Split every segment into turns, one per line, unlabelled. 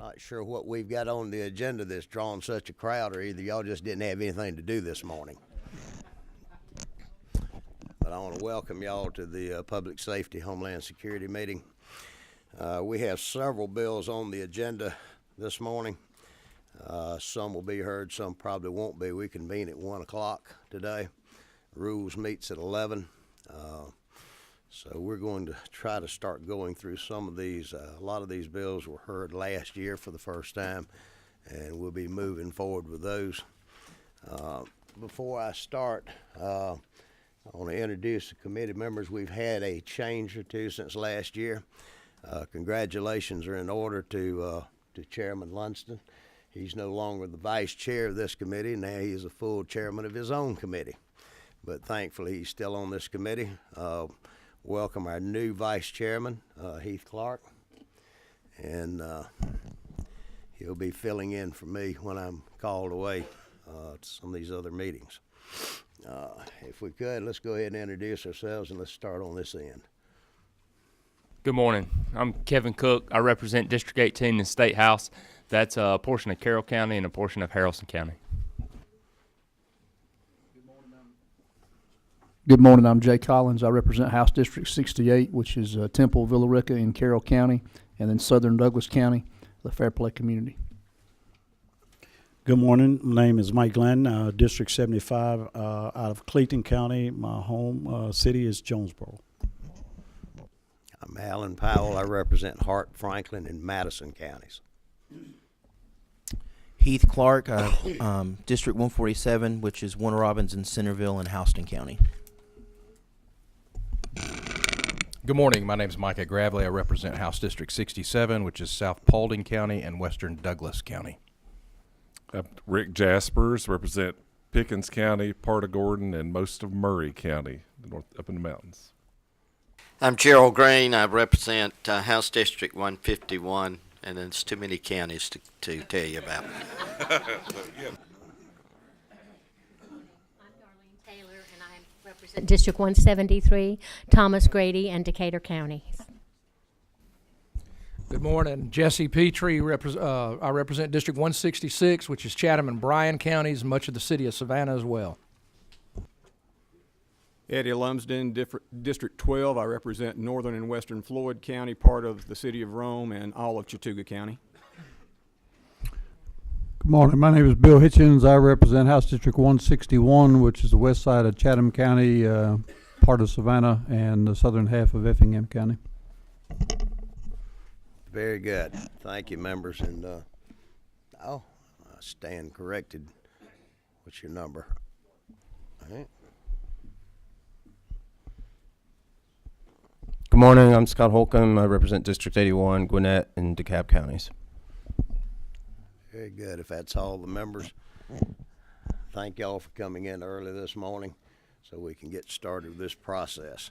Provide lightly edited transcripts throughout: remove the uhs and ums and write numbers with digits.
Not sure what we've got on the agenda that's drawn such a crowd, or either y'all just didn't have anything to do this morning. But I want to welcome y'all to the Public Safety Homeland Security meeting. We have several bills on the agenda this morning. Some will be heard, some probably won't be. We convene at 1 o'clock today. Rules meets at 11. So we're going to try to start going through some of these. A lot of these bills were heard last year for the first time, and we'll be moving forward with those. Before I start, I want to introduce the committee members. We've had a change or two since last year. Congratulations are in order to Chairman Lunston. He's no longer the vice chair of this committee. Now he is a full chairman of his own committee. But thankfully, he's still on this committee. Welcome our new vice chairman, Heath Clark. And he'll be filling in for me when I'm called away to some of these other meetings. If we could, let's go ahead and introduce ourselves, and let's start on this end.
Good morning. I'm Kevin Cook. I represent District 18 in the State House. That's a portion of Carroll County and a portion of Haralson County.
Good morning. I'm Jay Collins. I represent House District 68, which is Temple, Villa Rica in Carroll County, and then Southern Douglas County, the Fair Play community.
Good morning. My name is Mike Glenn, District 75 out of Clayton County. My home city is Jonesboro.
I'm Alan Powell. I represent Hart, Franklin, and Madison counties.
Heath Clark, District 147, which is Warner Robins and Centerville in Houston County.
Good morning. My name is Micah Gravely. I represent House District 67, which is South Paulding County and Western Douglas County.
Rick Jaspers, represent Pickens County, part of Gordon, and most of Murray County, up in the mountains.
I'm Gerald Green. I represent House District 151, and there's too many counties to tell you about.
Yeah.
District 173, Thomas Grady, and Decatur counties.
Good morning. Jesse Petrie. I represent District 166, which is Chatham and Bryan counties, and much of the city of Savannah as well.
Eddie Lumsden, District 12. I represent northern and western Floyd County, part of the city of Rome, and all of Chattooga County.
Good morning. My name is Bill Hitchens. I represent House District 161, which is the west side of Chatham County, part of Savannah, and the southern half of Effingham County.
Very good. Thank you, members. And I stand corrected. What's your number? All right.
Good morning. I'm Scott Holcomb. I represent District 81, Gwinnett, and DeKalb counties.
Very good. If that's all the members, thank y'all for coming in early this morning so we can get started with this process.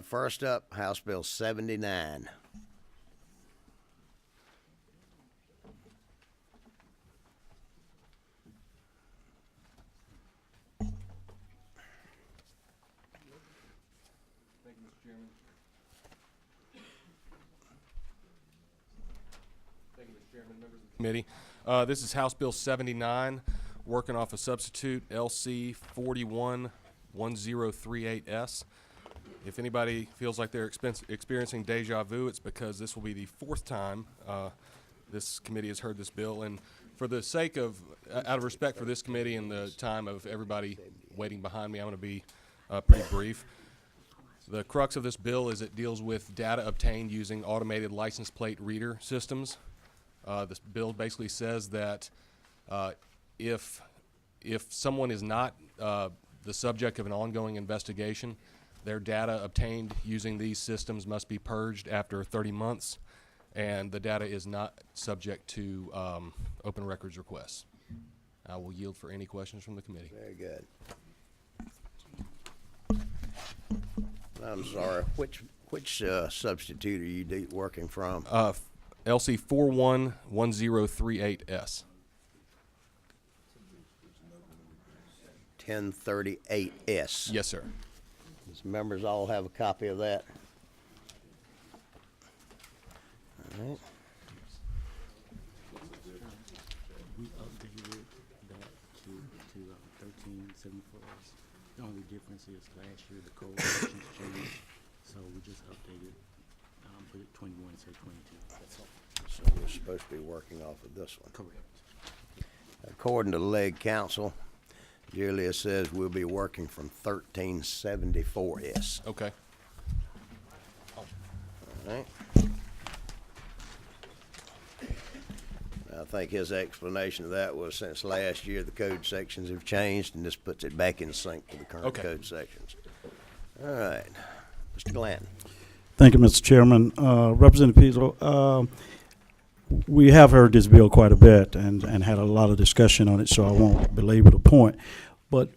First up, House Bill 79.
Thank you, Mr. Chairman. Thank you, Mr. Chairman, members of the committee. This is House Bill 79, working off a substitute LC 411038S. If anybody feels like they're experiencing deja vu, it's because this will be the fourth time this committee has heard this bill. And for the sake of, out of respect for this committee and the time of everybody waiting behind me, I'm going to be pretty brief. The crux of this bill is it deals with data obtained using automated license plate reader systems. This bill basically says that if someone is not the subject of an ongoing investigation, their data obtained using these systems must be purged after 30 months, and the data is not subject to open records requests. I will yield for any questions from the committee.
Very good. I'm sorry. Which substitute are you working from?
LC 411038S.
1038S.
Yes, sir.
Does members all have a copy of that? All right.
The only difference is last year the code sections changed, so we just updated, put it 21 instead of 22. That's all.
So we're supposed to be working off of this one.
Correct.
According to the Leg Council, Julia says we'll be working from 1374S.
Okay.
All right. I think his explanation of that was since last year the code sections have changed, and this puts it back in sync with the current
Okay.
code sections. All right, Mr. Glenn.
Thank you, Mr. Chairman. Representative Pizzo, we have heard this bill quite a bit and had a lot of discussion on it, so I won't belabor the point. But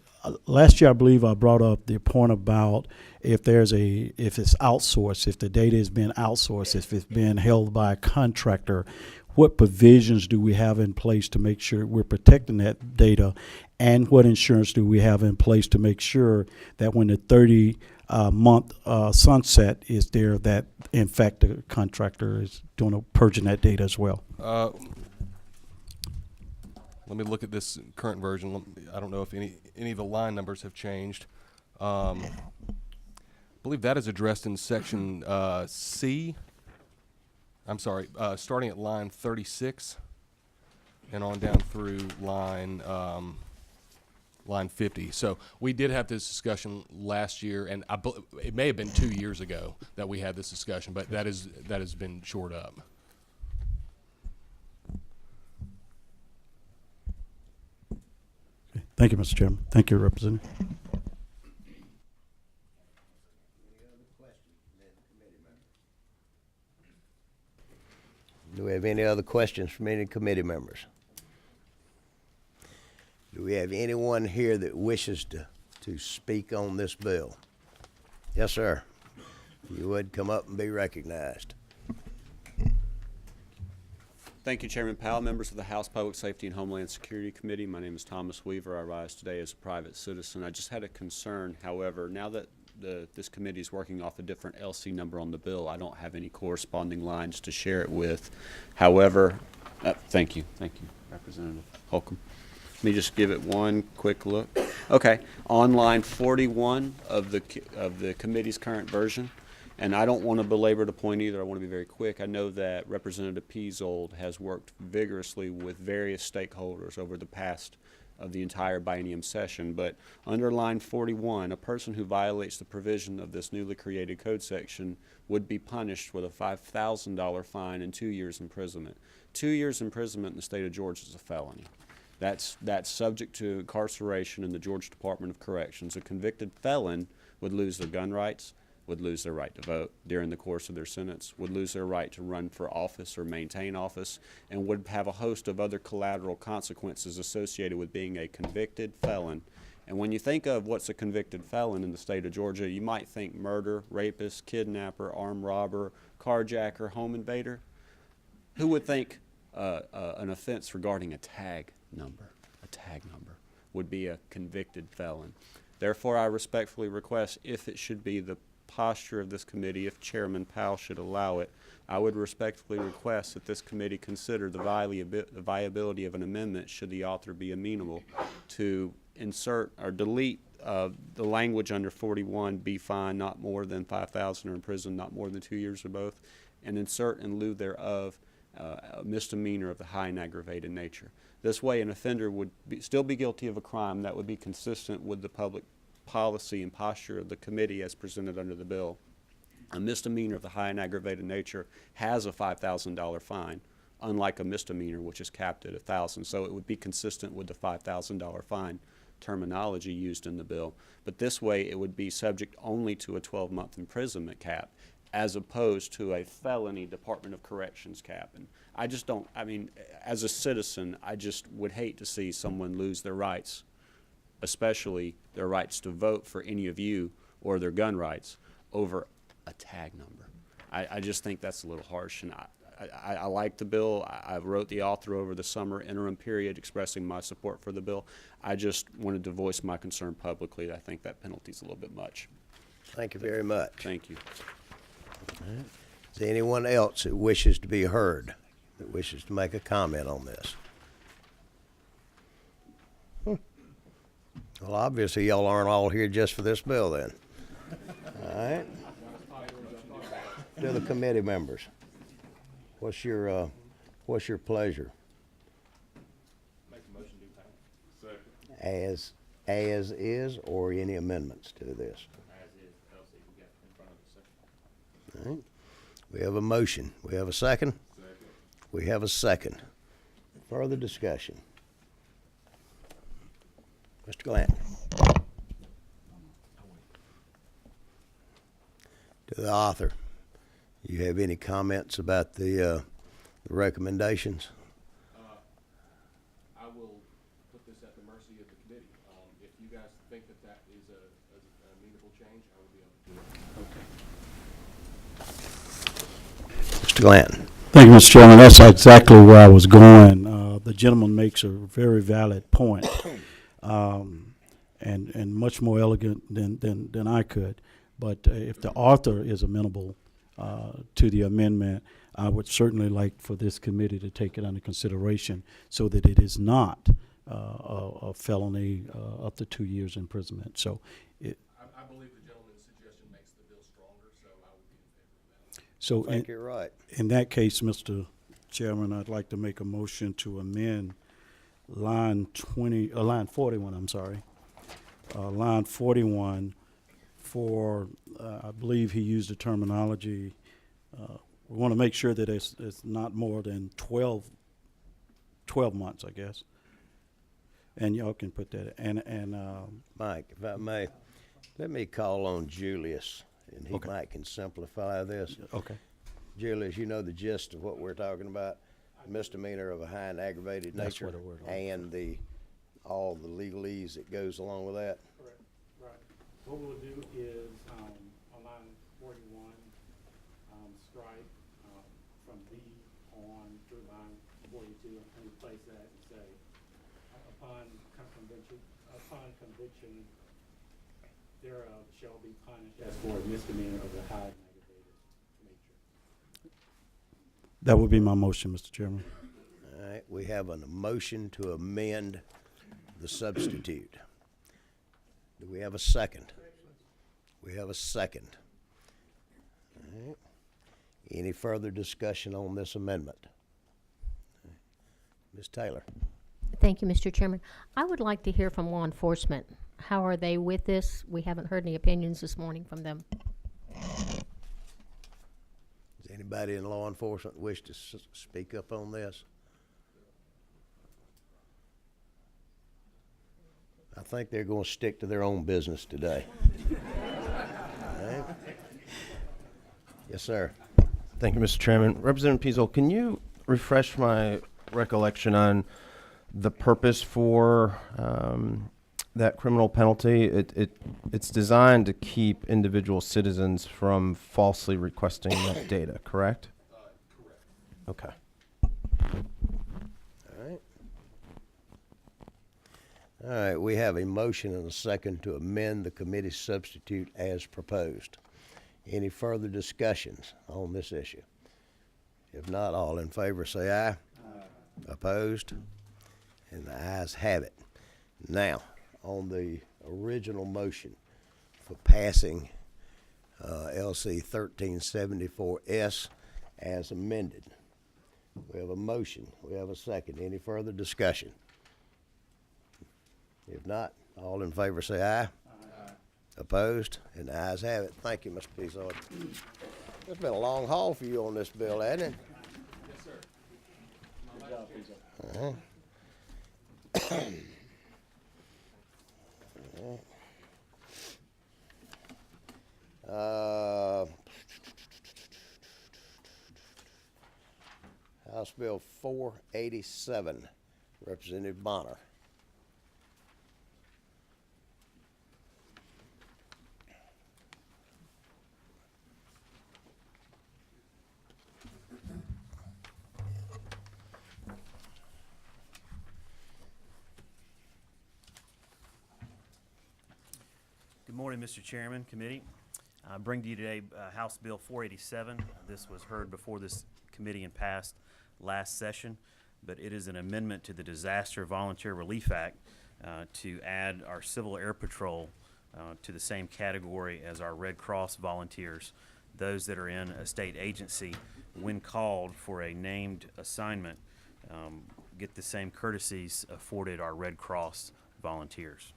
last year, I believe I brought up the point about if it's outsourced, if the data is being outsourced, if it's being held by a contractor, what provisions do we have in place to make sure we're protecting that data, and what insurance do we have in place to make sure that when the 30-month sunset is there, that in fact the contractor is doing purging that data as well?
Let me look at this current version. I don't know if any of the line numbers have changed. I believe that is addressed in section C. I'm sorry, starting at line 36 and on down through line 50. So we did have this discussion last year, and it may have been 2 years ago that we had this discussion, but that has been shored up.
Thank you, Mr. Chairman. Thank you, Representative.
Do we have any other questions from any committee members? Do we have anyone here that wishes to speak on this bill? Yes, sir. If you would come up and be recognized.
Thank you, Chairman Powell, members of the House Public Safety and Homeland Security Committee. My name is Thomas Weaver. I rise today as a private citizen. I just had a concern, however, now that this committee is working off a different LC number on the bill, I don't have any corresponding lines to share it with. However, thank you, Representative Holcomb. Let me just give it one quick look. Okay, on line 41 of the committee's current version, and I don't want to belabor the point either. I want to be very quick. I know that Representative Pizzold has worked vigorously with various stakeholders over the past of the entire biennium session, but under line 41, a person who violates the provision of this newly created code section would be punished with a $5,000 fine and 2 years imprisonment. 2 years imprisonment in the state of Georgia is a felony. That's subject to incarceration in the Georgia Department of Corrections. A convicted felon would lose their gun rights, would lose their right to vote during the course of their sentence, would lose their right to run for office or maintain office, and would have a host of other collateral consequences associated with being a convicted felon. And when you think of what's a convicted felon in the state of Georgia, you might think murder, rapist, kidnapper, armed robber, carjacker, home invader. Who would think an offense regarding a tag number would be a convicted felon? Therefore, I respectfully request, if it should be the posture of this committee, if Chairman Powell should allow it, I would respectfully request that this committee consider the viability of an amendment, should the author be amenable, to insert or delete the language under 41, be fined not more than $5,000 or imprisoned not more than 2 years or both, and insert in lieu thereof a misdemeanor of the high and aggravated nature. This way, an offender would still be guilty of a crime that would be consistent with the public policy and posture of the committee as presented under the bill. A misdemeanor of the high and aggravated nature has a $5,000 fine, unlike a misdemeanor, which is capped at $1,000. So it would be consistent with the $5,000 fine terminology used in the bill. But this way, it would be subject only to a 12-month imprisonment cap, as opposed to a felony Department of Corrections cap. And I just don't, I mean, as a citizen, I just would hate to see someone lose their rights, especially their rights to vote for any of you, or their gun rights, over a tag number. I just think that's a little harsh, and I like the bill. I wrote the author over the summer interim period expressing my support for the bill. I just wanted to voice my concern publicly. I think that penalty's a little bit much.
Thank you very much.
Thank you.
Is there anyone else that wishes to be heard, that wishes to make a comment on this? Well, obviously y'all aren't all here just for this bill then. All right. To the committee members, what's your pleasure?
Make a motion to pass.
As is, or any amendments to this?
As is, Elsie, we got in front of us.
All right. We have a motion. We have a second?
Second.
We have a second. Further discussion. Mr. Glanton. To the author, you have any comments about the recommendations?
I will put this at the mercy of the committee. If you guys think that that is a amenable change, I will be able to do it.
Mr. Glanton.
Thank you, Mr. Chairman. That's exactly where I was going. The gentleman makes a very valid point, and much more elegant than I could. But if the author is amenable to the amendment, I would certainly like for this committee to take it under consideration so that it is not a felony up to 2 years imprisonment. So
I believe the gentleman's suggestion makes the bill stronger, so I would be in favor of that.
So
I think you're right.
In that case, Mr. Chairman, I'd like to make a motion to amend line 41, I'm sorry. Line 41 for, I believe he used the terminology, we want to make sure that it's not more than 12 months, I guess. And y'all can put that, and
Mike, if I may, let me call on Julius, and he
Okay.
might can simplify this.
okay.
Julius, you know the gist of what we're talking about? Misdemeanor of a high and aggravated
That's
nature,
what it was.
and all the legalese that goes along with that.
Correct, right. What we'll do is, on line 41, strike from B on through line 42, and replace that and say, upon conviction thereof shall be punished as for a misdemeanor of the high and aggravated nature. That would be my motion, Mr. Chairman.
All right, we have a motion to amend the substitute. Do we have a second? We have a second. All right. Any further discussion on this amendment? Ms. Taylor.
Thank you, Mr. Chairman. I would like to hear from law enforcement. How are they with this? We haven't heard any opinions this morning from them.
Does anybody in law enforcement wish to speak up on this? I think they're going to stick to their own business today. All right. Yes, sir.
Thank you, Mr. Chairman. Representative Piesel, can you refresh my recollection on the purpose for that criminal penalty? It's designed to keep individual citizens from falsely requesting that data, correct?
Correct.
Okay.
All right, we have a motion and a second to amend the committee substitute as proposed. Any further discussions on this issue? If not, all in favor say aye. Aye. Opposed? And the ayes have it. Now, on the original motion for passing LC 1374S as amended, we have a motion. We have a second. Any further discussion? If not, all in favor say aye. Aye. Opposed? And the ayes have it. Thank you, Mr. Piesard. It's been a long haul for you on this bill, hasn't it?
Yes, sir.
Good job, Piesard. House Bill 487, Representative Bonner.
Good morning, Mr. Chairman, committee. I bring to you today House Bill 487. This was heard before this committee and passed last session, but it is an amendment to the Disaster Volunteer Relief Act to add our Civil Air Patrol to the same category as our Red Cross volunteers, those that are in a state agency, when called for a named assignment, get the same courtesies afforded our Red Cross volunteers.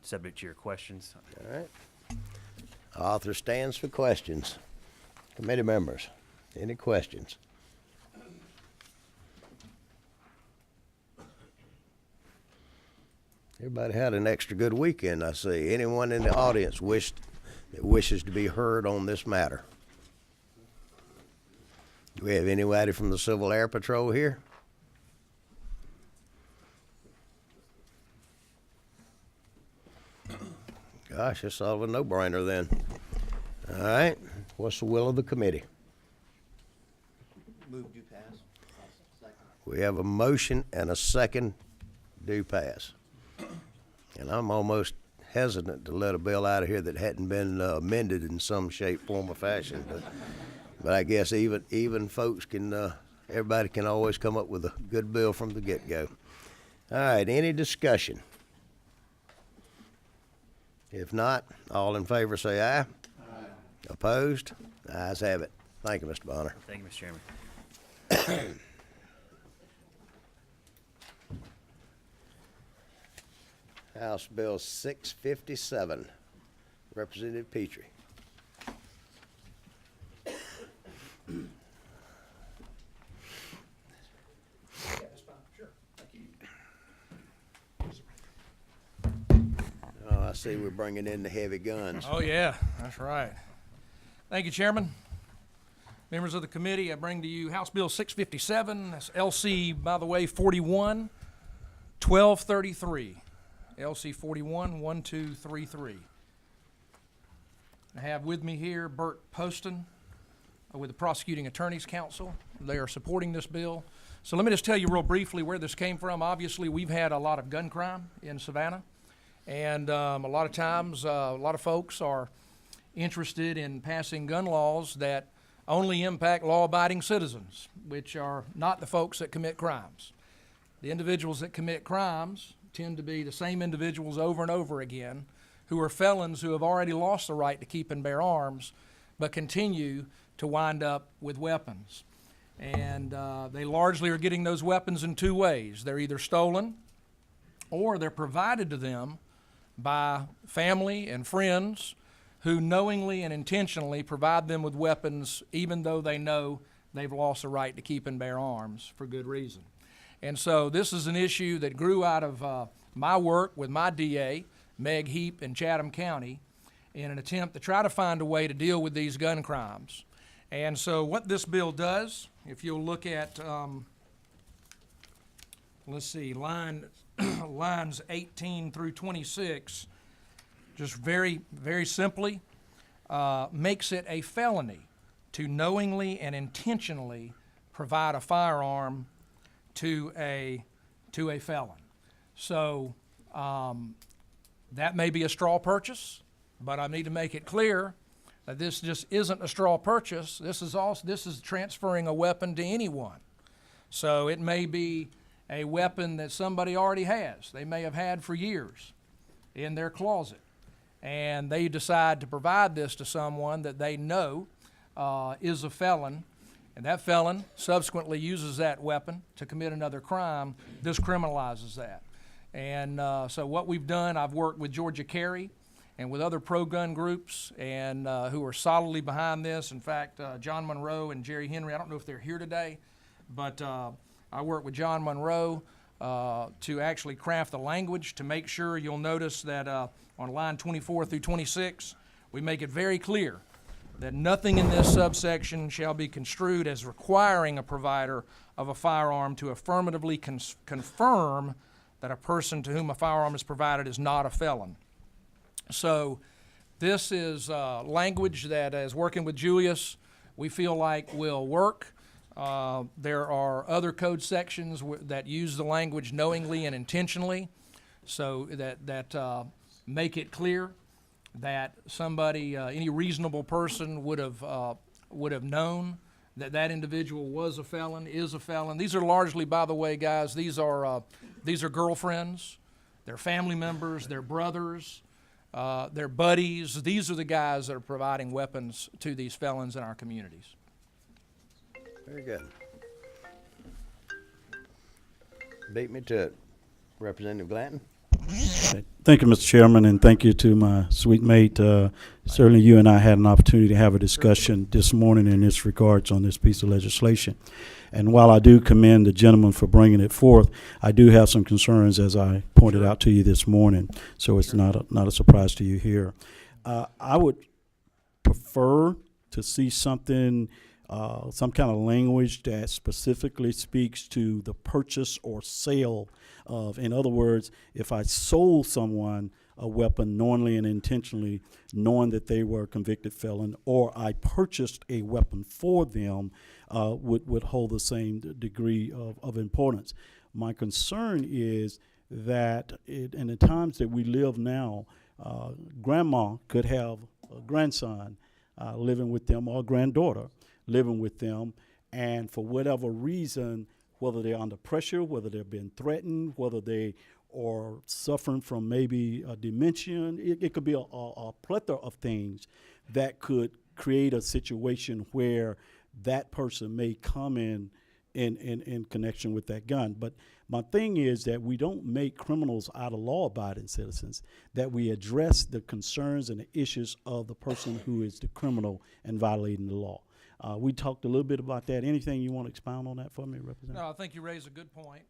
Subject to your questions.
All right. Author stands for questions. Committee members, any questions? Everybody had an extra good weekend, I see. Anyone in the audience that wishes to be heard on this matter? Do we have anybody from the Civil Air Patrol here? Gosh, it's sort of a no-brainer then. All right, what's the will of the committee?
Move to pass.
We have a motion and a second do pass. And I'm almost hesitant to let a bill out of here that hadn't been amended in some shape, form, or fashion. But I guess even folks can, everybody can always come up with a good bill from the get-go. All right, any discussion? If not, all in favor say aye. Aye. Opposed? Ayes have it. Thank you, Mr. Bonner.
Thank you, Mr. Chairman.
House Bill 657, Representative Petrie. Oh, I see we're bringing in the heavy guns.
Oh, yeah, that's right. Thank you, Chairman. Members of the committee, I bring to you House Bill 657. That's LC, by the way, 41 1233. LC 41 1233. I have with me here Bert Poston with the Prosecuting Attorneys Council. They are supporting this bill. So let me just tell you real briefly where this came from. Obviously, we've had a lot of gun crime in Savannah, and a lot of times a lot of folks are interested in passing gun laws that only impact law-abiding citizens, which are not the folks that commit crimes. The individuals that commit crimes tend to be the same individuals over and over again who are felons who have already lost the right to keep and bear arms but continue to wind up with weapons. And they largely are getting those weapons in two ways. They're either stolen or they're provided to them by family and friends who knowingly and intentionally provide them with weapons even though they know they've lost the right to keep and bear arms for good reason. And so this is an issue that grew out of my work with my DA, Meg Heap, in Chatham County, in an attempt to try to find a way to deal with these gun crimes. And so what this bill does, if you'll look at, let's see, lines 18 through 26, just very, very simply makes it a felony to knowingly and intentionally provide a firearm to a felon. So that may be a straw purchase, but I need to make it clear that this just isn't a straw purchase. This is transferring a weapon to anyone. So it may be a weapon that somebody already has. They may have had for years in their closet, and they decide to provide this to someone that they know is a felon, and that felon subsequently uses that weapon to commit another crime. This criminalizes that. And so what we've done, I've worked with Georgia Carry and with other pro-gun groups and who are solidly behind this. In fact, John Monroe and Jerry Henry, I don't know if they're here today, but I worked with John Monroe to actually craft the language to make sure you'll notice that on line 24 through 26, we make it very clear that nothing in this subsection shall be construed as requiring a provider of a firearm to affirmatively confirm that a person to whom a firearm is provided is not a felon. So this is language that, as working with Julius, we feel like will work. There are other code sections that use the language knowingly and intentionally, so that make it clear that somebody, any reasonable person would have known that that individual was a felon, is a felon. These are largely, by the way, guys, these are girlfriends, they're family members, they're brothers, they're buddies. These are the guys that are providing weapons to these felons in our communities.
Very good. Beat me to it. Representative Glanton?
Thank you, Mr. Chairman, and thank you to my sweet mate. Certainly you and I had an opportunity to have a discussion this morning in this regards on this piece of legislation. And while I do commend the gentleman for bringing it forth, I do have some concerns, as I pointed out to you this morning, so it's not a surprise to you here. I would prefer to see something, some kind of language that specifically speaks to the purchase or sale of. In other words, if I sold someone a weapon knowingly and intentionally, knowing that they were a convicted felon, or I purchased a weapon for them, would hold the same degree of importance. My concern is that in the times that we live now, grandma could have a grandson living with them, or a granddaughter living with them, and for whatever reason, whether they're under pressure, whether they're being threatened, whether they are suffering from maybe a dementia, it could be a plethora of things that could create a situation where that person may come in connection with that gun. But my thing is that we don't make criminals out of law-abiding citizens, that we address the concerns and the issues of the person who is the criminal and violating the law. We talked a little bit about that. Anything you want to expound on that for me, Representative?
No, I think you raise a good point.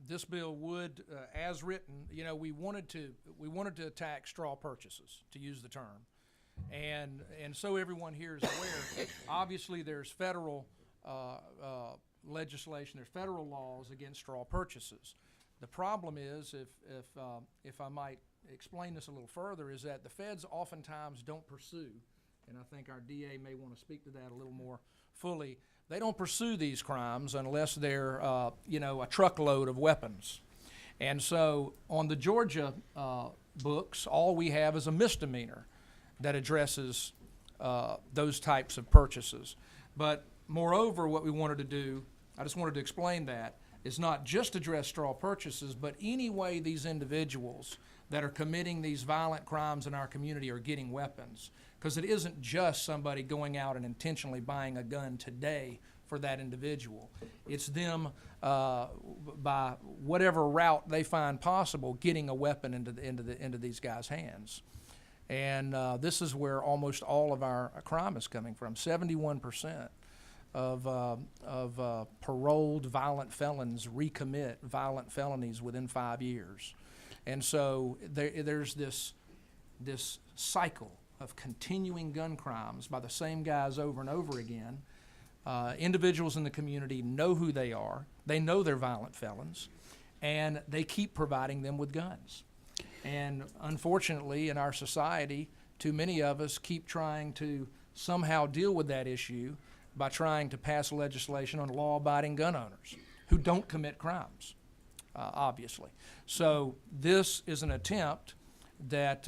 This bill would, as written, you know, we wanted to attack straw purchases, to use the term, and so everyone here is aware. Obviously, there's federal legislation, there's federal laws against straw purchases. The problem is, if I might explain this a little further, is that the feds oftentimes don't pursue. And I think our DA may want to speak to that a little more fully. They don't pursue these crimes unless they're, you know, a truckload of weapons. And so on the Georgia books, all we have is a misdemeanor that addresses those types of purchases. But moreover, what we wanted to do, I just wanted to explain that, is not just address straw purchases, but any way these individuals that are committing these violent crimes in our community are getting weapons. Because it isn't just somebody going out and intentionally buying a gun today for that individual. It's them, by whatever route they find possible, getting a weapon into these guys' hands. And this is where almost all of our crime is coming from. 71% of paroled violent felons recommit violent felonies within 5 years. And so there's this cycle of continuing gun crimes by the same guys over and over again. Individuals in the community know who they are, they know they're violent felons, and they keep providing them with guns. And unfortunately, in our society, too many of us keep trying to somehow deal with that issue by trying to pass legislation on law-abiding gun owners who don't commit crimes, obviously. So this is an attempt that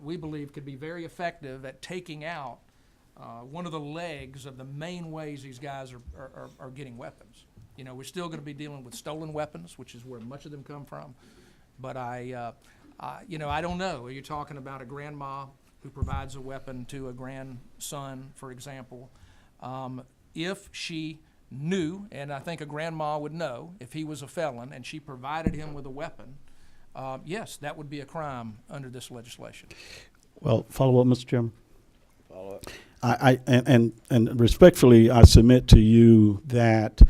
we believe could be very effective at taking out one of the legs of the main ways these guys are getting weapons. You know, we're still going to be dealing with stolen weapons, which is where much of them come from. But you know, I don't know. You're talking about a grandma who provides a weapon to a grandson, for example. If she knew, and I think a grandma would know, if he was a felon and she provided him with a weapon, yes, that would be a crime under this legislation.
Well, follow up, Mr. Chairman.
Follow up.
And respectfully, I submit to you that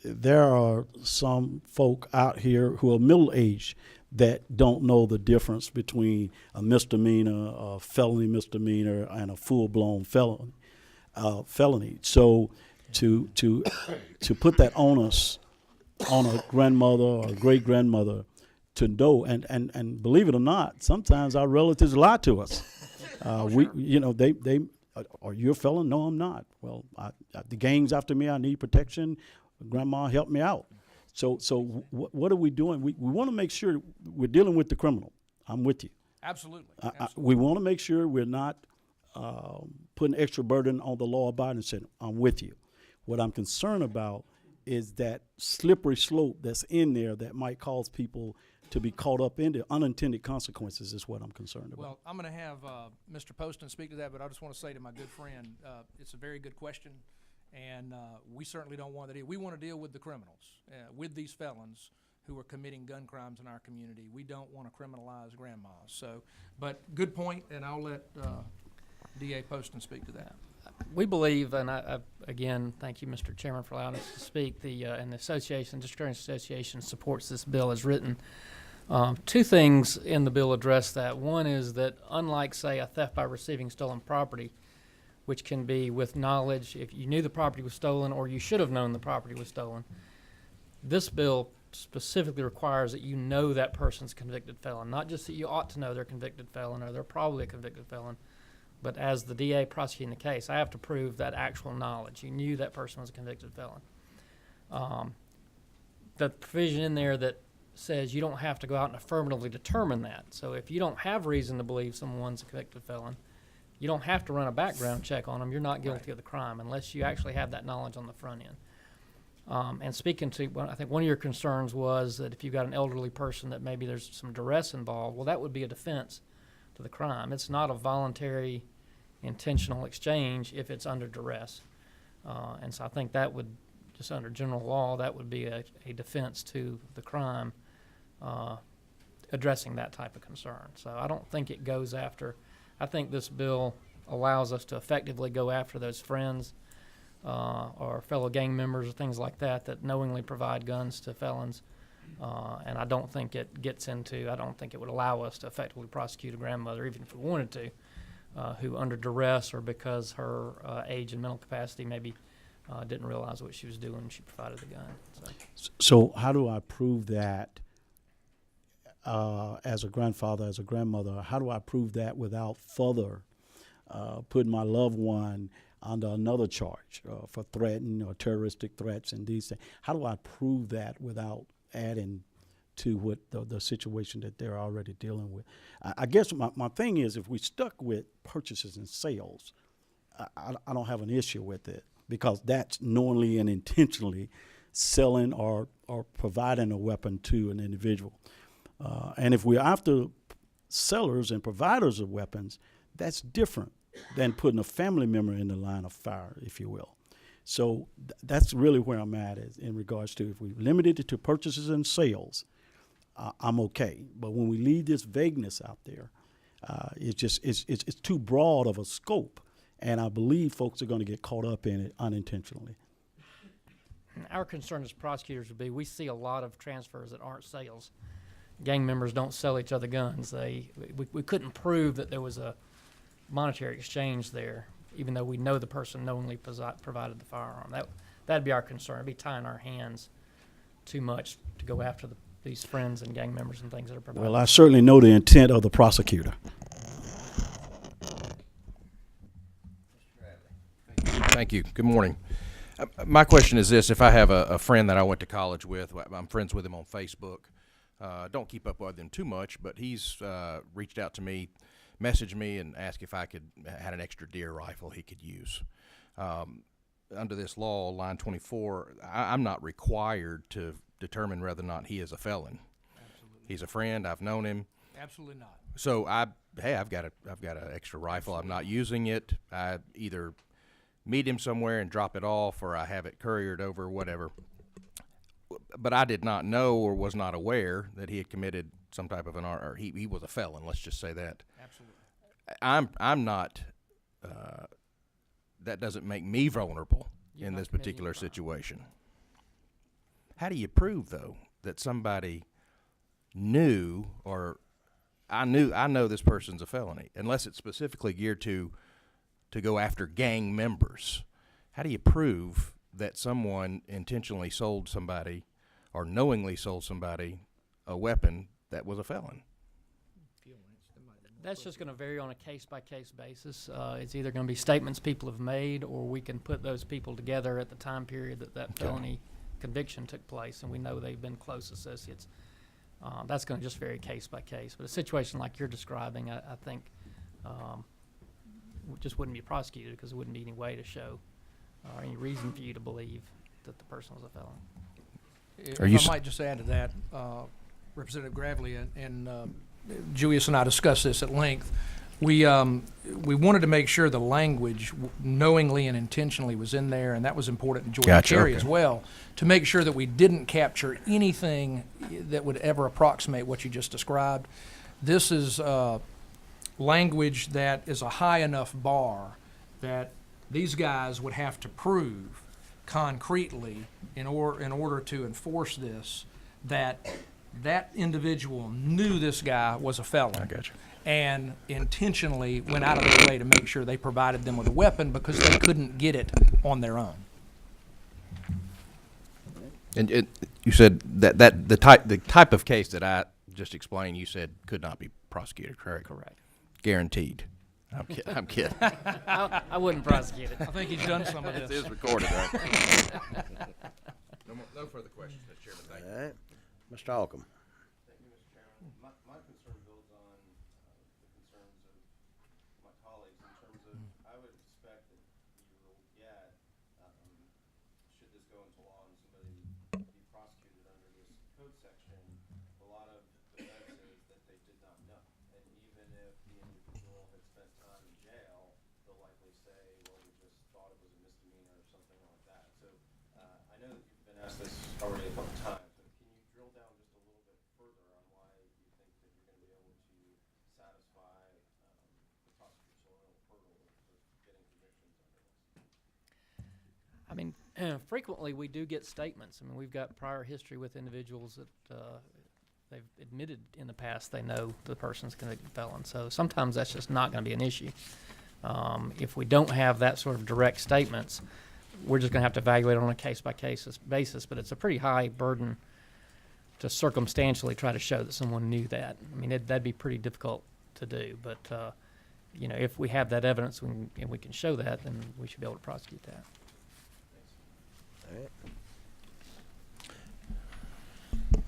there are some folk out here who are middle-aged that don't know the difference between a misdemeanor, a felony misdemeanor, and a full-blown felony. So to put that onus on a grandmother or a great-grandmother to know, and believe it or not, sometimes our relatives lie to us. They are you a felon? No, I'm not. Well, the gang's after me. I need protection. Grandma, help me out. So what are we doing? We want to make sure we're dealing with the criminal. I'm with you.
Absolutely.
We want to make sure we're not putting extra burden on the law-abiding citizen. I'm with you. What I'm concerned about is that slippery slope that's in there that might cause people to be caught up into unintended consequences is what I'm concerned about.
Well, I'm going to have Mr. Poston speak to that, but I just want to say to my good friend, it's a very good question, and we certainly don't want to deal. We want to deal with the criminals, with these felons who are committing gun crimes in our community. We don't want to criminalize grandmas. So, but good point, and I'll let D.A. Poston speak to that.
We believe, and again, thank you, Mr. Chairman, for allowing us to speak. And the association, District Attorney Association, supports this bill as written. Two things in the bill address that. One is that, unlike, say, a theft by receiving stolen property, which can be with knowledge, if you knew the property was stolen or you should have known the property was stolen, this bill specifically requires that you know that person's a convicted felon, not just that you ought to know they're a convicted felon or they're probably a convicted felon, but as the DA prosecuting the case, I have to prove that actual knowledge. You knew that person was a convicted felon. The provision in there that says you don't have to go out and affirmatively determine that. So if you don't have reason to believe someone's a convicted felon, you don't have to run a background check on them. You're not guilty of the crime unless you actually have that knowledge on the front end. And speaking to, well, I think one of your concerns was that if you've got an elderly person that maybe there's some duress involved, well, that would be a defense to the crime. It's not a voluntary, intentional exchange if it's under duress. And so I think that would, just under general law, that would be a defense to the crime, addressing that type of concern. So I don't think it goes after, I think this bill allows us to effectively go after those friends or fellow gang members or things like that that knowingly provide guns to felons. And I don't think it gets into, I don't think it would allow us to effectively prosecute a grandmother, even if we wanted to, who under duress or because her age and mental capacity maybe didn't realize what she was doing when she provided the gun.
So how do I prove that as a grandfather, as a grandmother? How do I prove that without further putting my loved one under another charge for threatening or terroristic threats and these things? How do I prove that without adding to what the situation that they're already dealing with? I guess my thing is, if we stuck with purchases and sales, I don't have an issue with it, because that's knowingly and intentionally selling or providing a weapon to an individual. And if we're after sellers and providers of weapons, that's different than putting a family member in the line of fire, if you will. So that's really where I'm at is in regards to, if we limited it to purchases and sales, I'm okay. But when we leave this vagueness out there, it's too broad of a scope, and I believe folks are going to get caught up in it unintentionally.
Our concern as prosecutors would be, we see a lot of transfers that aren't sales. Gang members don't sell each other guns. We couldn't prove that there was a monetary exchange there, even though we know the person knowingly provided the firearm. That'd be our concern. It'd be tying our hands too much to go after these friends and gang members and things that are provided.
Well, I certainly know the intent of the prosecutor.
Thank you. Good morning. My question is this: if I have a friend that I went to college with, I'm friends with him on Facebook. Don't keep up with him too much, but he's reached out to me, messaged me, and asked if I had an extra deer rifle he could use. Under this law, line 24, I'm not required to determine whether or not he is a felon.
Absolutely.
He's a friend. I've known him.
Absolutely not.
So I've got an extra rifle. I'm not using it. I either meet him somewhere and drop it off, or I have it couriered over, whatever. But I did not know or was not aware that he had committed some type of or he was a felon. Let's just say that.
Absolutely.
I'm not. That doesn't make me vulnerable in this particular situation. How do you prove, though, that somebody knew, or I know this person's a felony, unless it's specifically geared to go after gang members? How do you prove that someone intentionally sold somebody or knowingly sold somebody a weapon that was a felon?
That's just going to vary on a case-by-case basis. It's either going to be statements people have made, or we can put those people together at the time period that felony conviction took place, and we know they've been close associates. That's going to just vary case by case. But a situation like you're describing, I think just wouldn't be prosecuted because there wouldn't be any way to show or any reason for you to believe that the person was a felon.
If
Are you
I might just add to that, Representative Gravely and Julius and I discussed this at length. We wanted to make sure the language knowingly and intentionally was in there, and that was important in Georgia
Gotcha,
Carry
okay.
as well, to make sure that we didn't capture anything that would ever approximate what you just described. This is language that is a high enough bar that these guys would have to prove concretely in order to enforce this that that individual knew this guy was a felon.
I got you.
And intentionally went out of their way to make sure they provided them with a weapon because they couldn't get it on their own.
And you said that the type of case that I just explained, you said could not be prosecuted, correct?
Correct.
Guaranteed. I'm kidding.
I wouldn't prosecute it.
I think he's done some of this.
It is recorded, right? No further questions, Mr. Chairman. Thank you.
All right. Mr. Holcomb.
Thank you, Mr. Chairman. My concern builds on the concerns of my colleagues in terms of I would expect that you will get, should this go into law and somebody be prosecuted under this code section, a lot of defense is that they did not know. And even if the individual had spent time in jail, they'll likely say, well, we just thought it was a misdemeanor or something like that. So I know that you've been asked this already a couple times. Drill down just a little bit further on why you think that you're going to be able to satisfy the prosecutorial hurdle of getting convictions under this?
I mean, frequently we do get statements. I mean, we've got prior history with individuals that they've admitted in the past they know the person's convicted felon. So sometimes that's just not going to be an issue. If we don't have that sort of direct statements, we're just going to have to evaluate it on a case-by-case basis. But it's a pretty high burden to circumstantially try to show that someone knew that. I mean, that'd be pretty difficult to do. But, you know, if we have that evidence and we can show that, then we should be able to prosecute that.
All right.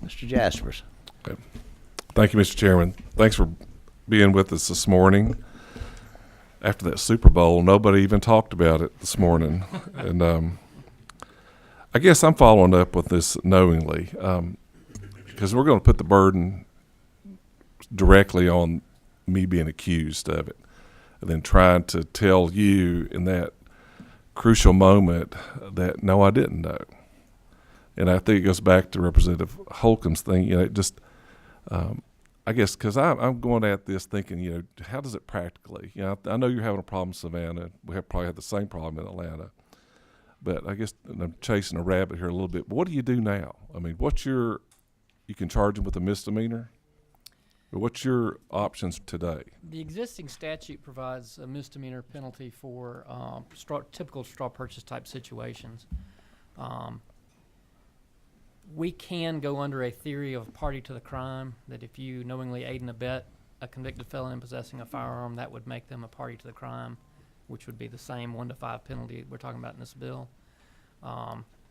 Mr. Jaspers.
Okay. Thank you, Mr. Chairman. Thanks for being with us this morning. After that Super Bowl, nobody even talked about it this morning. And I guess I'm following up with this knowingly. Because we're going to put the burden directly on me being accused of it, and then trying to tell you in that crucial moment that, no, I didn't know. And I think it goes back to Representative Holcomb's thing, you know, it just, I guess, because I'm going at this thinking, you know, how does it practically, you know, I know you're having a problem in Savannah. We probably have the same problem in Atlanta. But I guess I'm chasing a rabbit here a little bit. But what do you do now? I mean, you can charge them with a misdemeanor? But what's your options today?
The existing statute provides a misdemeanor penalty for typical straw purchase type situations. We can go under a theory of party to the crime, that if you knowingly aid and abet a convicted felon in possessing a firearm, that would make them a party to the crime, which would be the same 1 to 5 penalty we're talking about in this bill.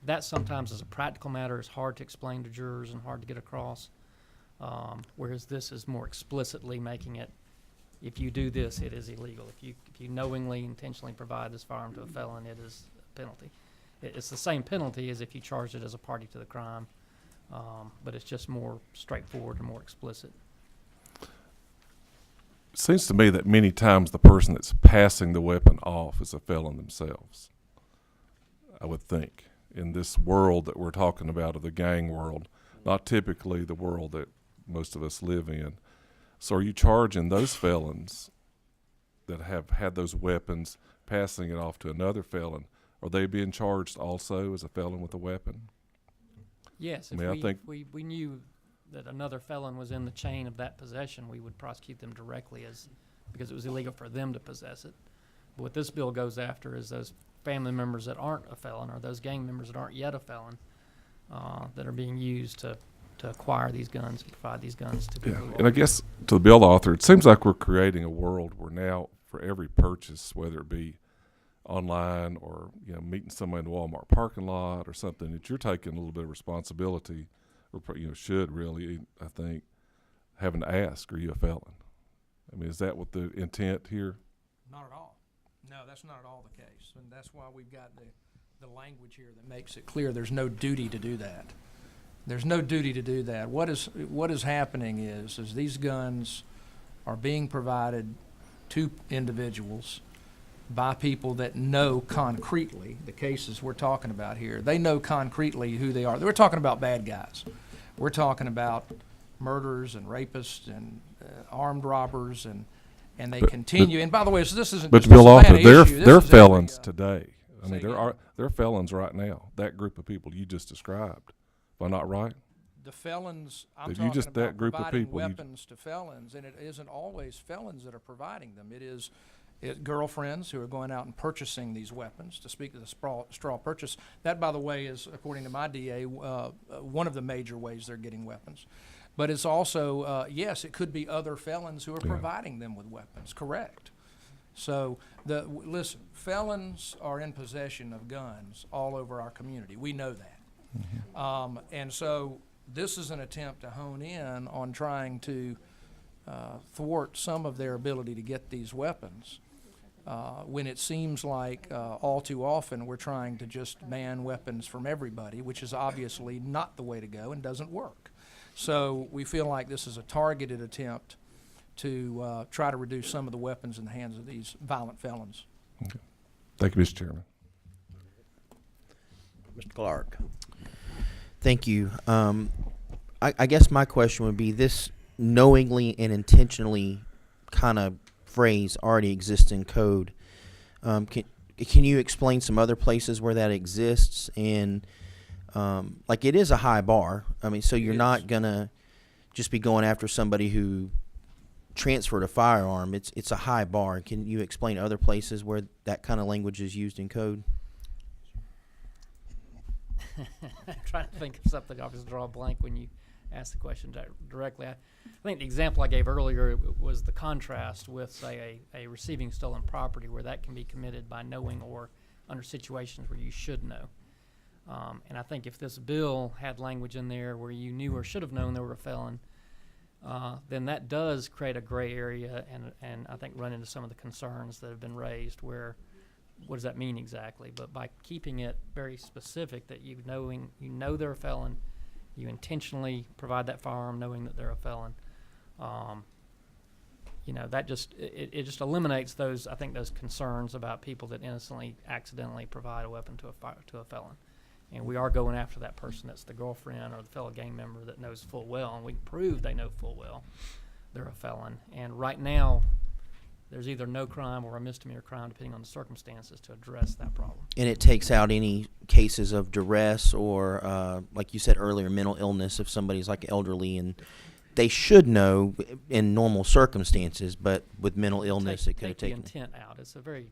That sometimes, as a practical matter, is hard to explain to jurors and hard to get across, whereas this is more explicitly making it, if you do this, it is illegal. If you knowingly, intentionally provide this firearm to a felon, it is a penalty. It's the same penalty as if you charged it as a party to the crime, but it's just more straightforward and more explicit.
It seems to me that many times the person that's passing the weapon off is a felon themselves, I would think. In this world that we're talking about, of the gang world, not typically the world that most of us live in. So are you charging those felons that have had those weapons, passing it off to another felon? Are they being charged also as a felon with a weapon?
Yes,
I mean,
if we knew that another felon was in the chain of that possession, we would prosecute them directly because it was illegal for them to possess it. But what this bill goes after is those family members that aren't a felon, or those gang members that aren't yet a felon, that are being used to acquire these guns and provide these guns to people.
And I guess to the bill author, it seems like we're creating a world where now for every purchase, whether it be online or, you know, meeting somebody in the Walmart parking lot or something, that you're taking a little bit of responsibility, or, you know, should really, I think, having to ask, are you a felon? I mean, is that what the intent here?
Not at all. No, that's not at all the case, and that's why we've got the language here that makes it clear there's no duty to do that. There's no duty to do that. What is happening is these guns are being provided to individuals by people that know concretely the cases we're talking about here. They know concretely who they are. We're talking about bad guys. We're talking about murderers and rapists and armed robbers, and they continue. And by the way, so this isn't
But
just a
Bill
Savannah
Alford,
issue. This
they're
is
felons
every,
today. I mean, they're felons right now. That group of people you just described. Am I not right?
the felons, I'm
Did
talking
you just
about
that group of
providing
people, you-
weapons to felons, and it isn't always felons that are providing them. It is girlfriends who are going out and purchasing these weapons. To speak to the straw purchase, that, by the way, is, according to my DA, one of the major ways they're getting weapons. But it's also, yes, it could be other felons who are providing them with weapons, correct. So, listen, felons are in possession of guns all over our community. We know that. And so this is an attempt to hone in on trying to thwart some of their ability to get these weapons. When it seems like all too often we're trying to just ban weapons from everybody, which is obviously not the way to go and doesn't work. So we feel like this is a targeted attempt to try to reduce some of the weapons in the hands of these violent felons.
Okay. Thank you, Mr. Chairman.
Mr. Clark.
Thank you. I guess my question would be, this knowingly and intentionally kind of phrase already exists in code. Can you explain some other places where that exists? And like, it is a high bar. I mean, so you're not gonna just be going after somebody who transferred a firearm. It's a high bar. Can you explain other places where that kind of language is used in code?
I'm trying to think of something. I'll just draw a blank when you ask the question directly. I think the example I gave earlier was the contrast with, say, a receiving stolen property, where that can be committed by knowing or under situations where you should know. And I think if this bill had language in there where you knew or should have known they were a felon, then that does create a gray area, and I think run into some of the concerns that have been raised, where what does that mean exactly? But by keeping it very specific, that you know they're a felon, you intentionally provide that firearm knowing that they're a felon, that it just eliminates those, I think, those concerns about people that innocently, accidentally provide a weapon to a felon. And we are going after that person that's the girlfriend or the fellow gang member that knows full well, and we can prove they know full well they're a felon. And right now, there's either no crime or a misdemeanor crime, depending on the circumstances, to address that problem.
And it takes out any cases of duress or, like you said earlier, mental illness if somebody's like elderly and they should know in normal circumstances, but with mental illness, it could have taken.
Take the intent out. It's a very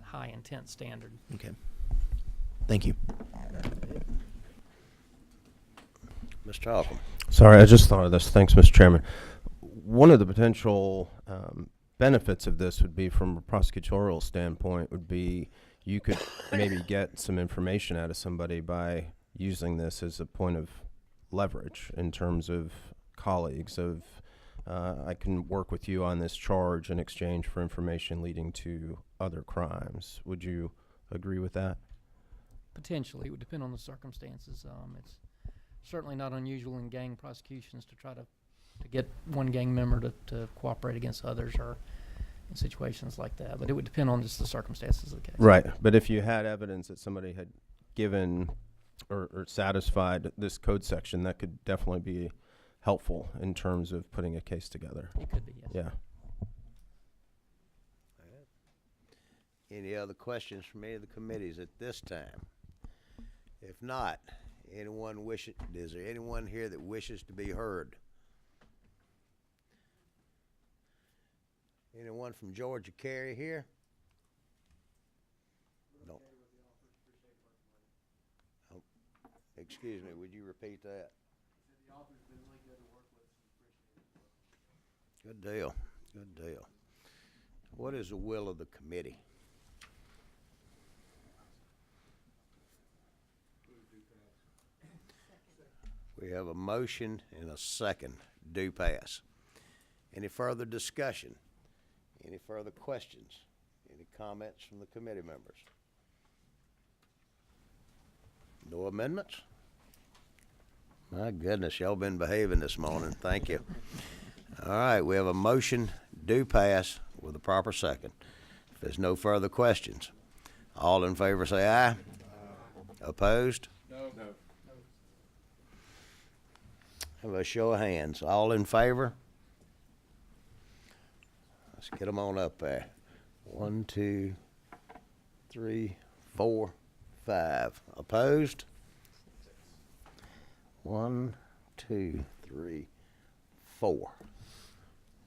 high intent standard.
Okay. Thank you.
Mr. Holcomb.
Sorry, I just thought of this. Thanks, Mr. Chairman. One of the potential benefits of this would be, from a prosecutorial standpoint, would be you could maybe get some information out of somebody by using this as a point of leverage in terms of colleagues of I can work with you on this charge in exchange for information leading to other crimes. Would you agree with that?
Potentially. It would depend on the circumstances. It's certainly not unusual in gang prosecutions to try to get one gang member to cooperate against others, or in situations like that. But it would depend on just the circumstances of the case.
Right. But if you had evidence that somebody had given or satisfied this code section, that could definitely be helpful in terms of putting a case together.
It could be, yes.
Yeah.
Any other questions from any of the committees at this time? If not, is there anyone here that wishes to be heard? Anyone from Georgia Carey here? No. Oh, excuse me, would you repeat that? Good deal, good deal. What is the will of the committee? We have a motion and a second. Do pass. Any further discussion? Any further questions? Any comments from the committee members? No amendments? My goodness, y'all been behaving this morning. Thank you. All right, we have a motion do pass with a proper second. If there's no further questions, all in favor say aye. Opposed?
No.
Have a show of hands. All in favor? Let's get them on up there. 1, 2, 3, 4, 5. Opposed? 1, 2, 3, 4.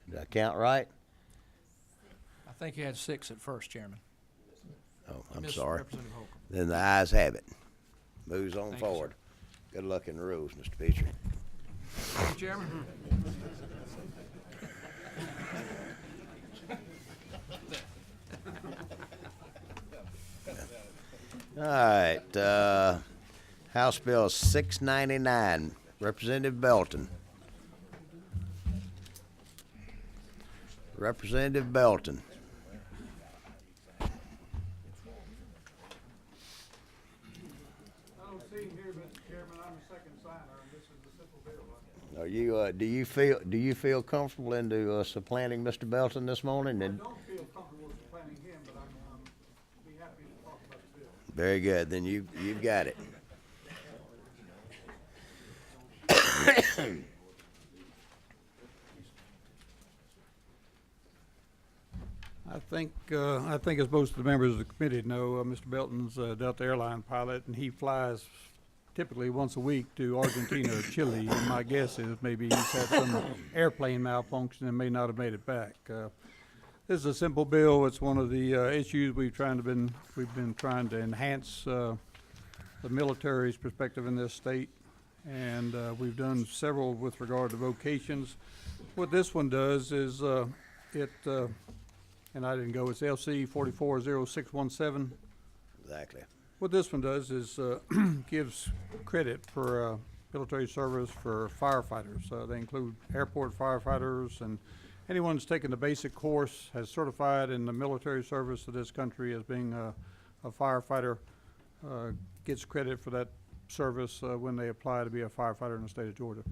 Did I count right?
I think you had 6 at first, Chairman.
Oh, I'm
Miss
sorry.
Representative Holcomb.
Then the ayes have it. Moves on
Thank you,
forward. Good luck in the rules, Mr. Petrie.
Thank you, Chairman.
All right, House Bill 699, Representative Belton. Representative Belton.
I don't see him here, Mr. Chairman. I'm the second signer, and this is the simple bill.
Are you, do you feel comfortable into supplanting Mr. Belton this morning? And
don't feel comfortable with supplanting him, but I'm be happy to talk about the bill.
very good. Then you've got it.
I think as most of the members of the committee know, Mr. Belton's a Delta airline pilot, and he flies typically once a week to Argentina or Chile. And my guess is maybe he's had some airplane malfunction and may not have made it back. This is a simple bill. It's one of the issues we've been trying to enhance the military's perspective in this state, and we've done several with regard to vocations. What this one does is and I didn't go, it's LC 440617.
Exactly.
What this one does is gives credit for military service for firefighters. They include airport firefighters, and anyone who's taken the basic course, has certified in the military service of this country as being a firefighter, gets credit for that service when they apply to be a firefighter in the state of Georgia.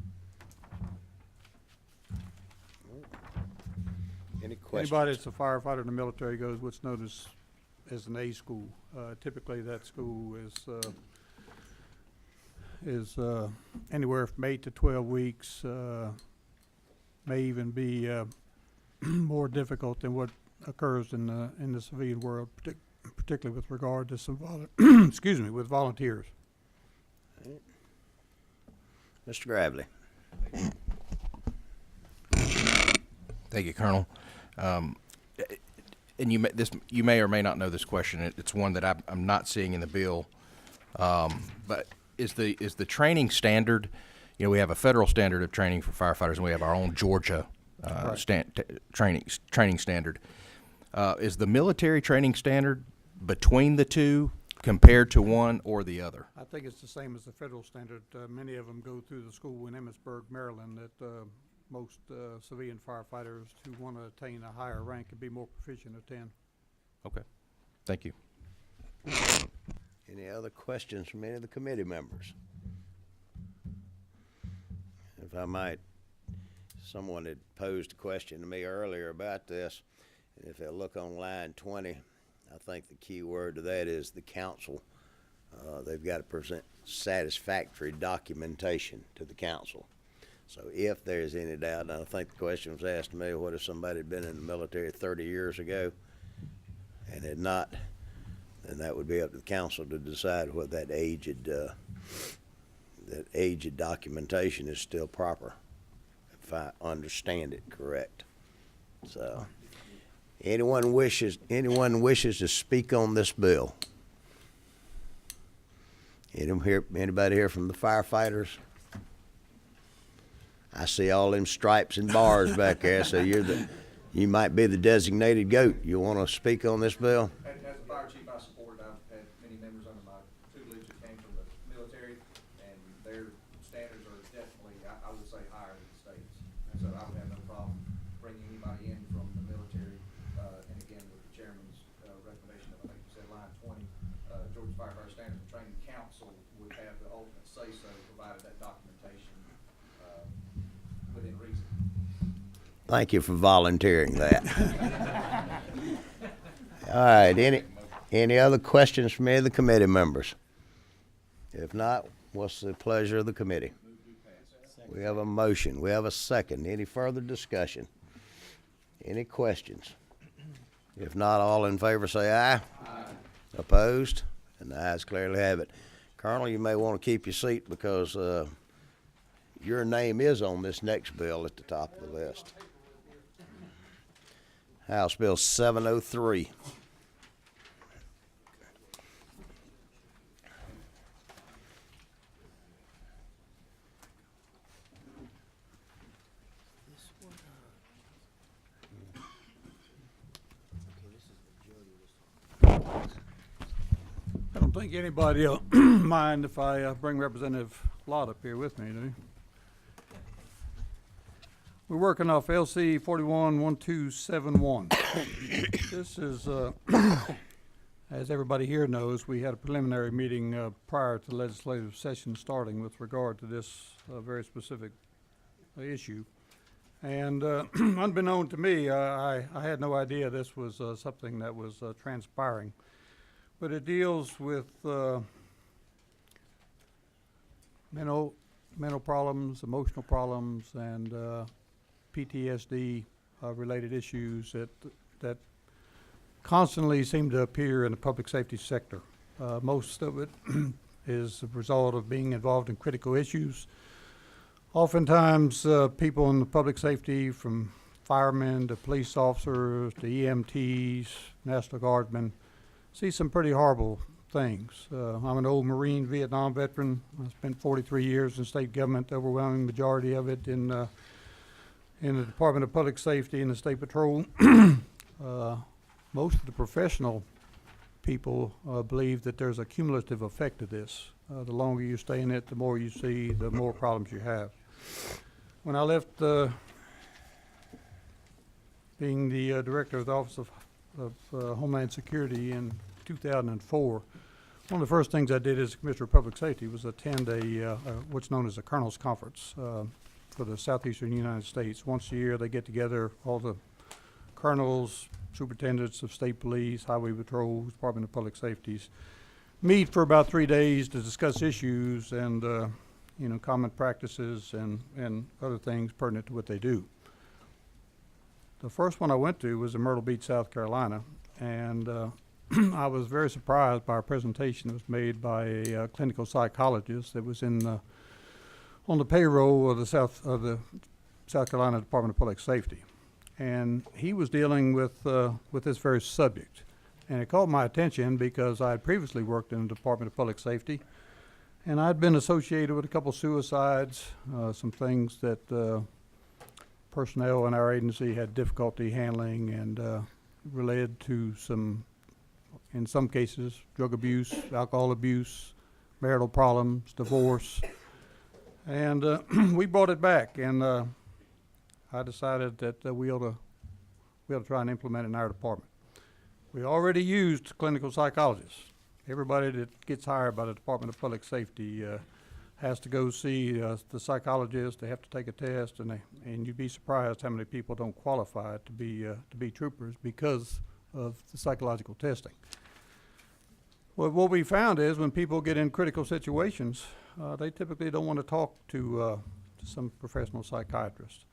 Any questions?
Anybody that's a firefighter in the military goes what's known as an A school. Typically, that school is anywhere from 8 to 12 weeks. May even be more difficult than what occurs in the civilian world, particularly with regard to some with volunteers.
Mr. Gravely.
Thank you, Colonel. And you may or may not know this question. It's one that I'm not seeing in the bill. But is the training standard? You know, we have a federal standard of training for firefighters, and we have our own Georgia training standard. Is the military training standard between the two, compared to one or the other?
I think it's the same as the federal standard. Many of them go through the school in Emmitsburg, Maryland, that most civilian firefighters who want to attain a higher rank and be more proficient attend.
Okay. Thank you.
Any other questions from any of the committee members? If I might, someone had posed a question to me earlier about this. And if they look on line 20, I think the key word to that is the council. They've got to present satisfactory documentation to the council. So if there's any doubt, and I think the question was asked to me, what if somebody had been in the military 30 years ago and had not, then that would be up to the council to decide whether that aged documentation is still proper, if I understand it correct. So anyone wishes to speak on this bill? Anybody here from the firefighters? I see all them stripes and bars back there, so you might be the designated goat. You want to speak on this bill?
As a fire chief, I support it. I've had many members under my tutelage that came from the military, and their standards are definitely, I would say, higher than the state's. And so I would have no problem bringing anybody in from the military, and again, with the chairman's Firefighter Standards and Training Council would have the ultimate say-so, provided that documentation, within reason.
Thank you for volunteering that. All right, any other questions from any of the committee members? If not, what's the pleasure of the committee? We have a motion. We have a second. Any further discussion? Any questions? If not, all in favor say aye. Aye. Opposed? And the ayes clearly have it. Colonel, you may want to keep your seat because your name is on this next bill at the top of the list. House Bill 703.
I don't think anybody will mind if I bring Representative Lott up here with me, do you? We're working off LC 411271. This is, as everybody here knows, we had a preliminary meeting prior to the legislative session starting with regard to this very specific issue. And unbeknown to me, I had no idea this was something that was transpiring. But it deals with mental problems, emotional problems, and PTSD related issues that constantly seem to appear in the public safety sector. Most of it is a result of being involved in critical issues. Oftentimes, people in the public safety, from firemen to police officers to EMTs, National Guardsmen, see some pretty horrible things. I'm an old Marine Vietnam veteran. I spent 43 years in state government, the overwhelming majority of it in the Department of Public Safety and the State Patrol. Most of the professional people believe that there's a cumulative effect to this. The longer you stay in it, the more you see, the more problems you have. When I left being the director of the Office of Homeland Security in 2004, one of the first things I did as Commissioner of Public Safety was attend what's known as a Colonel's Conference for the southeastern United States. Once a year they get together, all the colonels, superintendents of state police, highway patrol, Department of Public Safeties, meet for about 3 days to discuss issues and common practices and other things pertinent to what they do. The first one I went to was in Myrtle Beach, South Carolina, and I was very surprised by a presentation that was made by a clinical psychologist that was on the payroll of the South Carolina Department of Public Safety, and he was dealing with this very subject, and it caught my attention because I had previously worked in the Department of Public Safety, and I'd been associated with a couple suicides, some things that personnel in our agency had difficulty handling, and related to in some cases, drug abuse, alcohol abuse, marital problems, divorce. And we brought it back, and I decided that we ought to try and implement it in our department. We already used clinical psychologists. Everybody that gets hired by the Department of Public Safety has to go see the psychologist. They have to take a test, and you'd be surprised how many people don't qualify to be troopers because of the psychological testing. Well, what we found is when people get in critical situations, they typically don't want to talk to some professional psychiatrist.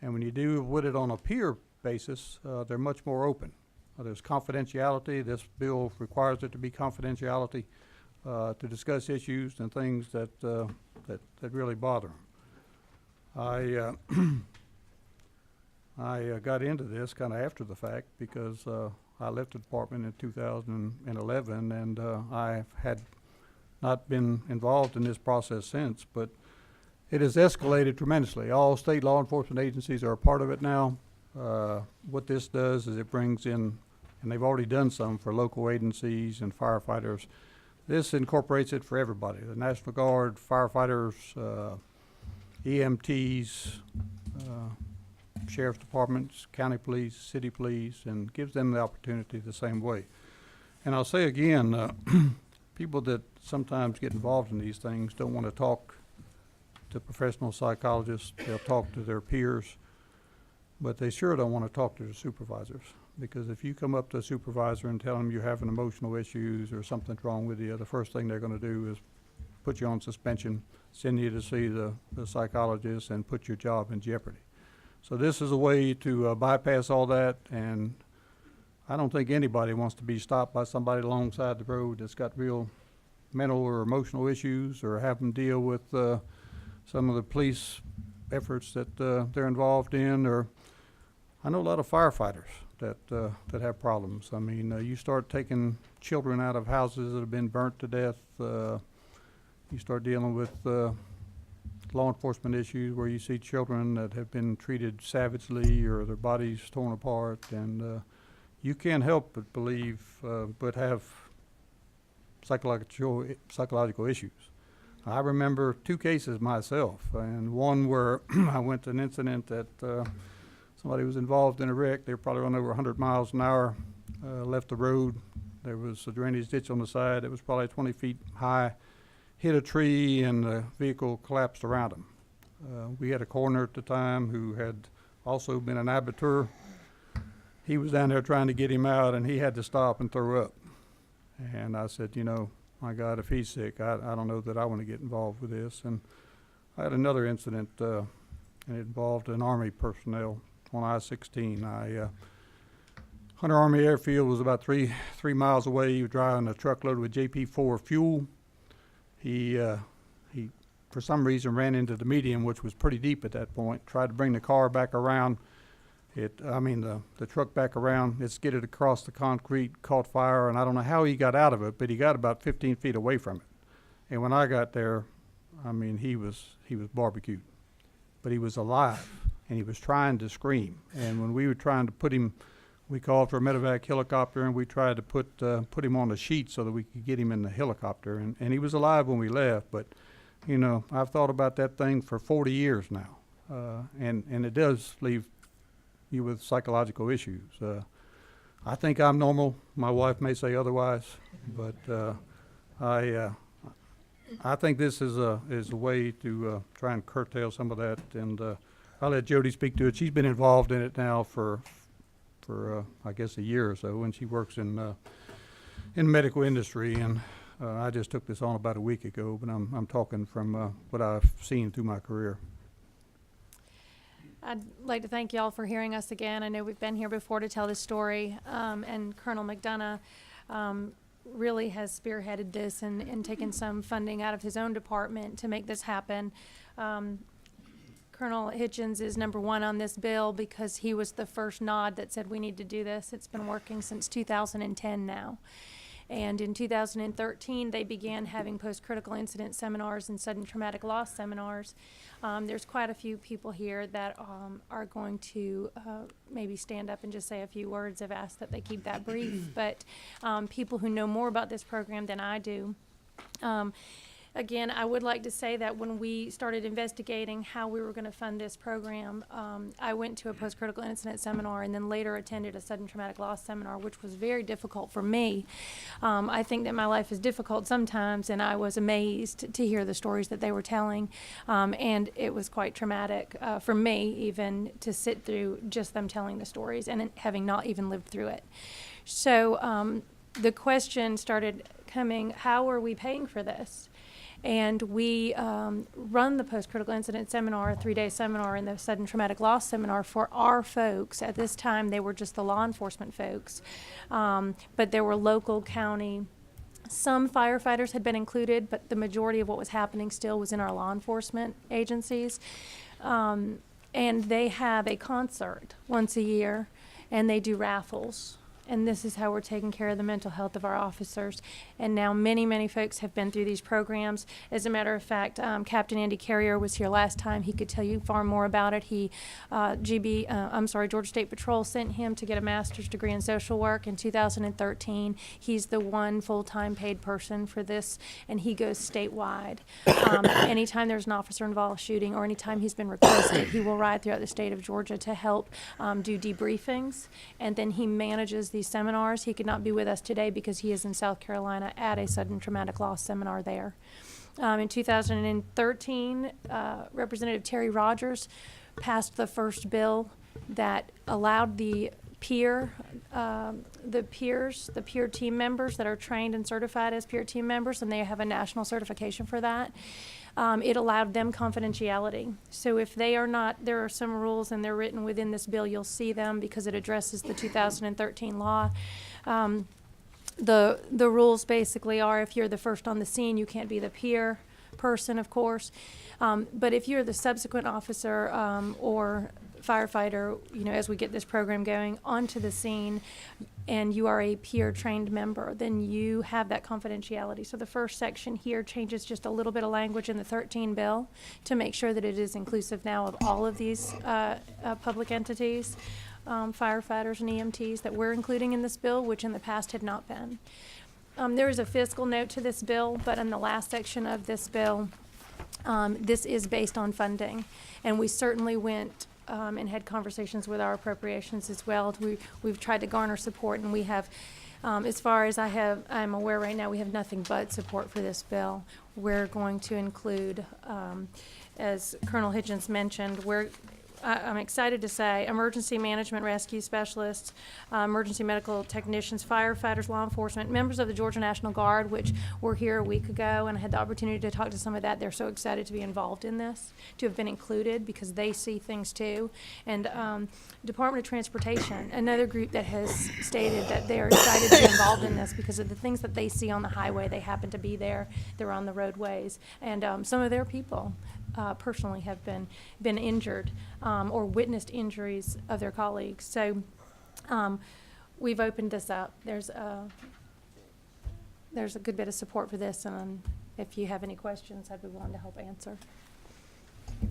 And when you deal with it on a peer basis, they're much more open. There's confidentiality. This bill requires it to be confidentiality to discuss issues and things that really bother them. I got into this kind of after the fact because I left the department in 2011, and I had not been involved in this process since, but it has escalated tremendously. All state law enforcement agencies are a part of it now. What this does is it brings in, and they've already done some for local agencies and firefighters, this incorporates it for everybody, the National Guard, firefighters, EMTs, sheriff's departments, county police, city police, and gives them the opportunity the same way. And I'll say again, people that sometimes get involved in these things don't want to talk to professional psychologists. They'll talk to their peers, but they sure don't want to talk to the supervisors. Because if you come up to a supervisor and tell them you're having emotional issues or something's wrong with you, the first thing they're going to do is put you on suspension, send you to see the psychologist, and put your job in jeopardy. So this is a way to bypass all that, and I don't think anybody wants to be stopped by somebody alongside the road that's got real mental or emotional issues, or have them deal with some of the police efforts that they're involved in. Or I know a lot of firefighters that have problems. I mean, you start taking children out of houses that have been burnt to death. You start dealing with law enforcement issues where you see children that have been treated savagely or their bodies torn apart, and you can't help but believe, but have psychological issues. I remember 2 cases myself, and one where I went to an incident that somebody was involved in a wreck. They were probably running over 100 miles an hour, left the road. There was a drainage ditch on the side that was probably 20 feet high, hit a tree, and the vehicle collapsed around him. We had a coroner at the time who had also been an abattoir. He was down there trying to get him out, and he had to stop and throw up. And I said, you know, my God, if he's sick, I don't know that I want to get involved with this. And I had another incident, and it involved an Army personnel on I-16. Hunter Army Airfield was about three miles away. He was driving a truck loaded with JP4 fuel. He for some reason ran into the median, which was pretty deep at that point, tried to bring the car back around. The truck back around. It skidded across the concrete, caught fire, and I don't know how he got out of it, but he got about 15 feet away from it. And when I got there, I mean, he was barbecued, but he was alive, and he was trying to scream. And when we were trying to put him, we called for a medevac helicopter, and we tried to put him on a sheet so that we could get him in the helicopter. And he was alive when we left, but, you know, I've thought about that thing for 40 years now, and it does leave you with psychological issues. I think I'm normal. My wife may say otherwise, but I think this is a way to try and curtail some of that. And I'll let Jody speak to it. She's been involved in it now for I guess a year or so, and she works in the medical industry. And I just took this on about a week ago, but I'm talking from what I've seen through my career.
I'd like to thank y'all for hearing us again. I know we've been here before to tell this story, and Colonel McDonough really has spearheaded this and taken some funding out of his own department to make this happen. Colonel Hitchens is #1 on this bill because he was the first nod that said we need to do this. It's been working since 2010 now. And in 2013, they began having post-critical incident seminars and sudden traumatic loss seminars. There's quite a few people here that are going to maybe stand up and just say a few words. I've asked that they keep that brief, but people who know more about this program than I do. Again, I would like to say that when we started investigating how we were going to fund this program, I went to a post-critical incident seminar and then later attended a sudden traumatic loss seminar, which was very difficult for me. I think that my life is difficult sometimes, and I was amazed to hear the stories that they were telling, and it was quite traumatic for me even to sit through just them telling the stories and having not even lived through it. So the question started coming, how are we paying for this? And we run the post-critical incident seminar, a 3-day seminar, and the sudden traumatic loss seminar for our folks. At this time, they were just the law enforcement folks. But there were local, county, some firefighters had been included, but the majority of what was happening still was in our law enforcement agencies. And they have a concert once a year, and they do raffles. And this is how we're taking care of the mental health of our officers. And now many, many folks have been through these programs. As a matter of fact, Captain Andy Carrier was here last time. He could tell you far more about it. Georgia State Patrol sent him to get a master's degree in social work in 2013. He's the one full-time paid person for this, and he goes statewide. Anytime there's an officer-involved shooting or anytime he's been requested, he will ride throughout the state of Georgia to help do debriefings, and then he manages these seminars. He could not be with us today because he is in South Carolina at a sudden traumatic loss seminar there. In 2013, Representative Terry Rogers passed the first bill that allowed the peer team members that are trained and certified as peer team members, and they have a national certification for that. It allowed them confidentiality. So if they are not, there are some rules and they're written within this bill, you'll see them because it addresses the 2013 law. The rules basically are if you're the first on the scene, you can't be the peer person, of course. But if you're the subsequent officer or firefighter, you know, as we get this program going onto the scene, and you are a peer trained member, then you have that confidentiality. So the first section here changes just a little bit of language in the 13 bill to make sure that it is inclusive now of all of these public entities, firefighters and EMTs that we're including in this bill, which in the past had not been. There is a fiscal note to this bill, but in the last section of this bill, this is based on funding. And we certainly went and had conversations with our appropriations as well. We've tried to garner support, and we have, as far as I'm aware right now, we have nothing but support for this bill. We're going to include, as Colonel Hitchens mentioned, I'm excited to say emergency management rescue specialists, emergency medical technicians, firefighters, law enforcement, members of the Georgia National Guard, which were here a week ago, and I had the opportunity to talk to some of that. They're so excited to be involved in this, to have been included because they see things too. And Department of Transportation, another group that has stated that they are excited to be involved in this because of the things that they see on the highway. They happen to be there. They're on the roadways. And some of their people personally have been injured or witnessed injuries of their colleagues. So we've opened this up. There's a good bit of support for this, and if you have any questions, I'd be willing to help answer.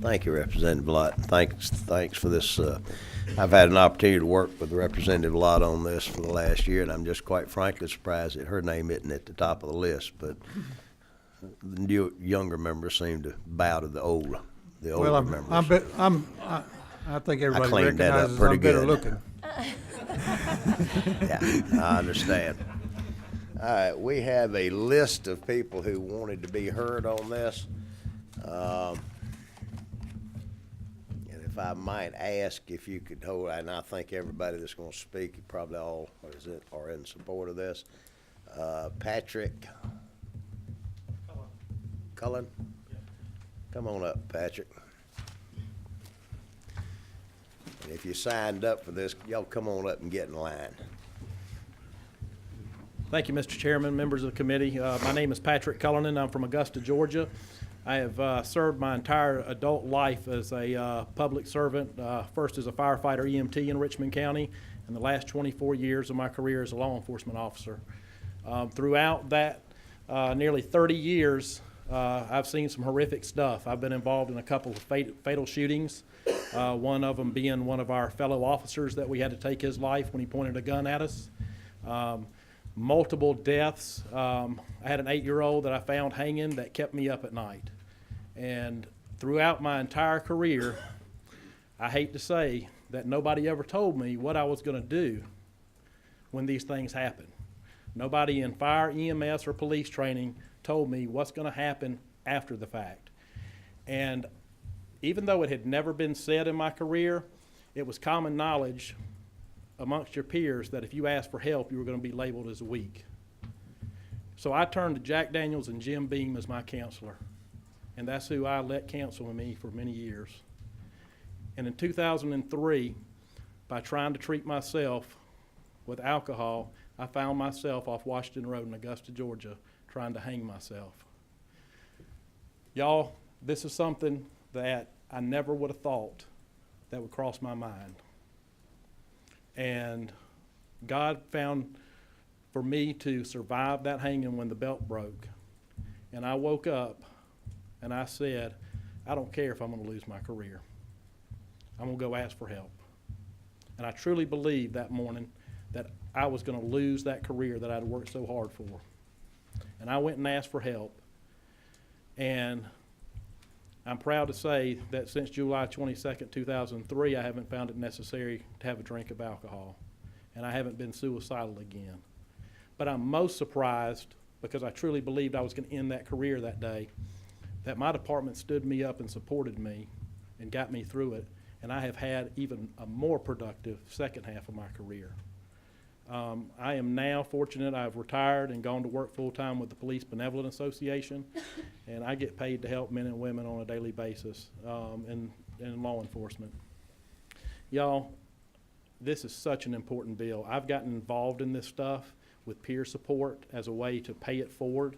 Thank you, Representative Lott. Thanks for this. I've had an opportunity to work with Representative Lott on this for the last year, and I'm just quite frankly surprised that her name isn't at the top of the list. But the younger members seem to bow to the older members.
I think everybody
cleaned that up
recognizes
pretty
I'm better
good.
looking.
Yeah, I understand. All right, we have a list of people who wanted to be heard on this. And if I might ask if you could hold, and I think everybody that's going to speak, you probably all are in support of this. Patrick Cullen? Come on up, Patrick. And if you signed up for this, y'all come on up and get in line.
Thank you, Mr. Chairman, members of the committee. My name is Patrick Cullinan. I'm from Augusta, Georgia. I have served my entire adult life as a public servant, first as a firefighter EMT in Richmond County, and the last 24 years of my career as a law enforcement officer. Throughout that nearly 30 years, I've seen some horrific stuff. I've been involved in a couple of fatal shootings, one of them being one of our fellow officers that we had to take his life when he pointed a gun at us. Multiple deaths. I had an 8-year-old that I found hanging that kept me up at night. And throughout my entire career, I hate to say that nobody ever told me what I was going to do when these things happen. Nobody in fire, EMS, or police training told me what's going to happen after the fact. And even though it had never been said in my career, it was common knowledge amongst your peers that if you asked for help, you were going to be labeled as weak. So I turned to Jack Daniels and Jim Beam as my counselor, and that's who I let counsel me for many years. And in 2003, by trying to treat myself with alcohol, I found myself off Washington Road in Augusta, Georgia, trying to hang myself. Y'all, this is something that I never would have thought that would cross my mind. And God found for me to survive that hanging when the belt broke. And I woke up and I said, I don't care if I'm going to lose my career. I'm going to go ask for help. And I truly believed that morning that I was going to lose that career that I'd worked so hard for. And I went and asked for help. And I'm proud to say that since July 22nd, 2003, I haven't found it necessary to have a drink of alcohol. and I haven't been suicidal again. But I'm most surprised, because I truly believed I was going to end that career that day, that my department stood me up and supported me and got me through it, and I have had even a more productive second half of my career. I am now fortunate. I've retired and gone to work full-time with the Police Benevolent Association, and I get paid to help men and women on a daily basis in law enforcement. Y'all, this is such an important bill. I've gotten involved in this stuff with peer support as a way to pay it forward.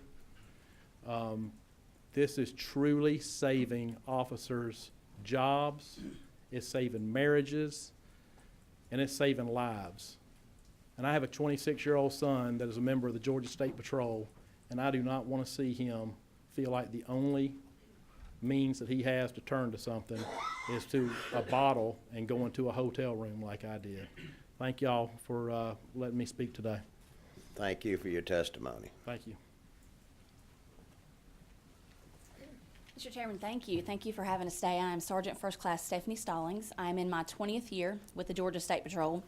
This is truly saving officers' jobs, it's saving marriages, and it's saving lives. And I have a 26-year-old son that is a member of the Georgia State Patrol, and I do not want to see him feel like the only means that he has to turn to something is to a bottle and go into a hotel room like I did. Thank y'all for letting me speak today.
Thank you for your testimony.
Thank you.
Mr. Chairman, thank you. Thank you for having us today. I am Sergeant First Class Stephanie Stallings. I am in my 20th year with the Georgia State Patrol.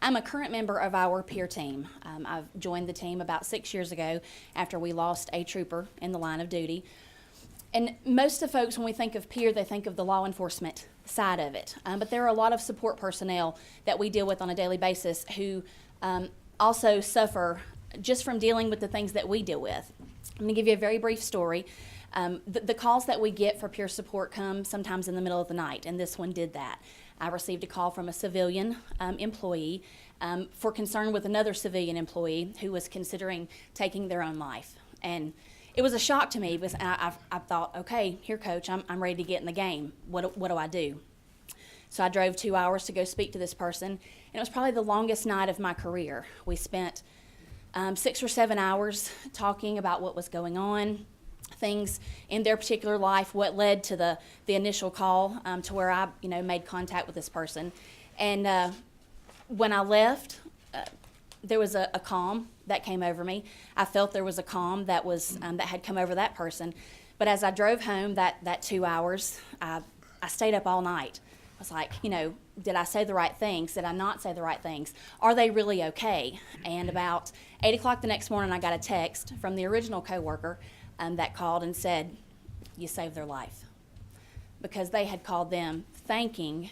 I'm a current member of our peer team. I've joined the team about 6 years ago after we lost a trooper in the line of duty. And most of the folks, when we think of peer, they think of the law enforcement side of it. But there are a lot of support personnel that we deal with on a daily basis who also suffer just from dealing with the things that we deal with. I'm going to give you a very brief story. The calls that we get for peer support come sometimes in the middle of the night, and this one did that. I received a call from a civilian employee for concern with another civilian employee who was considering taking their own life. And it was a shock to me because I thought, okay, here, Coach, I'm ready to get in the game. What do I do? So I drove 2 hours to go speak to this person, and it was probably the longest night of my career. We spent 6 or 7 hours talking about what was going on, things in their particular life, what led to the initial call to where I made contact with this person. And when I left, there was a calm that came over me. I felt there was a calm that was that had come over that person. But as I drove home that 2 hours, I stayed up all night. I was like, did I say the right things? Did I not say the right things? Are they really okay? And about 8 o'clock the next morning, I got a text from the original coworker that called and said, you saved their life. Because they had called them thanking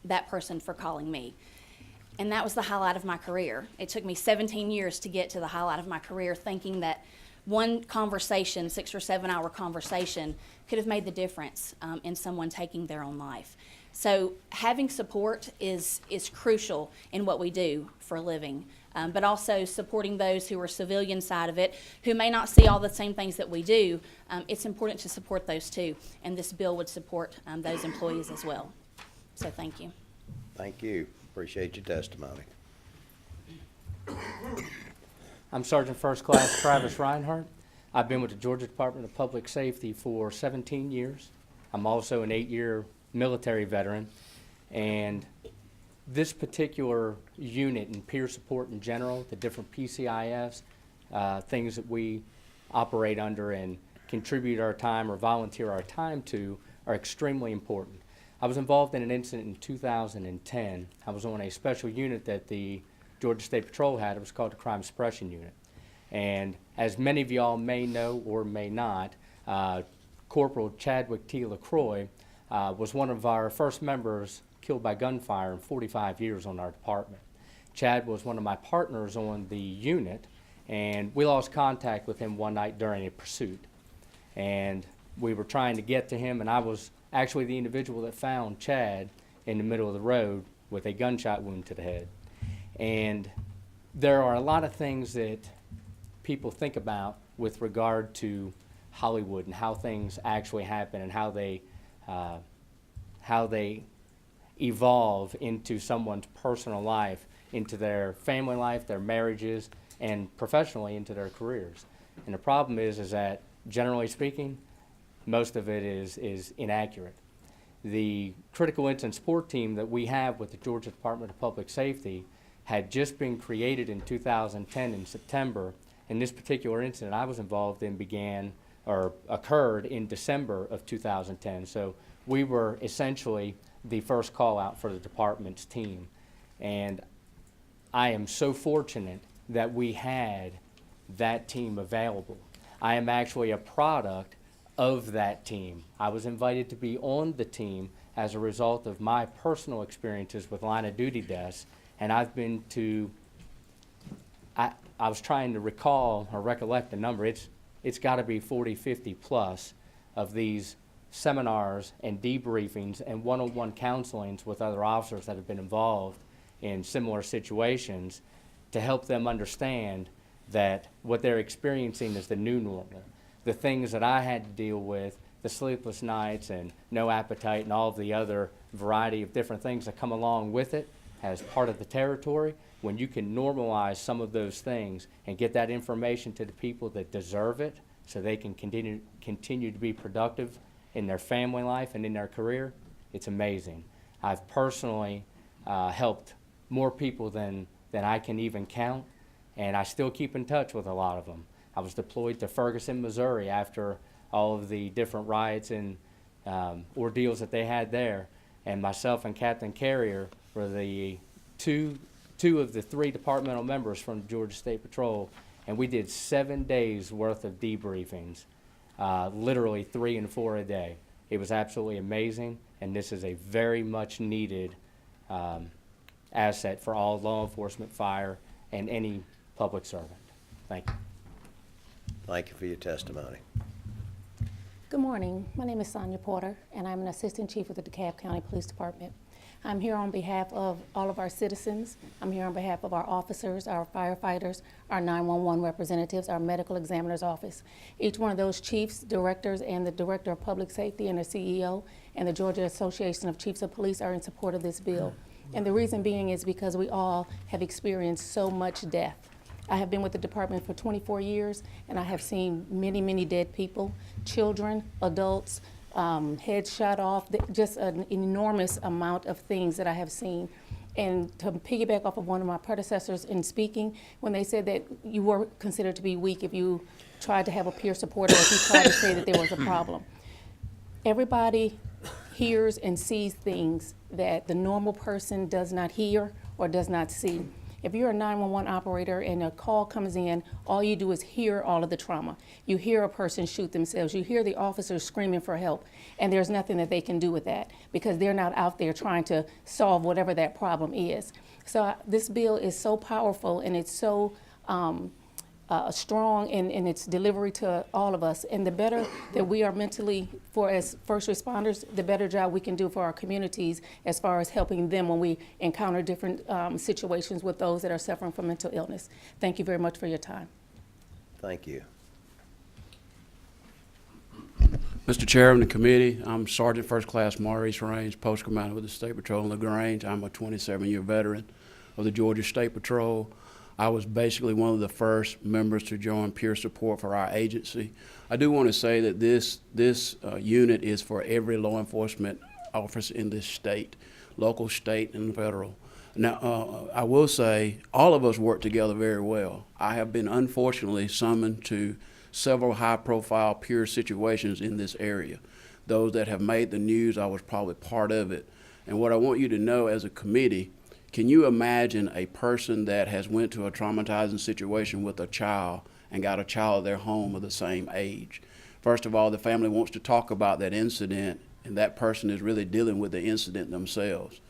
that person for calling me. And that was the highlight of my career. It took me 17 years to get to the highlight of my career, thinking that one conversation, 6 or 7 hour conversation, could have made the difference in someone taking their own life. So having support is crucial in what we do for a living, but also supporting those who are civilian side of it, who may not see all the same things that we do. It's important to support those too, and this bill would support those employees as well. So thank you.
Thank you. Appreciate your testimony.
I'm Sergeant First Class Travis Reinhardt. I've been with the Georgia Department of Public Safety for 17 years. I'm also an 8-year military veteran, and this particular unit and peer support in general, the different PCIFs, things that we operate under and contribute our time or volunteer our time to, are extremely important. I was involved in an incident in 2010. I was on a special unit that the Georgia State Patrol had. It was called the Crime Suppression Unit. And as many of y'all may know or may not, Corporal Chadwick T. LaCroix was one of our first members killed by gunfire in 45 years on our department. Chad was one of my partners on the unit, and we lost contact with him one night during a pursuit. And we were trying to get to him, and I was actually the individual that found Chad in the middle of the road with a gunshot wound to the head. And there are a lot of things that people think about with regard to Hollywood and how things actually happen and how they evolve into someone's personal life, into their family life, their marriages, and professionally into their careers. And the problem is that, generally speaking, most of it is inaccurate. The critical incident support team that we have with the Georgia Department of Public Safety had just been created in 2010 in September, and this particular incident I was involved in occurred in December of 2010. So we were essentially the first call out for the department's team. And I am so fortunate that we had that team available. I am actually a product of that team. I was invited to be on the team as a result of my personal experiences with line of duty deaths, and I've been to, I was trying to recall or recollect the number. It's got to be 40, 50 plus of these seminars and debriefings and one-on-one counselings with other officers that have been involved in similar situations to help them understand that what they're experiencing is the new normal. The things that I had to deal with, the sleepless nights and no appetite and all of the other variety of different things that come along with it as part of the territory, when you can normalize some of those things and get that information to the people that deserve it so they can continue to be productive in their family life and in their career, it's amazing. I've personally helped more people than I can even count, and I still keep in touch with a lot of them. I was deployed to Ferguson, Missouri after all of the different riots and ordeals that they had there, and myself and Captain Carrier were the two of the 3 departmental members from Georgia State Patrol, and we did 7 days worth of debriefings, literally 3 and 4 a day. It was absolutely amazing, and this is a very much needed asset for all law enforcement, fire, and any public servant. Thank you.
Thank you for your testimony.
Good morning. My name is Sonia Porter, and I'm an Assistant Chief with the DeKalb County Police Department. I'm here on behalf of all of our citizens. I'm here on behalf of our officers, our firefighters, our 911 representatives, our medical examiner's office. Each one of those chiefs, directors, and the Director of Public Safety and the CEO and the Georgia Association of Chiefs of Police are in support of this bill. And the reason being is because we all have experienced so much death. I have been with the department for 24 years, and I have seen many, many dead people, children, adults, heads shot off, just an enormous amount of things that I have seen. And to piggyback off of one of my predecessors in speaking, when they said that you were considered to be weak if you tried to have a peer support or if you tried to say that there was a problem. Everybody hears and sees things that the normal person does not hear or does not see. If you're a 911 operator and a call comes in, all you do is hear all of the trauma. You hear a person shoot themselves. You hear the officers screaming for help, and there's nothing that they can do with that because they're not out there trying to solve whatever that problem is. So this bill is so powerful, and it's so strong in its delivery to all of us. And the better that we are mentally, for as first responders, the better job we can do for our communities as far as helping them when we encounter different situations with those that are suffering from mental illness. Thank you very much for your time.
Thank you.
Mr. Chairman of the committee, I'm Sergeant First Class Maurice Raines, Post Commander with the State Patrol in LaGrange. I'm a 27-year veteran of the Georgia State Patrol. I was basically one of the first members to join peer support for our agency. I do want to say that this unit is for every law enforcement officer in this state, local, state, and federal. Now, I will say all of us work together very well. I have been unfortunately summoned to several high-profile peer situations in this area. Those that have made the news, I was probably part of it. And what I want you to know as a committee, can you imagine a person that has went to a traumatizing situation with a child and got a child at their home of the same age? First of all, the family wants to talk about that incident, and that person is really dealing with the incident themselves.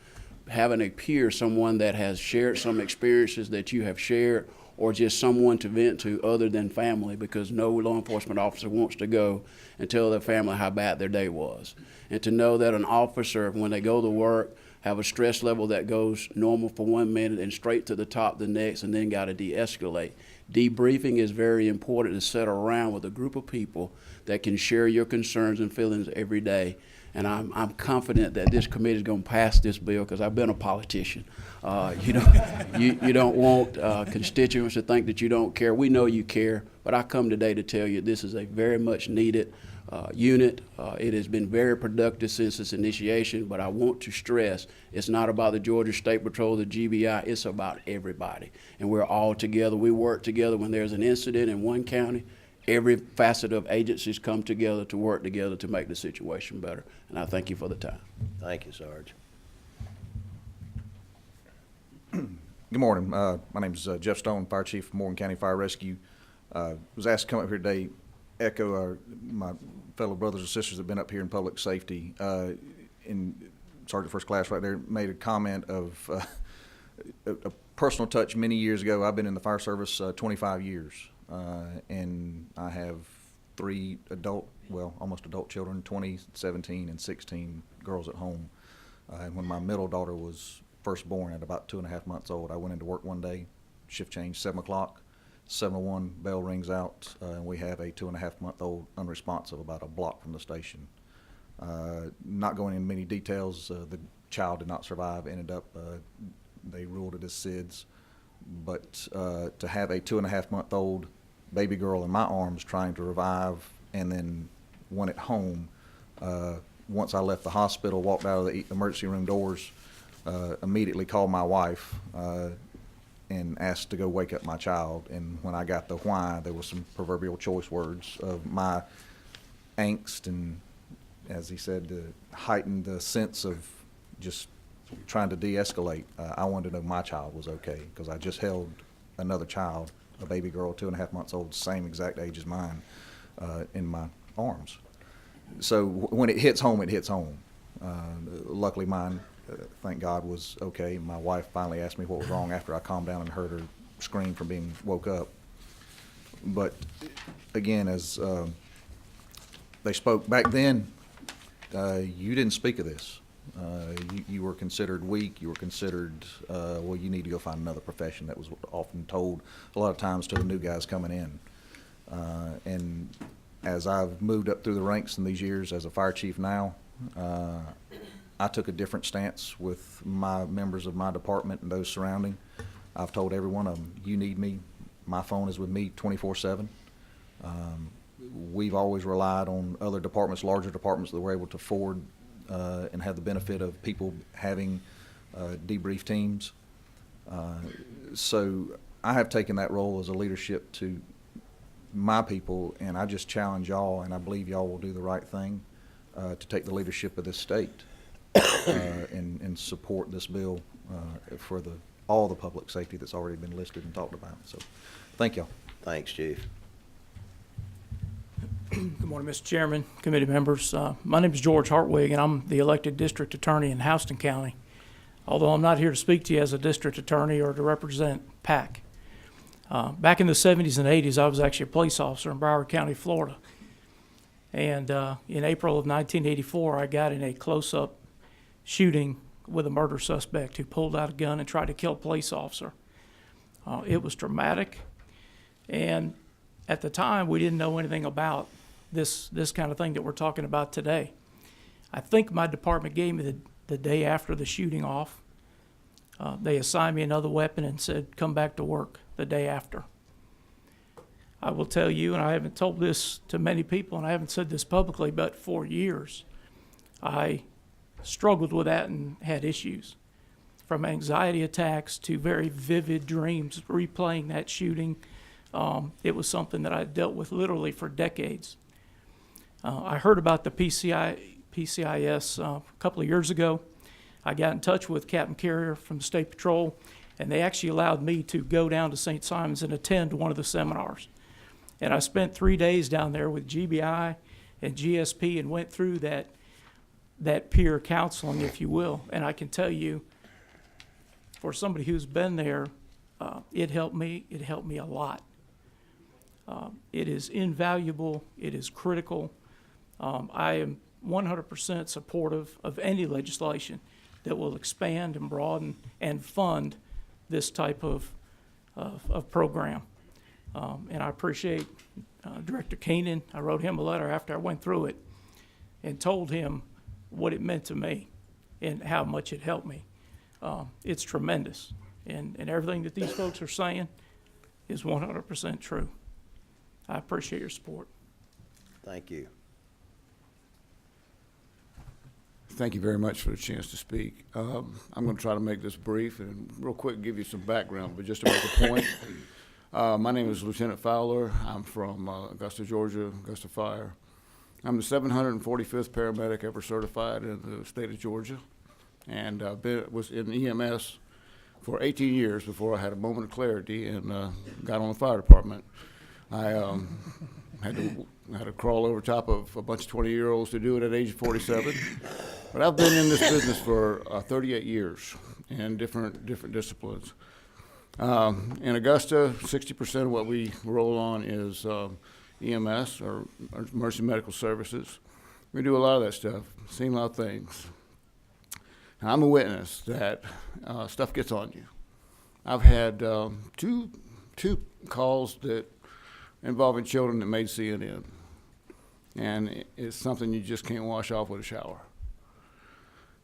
Having a peer, someone that has shared some experiences that you have shared, or just someone to vent to other than family, because no law enforcement officer wants to go and tell their family how bad their day was. And to know that an officer, when they go to work, have a stress level that goes normal for 1 minute and straight to the top the next, and then got to de-escalate. Debriefing is very important to sit around with a group of people that can share your concerns and feelings every day. And I'm confident that this committee is going to pass this bill because I've been a politician. You don't want constituents to think that you don't care. We know you care, but I come today to tell you this is a very much needed unit. It has been very productive since its initiation, but I want to stress it's not about the Georgia State Patrol, the GBI, it's about everybody. And we're all together. We work together when there's an incident in one county. Every facet of agencies come together to work together to make the situation better. And I thank you for the time.
Thank you, Sarge.
Good morning. My name is Jeff Stone, Fire Chief of Morgan County Fire Rescue. Was asked to come up here today, echo my fellow brothers and sisters that have been up here in public safety. In Sergeant First Class right there made a comment of a personal touch many years ago. I've been in the fire service 25 years, and I have 3 almost adult children, 20, 17, and 16 girls at home. And when my middle daughter was first born at about 2.5 months old, I went into work one day, shift change, 7 o'clock, 7:01 bell rings out, and we have a 2.5-month-old unresponsive about a block from the station. Not going into many details, the child did not survive, ended up, they ruled it as SIDS, but to have a 2.5-month-old baby girl in my arms trying to revive, and then one at home, once I left the hospital, walked out of the emergency room doors, immediately called my wife and asked to go wake up my child. And when I got the why, there was some proverbial choice words of my angst and, as he said, heightened the sense of just trying to de-escalate. I wanted to know my child was okay, because I just held another child, a baby girl, 2.5 months old, same exact age as mine, in my arms. So when it hits home, it hits home. Luckily mine, thank God, was okay. My wife finally asked me what was wrong after I calmed down and heard her scream from being woke up. But again, as they spoke back then, you didn't speak of this. You were considered weak. You were considered, well, you need to go find another profession. That was often told a lot of times to the new guys coming in. And as I've moved up through the ranks in these years as a fire chief now, I took a different stance with my members of my department and those surrounding. I've told every one of them, you need me. My phone is with me 24/7. We've always relied on other departments, larger departments, that were able to afford and have the benefit of people having debrief teams. So I have taken that role as a leadership to my people, and I just challenge y'all, and I believe y'all will do the right thing to take the leadership of this state and support this bill for all the public safety that's already been listed and talked about. So thank y'all.
Thanks, Chief.
Good morning, Mr. Chairman, committee members. My name is George Hartwig, and I'm the elected district attorney in Houston County, although I'm not here to speak to you as a district attorney or to represent PAC. Back in the 70s and 80s, I was actually a police officer in Broward County, Florida. And in April of 1984, I got in a close-up shooting with a murder suspect who pulled out a gun and tried to kill a police officer. It was traumatic, and at the time, we didn't know anything about this kind of thing that we're talking about today. I think my department gave me the day after the shooting off. They assigned me another weapon and said, come back to work the day after. I will tell you, and I haven't told this to many people, and I haven't said this publicly, but for years, I struggled with that and had issues. From anxiety attacks to very vivid dreams, replaying that shooting. It was something that I dealt with literally for decades. I heard about the PCIS a couple of years ago. I got in touch with Captain Carrier from the State Patrol, and they actually allowed me to go down to St. Simons and attend one of the seminars. And I spent 3 days down there with GBI and GSP and went through that peer counseling, if you will. And I can tell you, for somebody who's been there, it helped me a lot. It is invaluable. It is critical. I am 100% supportive of any legislation that will expand and broaden and fund this type of program. And I appreciate Director Keenan. I wrote him a letter after I went through it and told him what it meant to me and how much it helped me. It's tremendous. And everything that these folks are saying is 100% true. I appreciate your support.
Thank you.
Thank you very much for the chance to speak. I'm going to try to make this brief and real quick give you some background, but just to make a point. My name is Lieutenant Fowler. I'm from Augusta, Georgia, Augusta Fire. I'm the 745th paramedic ever certified in the state of Georgia, and was in EMS for 18 years before I had a moment of clarity and got on the fire department. I had to crawl over top of a bunch of 20-year-olds to do it at age 47. But I've been in this business for 38 years in different disciplines. In Augusta, 60% of what we roll on is EMS, or emergency medical services. We do a lot of that stuff, seen a lot of things. And I'm a witness that stuff gets on you. I've had two calls that involving children that made CNN, and it's something you just can't wash off with a shower.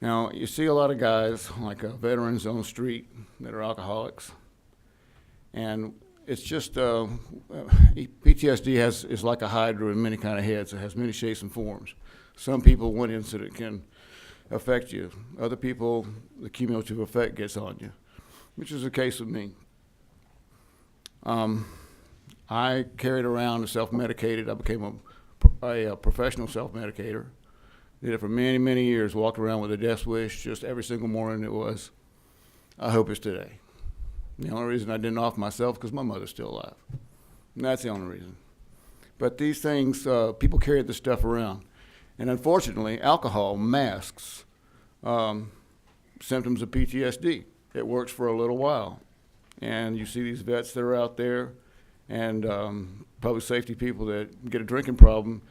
Now, you see a lot of guys, like veterans on the street, that are alcoholics, and it's just, PTSD is like a hydra in many kind of heads. It has many shapes and forms. Some people, one incident can affect you. Other people, the cumulative effect gets on you, which is the case with me. I carried around and self-medicated. I became a professional self-medicator. Did it for many, many years, walked around with a death wish just every single morning. It was, I hope it's today. The only reason I didn't off myself because my mother's still alive. And that's the only reason. But these things, people carry this stuff around. And unfortunately, alcohol masks symptoms of PTSD. It works for a little while. And you see these vets that are out there and public safety people that get a drinking problem.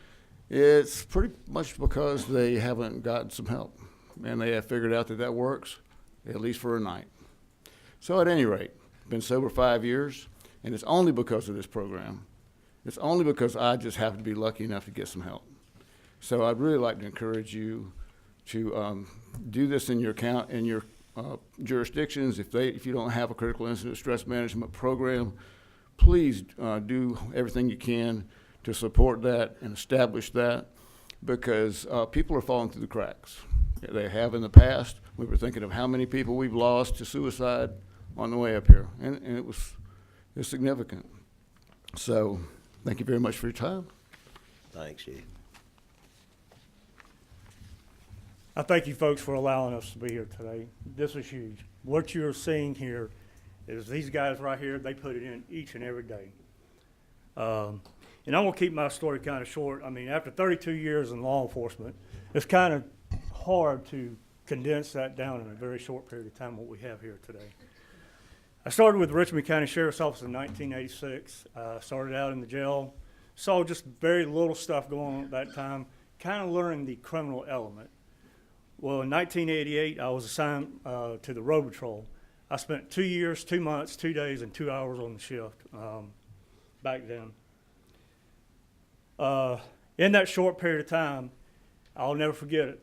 It's pretty much because they haven't gotten some help. And they have figured out that that works, at least for a night. So at any rate, been sober 5 years, and it's only because of this program. It's only because I just happened to be lucky enough to get some help. So I'd really like to encourage you to do this in your jurisdictions. If you don't have a critical incident stress management program, please do everything you can to support that and establish that, because people are falling through the cracks. They have in the past. We were thinking of how many people we've lost to suicide on the way up here, and it's significant. So thank you very much for your time.
Thanks, Chief.
I thank you folks for allowing us to be here today. This is huge. What you're seeing here is these guys right here, they put it in each and every day. And I'm gonna keep my story kind of short. I mean, after 32 years in law enforcement, it's kind of hard to condense that down in a very short period of time, what we have here today. I started with the Richmond County Sheriff's Office in 1986. Started out in the jail, saw just very little stuff going on at that time, kind of learning the criminal element. Well, in 1988, I was assigned to the Road Patrol. I spent 2 years, 2 months, 2 days, and 2 hours on the shift back then. In that short period of time, I'll never forget it.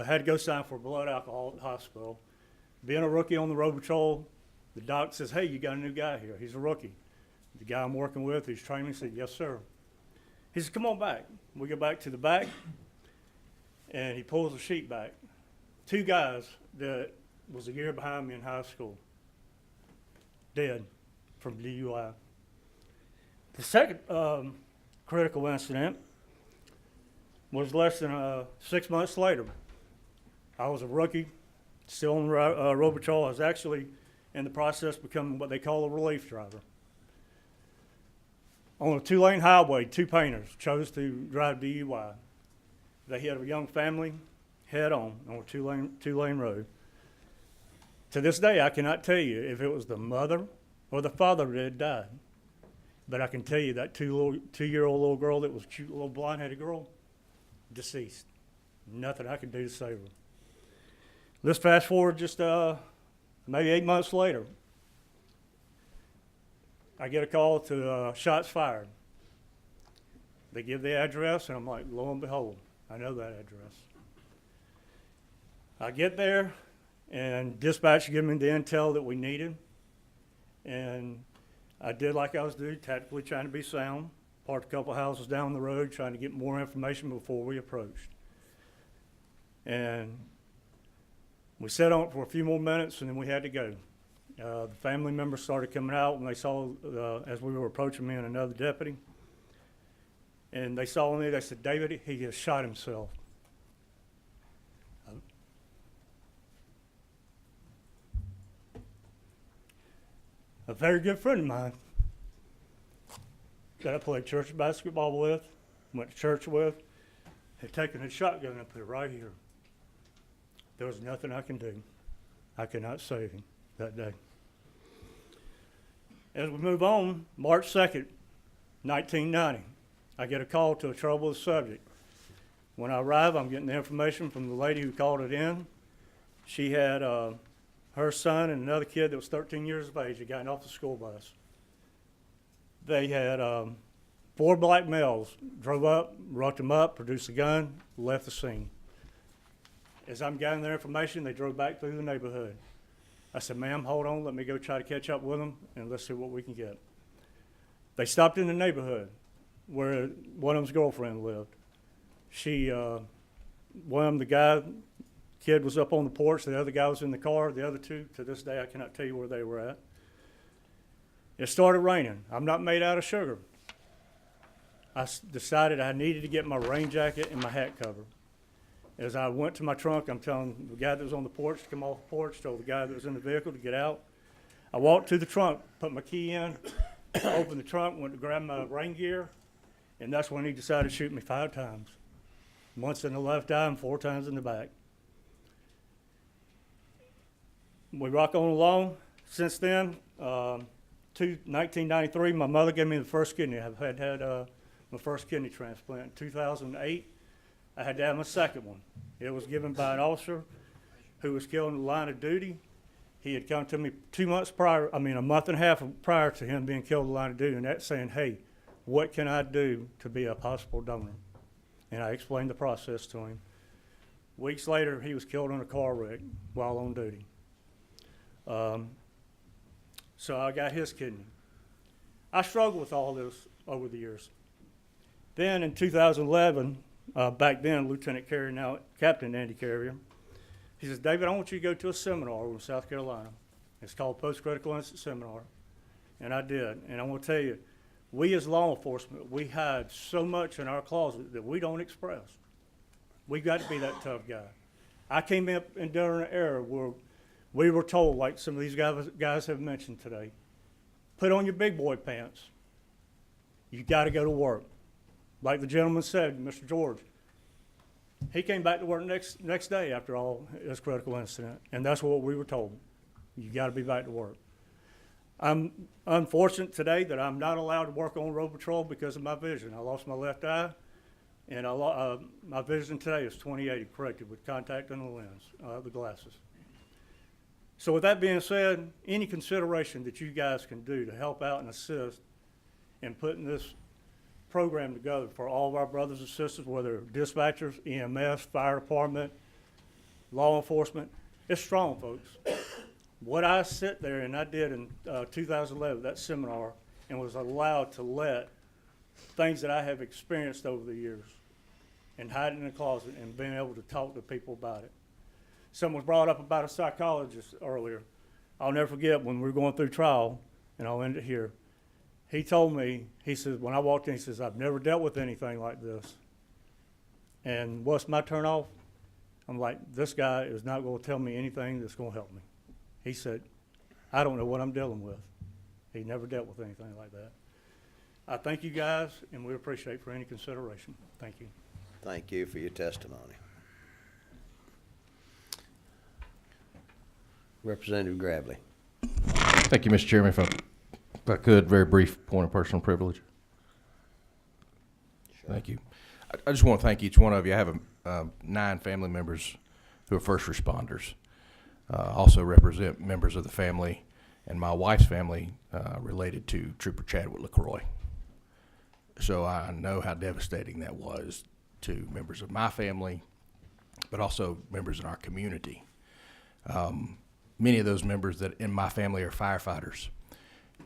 Had to go sign for blood alcohol at the hospital. Being a rookie on the Road Patrol, the doc says, "Hey, you got a new guy here. He's a rookie." The guy I'm working with, who's training me, said, "Yes, sir." He said, "Come on back." We go back to the back, and he pulls the sheet back. 2 guys that was a year behind me in high school, dead from DUI. The second critical incident was less than 6 months later. I was a rookie, still on Road Patrol. I was actually in the process of becoming what they call a relief driver. On a 2-lane highway, 2 painters chose to drive DUI. They hit a young family head on a 2-lane road. To this day, I cannot tell you if it was the mother or the father that had died. But I can tell you that 2-year-old little girl that was a cute little blonde-headed girl, deceased. Nothing I could do to save her. Let's fast forward just maybe 8 months later. I get a call to shots fired. They give the address, and I'm like, lo and behold, I know that address. I get there, and dispatch give me the intel that we needed. And I did like I was doing, tactically trying to be sound. Parked a couple houses down the road, trying to get more information before we approached. And we sat on it for a few more minutes, and then we had to go. The family members started coming out when they saw, as we were approaching me and another deputy. And they saw me, they said, "David, he has shot himself." a very good friend of mine that I played church basketball with, went to church with, had taken his shotgun and put it right here. There was nothing I can do. I could not save him that day. As we move on, March 2nd, 1990, I get a call to a troubled subject. When I arrive, I'm getting the information from the lady who called it in. She had her son and another kid that was 13 years of age had gotten off the school bus. They had 4 black males, drove up, roughed them up, produced a gun, left the scene. As I'm gathering their information, they drove back through the neighborhood. I said, ma'am, hold on, let me go try to catch up with them, and let's see what we can get. They stopped in the neighborhood where one of them's girlfriend lived. She, one of them, the kid was up on the porch, the other guy was in the car. The other two, to this day, I cannot tell you where they were at. It started raining. I'm not made out of sugar. I decided I needed to get my rain jacket and my hat covered. As I went to my trunk, I'm telling the guy that was on the porch to come off the porch, told the guy that was in the vehicle to get out. I walked to the trunk, put my key in, opened the trunk, went to grab my rain gear, and that's when he decided to shoot me 5 times. Once in the left eye and 4 times in the back. We rock on along. Since then, 1993, my mother gave me the first kidney. I've had my first kidney transplant. In 2008, I had to have my second one. It was given by an officer who was killed in the line of duty. He had come to me a month and a half prior to him being killed in the line of duty, and that's saying, hey, what can I do to be a possible donor? And I explained the process to him. Weeks later, he was killed in a car wreck while on duty. So I got his kidney. I struggled with all this over the years. Then in 2011, back then, Lieutenant Carrier, now Captain Andy Carrier, he says, David, I want you to go to a seminar in South Carolina. It's called Post-Critical Incident Seminar. And I did. And I want to tell you, we as law enforcement, we hide so much in our closet that we don't express. We got to be that tough guy. I came up in during an era where we were told, like some of these guys have mentioned today, put on your big boy pants. You got to go to work. Like the gentleman said, Mr. George, he came back to work next day after all his critical incident, and that's what we were told. You got to be back to work. I'm unfortunate today that I'm not allowed to work on road patrol because of my vision. I lost my left eye, and my vision today is 20/80 corrected with contact and the lens, the glasses. So with that being said, any consideration that you guys can do to help out and assist in putting this program together for all of our brothers and sisters, whether dispatchers, EMS, fire department, law enforcement, it's strong, folks. What I sit there and I did in 2011, that seminar, and was allowed to let things that I have experienced over the years and hide it in the closet and being able to talk to people about it. Someone was brought up about a psychologist earlier. I'll never forget when we were going through trial, and I'll end it here. He told me, he says, when I walked in, he says, I've never dealt with anything like this. And what's my turn off? I'm like, this guy is not going to tell me anything that's going to help me. He said, I don't know what I'm dealing with. He never dealt with anything like that. I thank you guys, and we appreciate for any consideration. Thank you.
Thank you for your testimony. Representative Gravely.
Thank you, Mr. Chairman. If I could, very brief point of personal privilege. Sure. Thank you. I just want to thank each one of you. I have 9 family members who are first responders. Also represent members of the family and my wife's family related to Trooper Chadwick LaCroix. So I know how devastating that was to members of my family, but also members in our community. Many of those members that in my family are firefighters.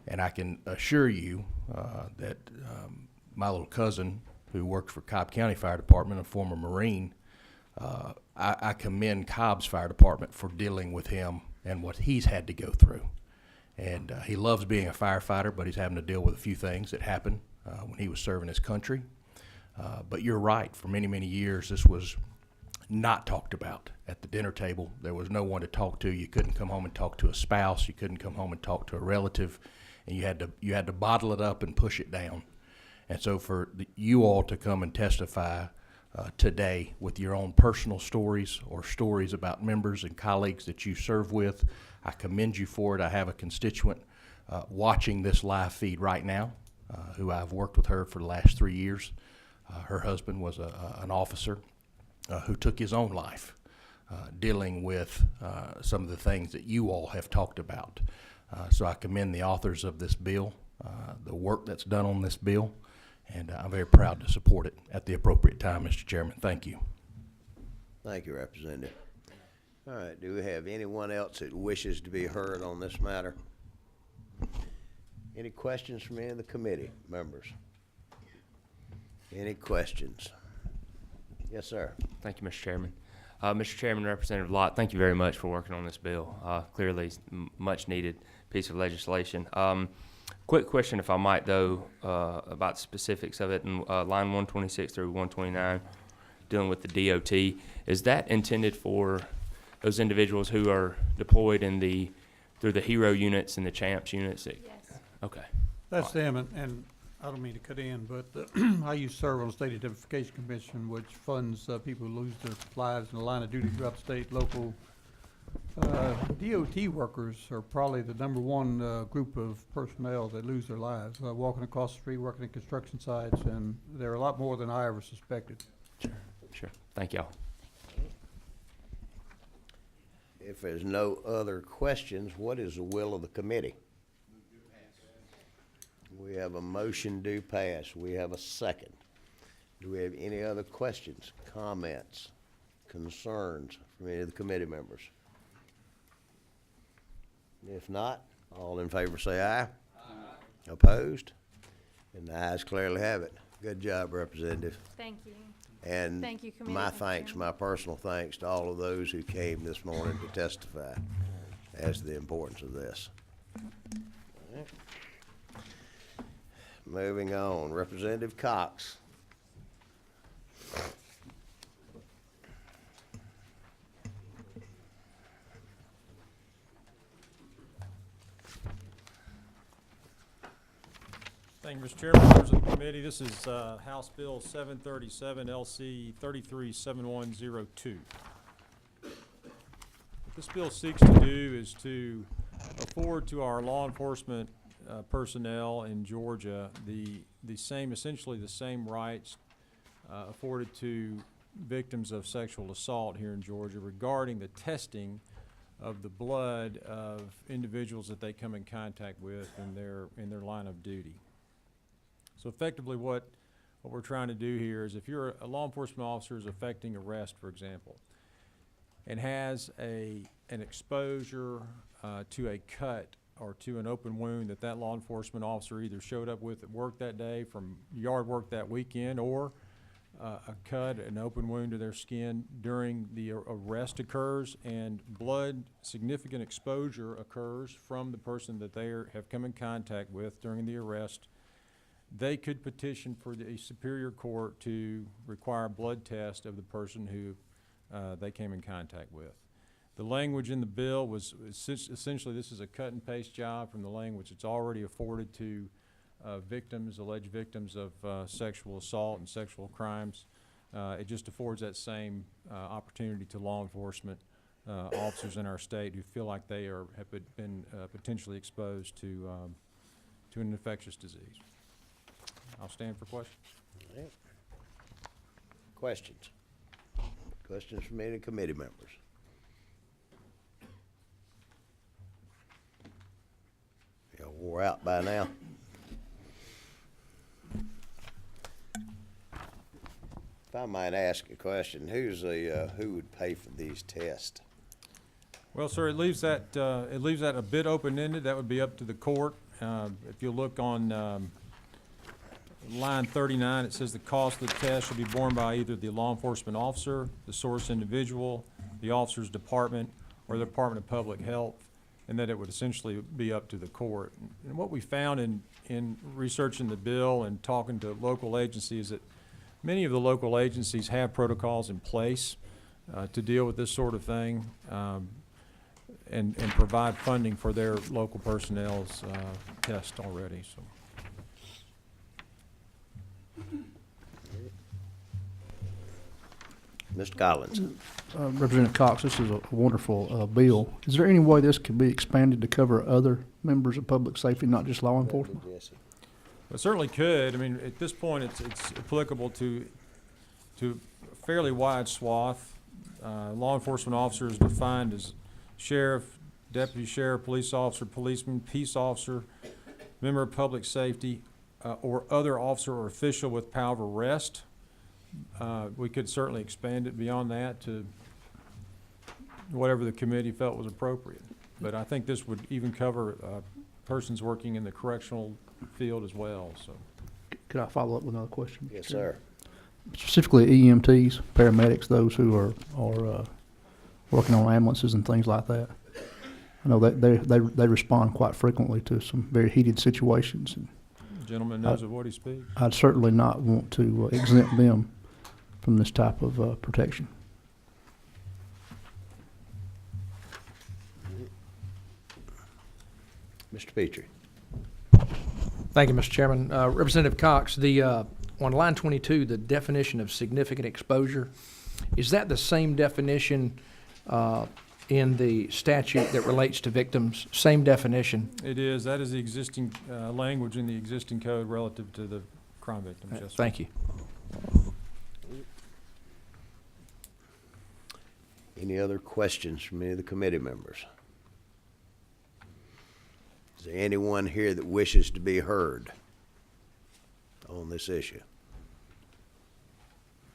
And I can assure you that my little cousin, who worked for Cobb County Fire Department, a former Marine, I commend Cobb's Fire Department for dealing with him and what he's had to go through. And he loves being a firefighter, but he's having to deal with a few things that happened when he was serving his country. But you're right, for many, many years, this was not talked about at the dinner table. There was no one to talk to. You couldn't come home and talk to a spouse. You couldn't come home and talk to a relative, and you had to bottle it up and push it down. And so for you all to come and testify today with your own personal stories or stories about members and colleagues that you serve with, I commend you for it. I have a constituent watching this live feed right now, who I've worked with her for the last 3 years. Her husband was an officer who took his own life dealing with some of the things that you all have talked about. So I commend the authors of this bill, the work that's done on this bill, and I'm very proud to support it at the appropriate time, Mr. Chairman. Thank you.
Thank you, Representative. All right, do we have anyone else that wishes to be heard on this matter? Any questions from any of the committee members? Any questions? Yes, sir.
Thank you, Mr. Chairman. Mr. Chairman, Representative Lott, thank you very much for working on this bill. Clearly, much needed piece of legislation. Quick question, if I might, though, about the specifics of it. In line 126 through 129, dealing with the DOT, is that intended for those individuals who are deployed in through the HERO units and the CHAMPS units?
Yes.
Okay.
That's them, and I don't mean to cut in, but I used to serve on the State Identification Commission, which funds people who lose their lives in the line of duty throughout the state. Local DOT workers are probably the #1 group of personnel that lose their lives, walking across the street, working in construction sites, and they're a lot more than I ever suspected.
Sure. Thank y'all.
If there's no other questions, what is the will of the committee? We have a motion to pass. We have a second. Do we have any other questions, comments, concerns from any of the committee members? If not, all in favor say aye. Aye. Opposed? And the ayes clearly have it. Good job, Representative.
Thank you.
And
Thank you, Committee.
my thanks, my personal thanks to all of those who came this morning to testify as to the importance of this. All right. Moving on, Representative Cox.
Thank you, Mr. Chairman, members of the committee. This is House Bill 737 LC 337102. What this bill seeks to do is to afford to our law enforcement personnel in Georgia essentially the same rights afforded to victims of sexual assault here in Georgia regarding the testing of the blood of individuals that they come in contact with in their line of duty. So effectively what we're trying to do here is if you're a law enforcement officer is effecting arrest, for example, and has an exposure to a cut or to an open wound that law enforcement officer either showed up with at work that day from yard work that weekend, or a cut, an open wound to their skin during the arrest occurs, and significant exposure occurs from the person that they have come in contact with during the arrest, they could petition for the Superior Court to require a blood test of the person who they came in contact with. The language in the bill was essentially this is a cut and paste job from the language that's already afforded to alleged victims of sexual assault and sexual crimes. It just affords that same opportunity to law enforcement officers in our state who feel like they have been potentially exposed to an infectious disease. I'll stand for questions.
All right. Questions? Questions from any committee members? Y'all wore out by now. If I might ask a question, who would pay for these tests?
Well, sir, it leaves that a bit open-ended. That would be up to the court. If you look on line 39, it says the cost of the test should be borne by either the law enforcement officer, the source individual, the officer's department, or the Department of Public Health, and that it would essentially be up to the court. And what we found in researching the bill and talking to local agencies is that many of the local agencies have protocols in place to deal with this sort of thing, and provide funding for their local personnel's test already, so.
Mr. Collins.
Representative Cox, this is a wonderful bill. Is there any way this could be expanded to cover other members of public safety, not just law enforcement?
It certainly could. I mean, at this point, it's applicable to a fairly wide swath. Law enforcement officers defined as sheriff, deputy sheriff, police officer, policeman, peace officer, member of public safety, or other officer or official with power of arrest. We could certainly expand it beyond that to whatever the committee felt was appropriate. But I think this would even cover persons working in the correctional field as well, so.
Could I follow up with another question?
Yes, sir.
Specifically EMTs, paramedics, those who are working on ambulances and things like that. I know that they respond quite frequently to some very heated situations. And
The gentleman knows of what he speaks.
I'd certainly not want to exempt them from this type of protection.
Mr. Petrie.
Thank you, Mr. Chairman. Representative Cox, on line 22, the definition of significant exposure, is that the same definition in the statute that relates to victims? Same definition?
It is. That is the existing language in the existing code relative to the crime victims. Yes, sir.
Thank you.
Any other questions from any of the committee members? Is there anyone here that wishes to be heard on this issue?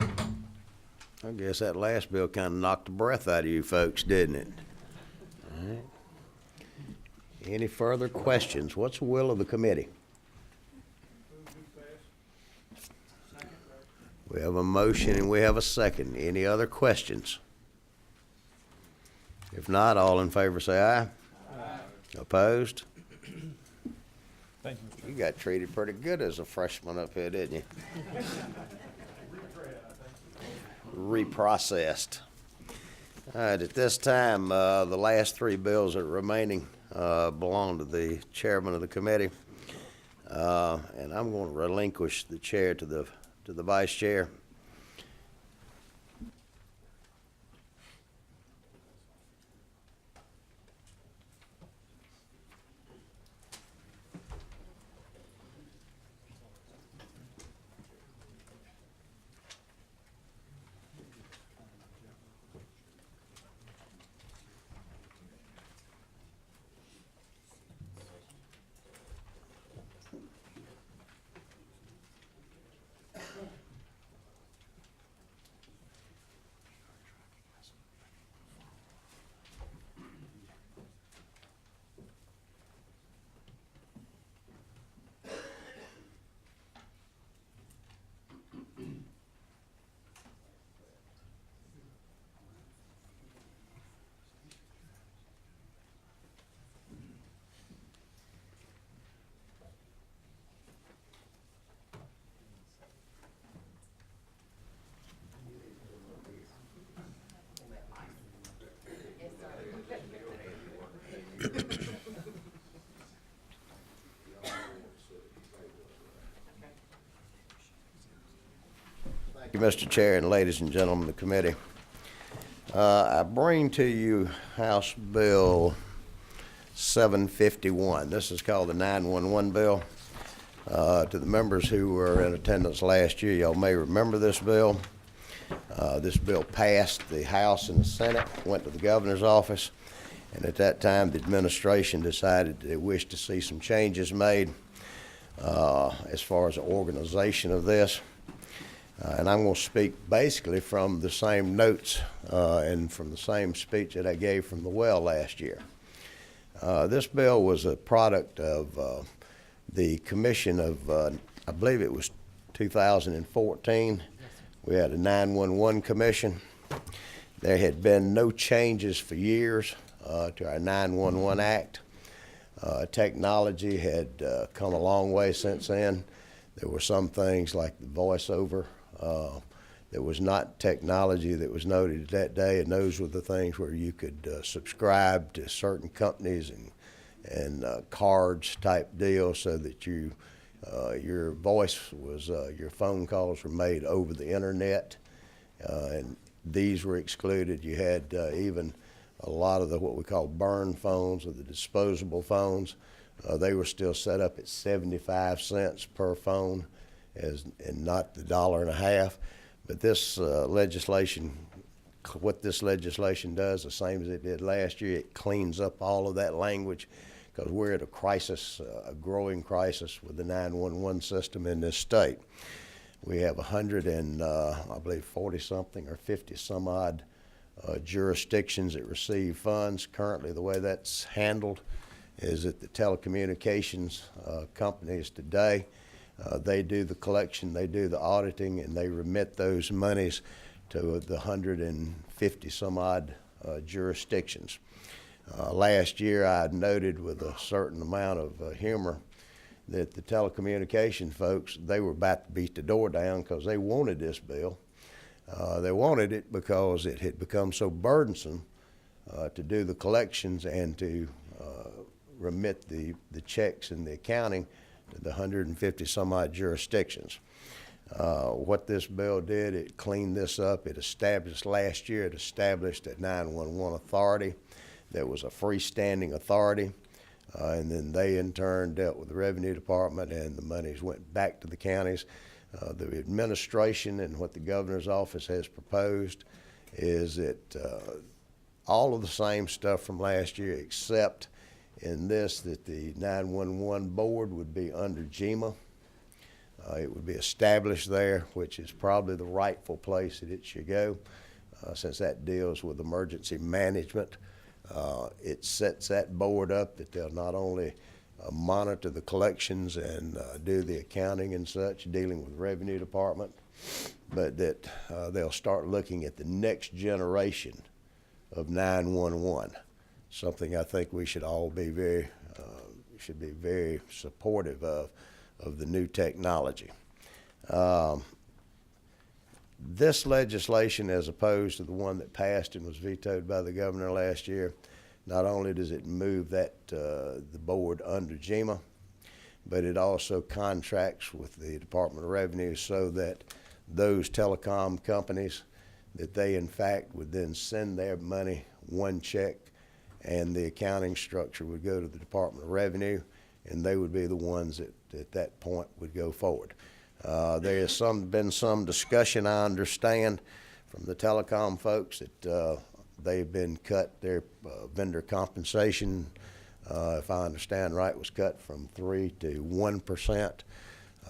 I guess that last bill kind of knocked the breath out of you folks, didn't it? All right. Any further questions? What's the will of the committee? We have a motion and we have a second. Any other questions? If not, all in favor say aye. Aye. Opposed?
Thank you, Mr. Chairman.
You got treated pretty good as a freshman up here, didn't you? Reprocessed. All right, at this time, the last three bills that are remaining belong to the chairman of the committee. And I'm going to relinquish the chair to the vice chair. Thank you, Mr. Chair, and ladies and gentlemen of the committee. I bring to you House Bill 751. This is called the 911 bill. To the members who were in attendance last year, y'all may remember this bill. This bill passed the House and the Senate, went to the governor's office, and at that time the administration decided they wished to see some changes made as far as the organization of this. And I'm going to speak basically from the same notes and from the same speech that I gave from the well last year. This bill was a product of the commission of, I believe it was 2014. We had a 911 commission. There had been no changes for years to our 911 Act. Technology had come a long way since then. There were some things like the voiceover There was not technology that was noted that day, and those were the things where you could subscribe to certain companies and cards type deal, so that your voice was, your phone calls were made over the internet, and these were excluded. You had even a lot of what we call burn phones, or the disposable phones. They were still set up at 75 cents per phone, and not the $1.50. But this legislation, what this legislation does, the same as it did last year, it cleans up all of that language, because we're at a crisis, a growing crisis with the 911 system in this state. We have 100 and I believe 40-something or 50-some odd jurisdictions that receive funds. Currently, the way that's handled is that the telecommunications companies today, they do the collection, they do the auditing, and they remit those monies to the 150-some odd jurisdictions. Last year, I noted with a certain amount of humor that the telecommunication folks, they were about to beat the door down because they wanted this bill. They wanted it because it had become so burdensome to do the collections and to remit the checks and the accounting to the 150 some odd jurisdictions. What this bill did, it cleaned this up. It established last year, it established a 911 authority that was a freestanding authority, and then they in turn dealt with the Revenue Department, and the monies went back to the counties. The administration and what the governor's office has proposed is that all of the same stuff from last year, except in this, that the 911 board would be under GEMA. It would be established there, which is probably the rightful place that it should go, since that deals with emergency management. It sets that board up that they'll not only monitor the collections and do the accounting and such, dealing with the Revenue Department, but that they'll start looking at the next generation of 911. Something I think we should all be very supportive of the new technology. This legislation, as opposed to the one that passed and was vetoed by the governor last year, not only does it move that the board under GEMA, but it also contracts with the Department of Revenue so that those telecom companies, that they in fact would then send their money one check, and the accounting structure would go to the Department of Revenue, and they would be the ones that at that point would go forward. There has been some discussion, I understand, from the telecom folks that they've been cut, their vendor compensation, if I understand right, was cut from 3% to 1%.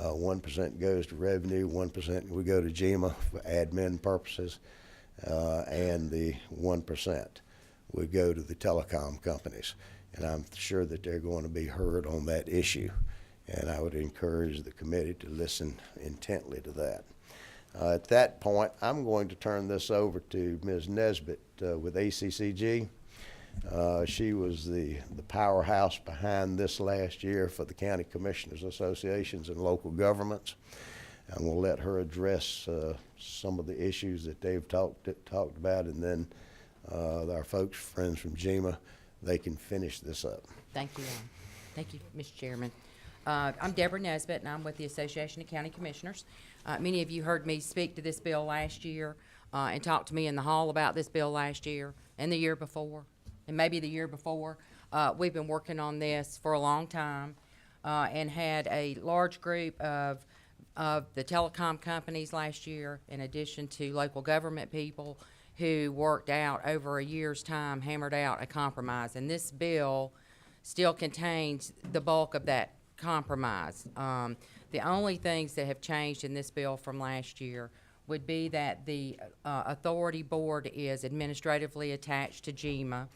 1% goes to revenue, 1% would go to GEMA for admin purposes, and the 1% would go to the telecom companies. And I'm sure that they're going to be heard on that issue. And I would encourage the committee to listen intently to that. At that point, I'm going to turn this over to Ms. Nesbitt with ACCG. She was the powerhouse behind this last year for the County Commissioners Associations and local governments. And we'll let her address some of the issues that they've talked about, and then our folks, friends from GEMA, they can finish this up.
Thank you, Mr. Chairman. I'm Deborah Nesbitt, and I'm with the Association of County Commissioners. Many of you heard me speak to this bill last year and talk to me in the hall about this bill last year and the year before, and maybe the year before. We've been working on this for a long time and had a large group of the telecom companies last year, in addition to local government people, who worked out over a year's time, hammered out a compromise. And this bill still contains the bulk of that compromise. The only things that have changed in this bill from last year would be that the authority board is administratively attached to GEMA,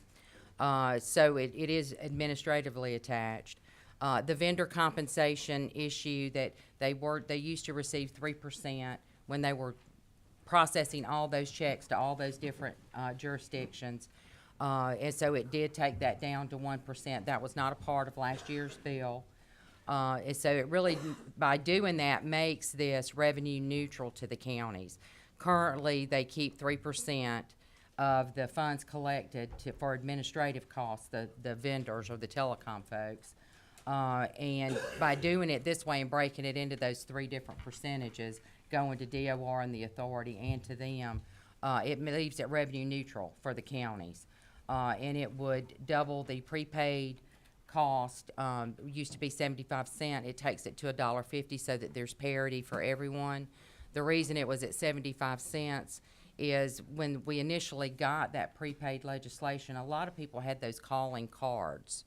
so it is administratively attached. The vendor compensation issue, that they used to receive 3% when they were processing all those checks to all those different jurisdictions, and so it did take that down to 1%. That was not a part of last year's bill. And so it really, by doing that, makes this revenue neutral to the counties. Currently, they keep 3% of the funds collected for administrative costs, the vendors or the telecom folks. And by doing it this way and breaking it into those 3 different percentages, going to DOR and the authority and to them, it leaves it revenue neutral for the counties. And it would double the prepaid cost. Used to be 75 cents. It takes it to $1.50 so that there's parity for everyone. The reason it was at 75 cents is when we initially got that prepaid legislation, a lot of people had those calling cards.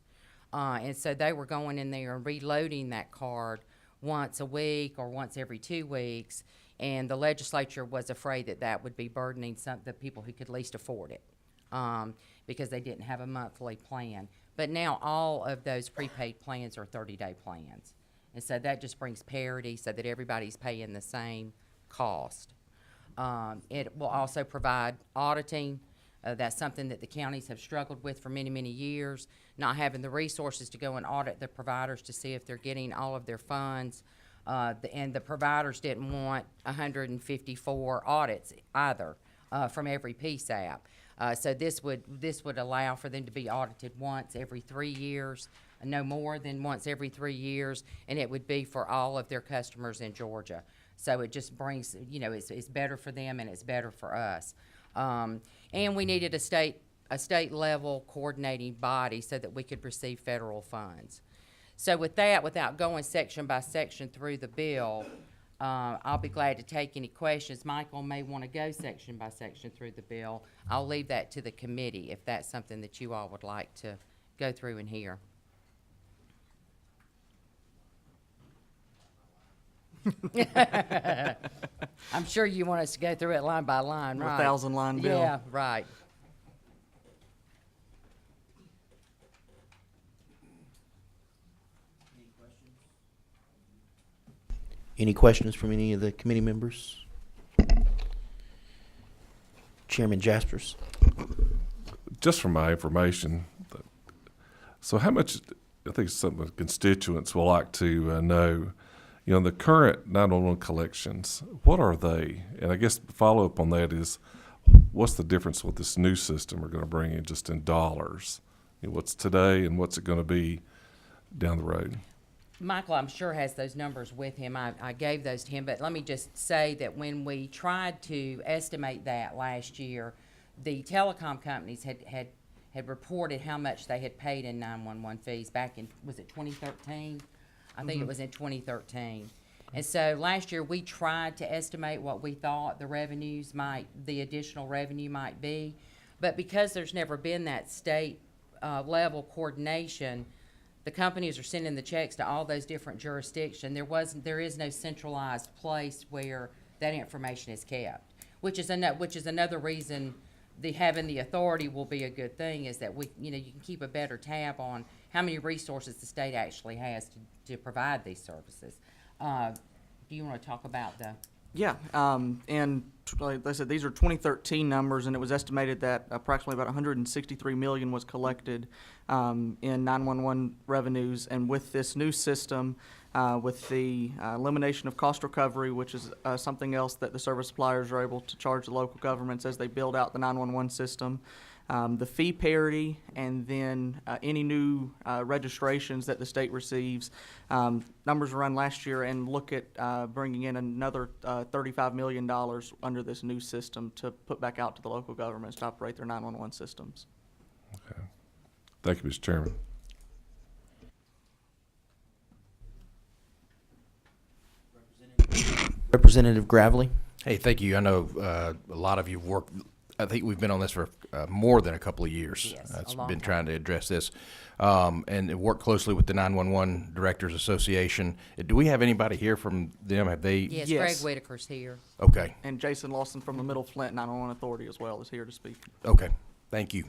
And so they were going in there and reloading that card once a week or once every 2 weeks. And the legislature was afraid that that would be burdening the people who could least afford it, because they didn't have a monthly plan. But now all of those prepaid plans are 30-day plans. And so that just brings parity so that everybody's paying the same cost. It will also provide auditing. That's something that the counties have struggled with for many, many years, not having the resources to go and audit the providers to see if they're getting all of their funds. And the providers didn't want 154 audits either from every PSAP. So this would allow for them to be audited once every 3 years, no more than once every 3 years, and it would be for all of their customers in Georgia. So it just brings, it's better for them and it's better for us. And we needed a state level coordinating body so that we could receive federal funds. So with that, without going section by section through the bill, I'll be glad to take any questions. Michael may want to go section by section through the bill. I'll leave that to the committee if that's something that you all would like to go through and hear. I'm sure you want us to go through it line by line, right?
1,000-line bill.
Yeah, right.
Any questions from any of the committee members? Chairman Jaspers.
Just for my information, so how much, I think some of the constituents will like to know, the current 911 collections, what are they? And I guess the follow-up on that is, what's the difference with this new system we're going to bring in just in dollars? What's today and what's it going to be down the road?
Michael, I'm sure, has those numbers with him. I gave those to him, but let me just say that when we tried to estimate that last year, the telecom companies had reported how much they had paid in 911 fees back in, was it 2013? I think it was in 2013. And so last year we tried to estimate what we thought the additional revenue might be. But because there's never been that state level coordination, the companies are sending the checks to all those different jurisdictions. There is no centralized place where that information is kept, which is another reason having the authority will be a good thing, is that you can keep a better tab on how many resources the state actually has to provide these services. Do you want to talk about the?
Yeah, and like I said, these are 2013 numbers, and it was estimated that approximately about 163 million was collected in 911 revenues. And with this new system, with the elimination of cost recovery, which is something else that the service suppliers are able to charge the local governments as they build out the 911 system, the fee parity, and then any new registrations that the state receives. Numbers run last year and look at bringing in another $35 million under this new system to put back out to the local governments to operate their 911 systems.
Okay. Thank you, Mr. Chairman.
Representative Gravely.
Hey, thank you. I know a lot of you have worked. I think we've been on this for more than a couple of years.
Yes,
It's
a long
been
time.
trying to address this, and worked closely with the 911 Directors Association. Do we have anybody here from them? Have they?
Yes,
Yes.
Greg Whitaker's here.
Okay.
And Jason Lawson from the Middle Flint 911 Authority as well is here to speak.
Okay. Thank you.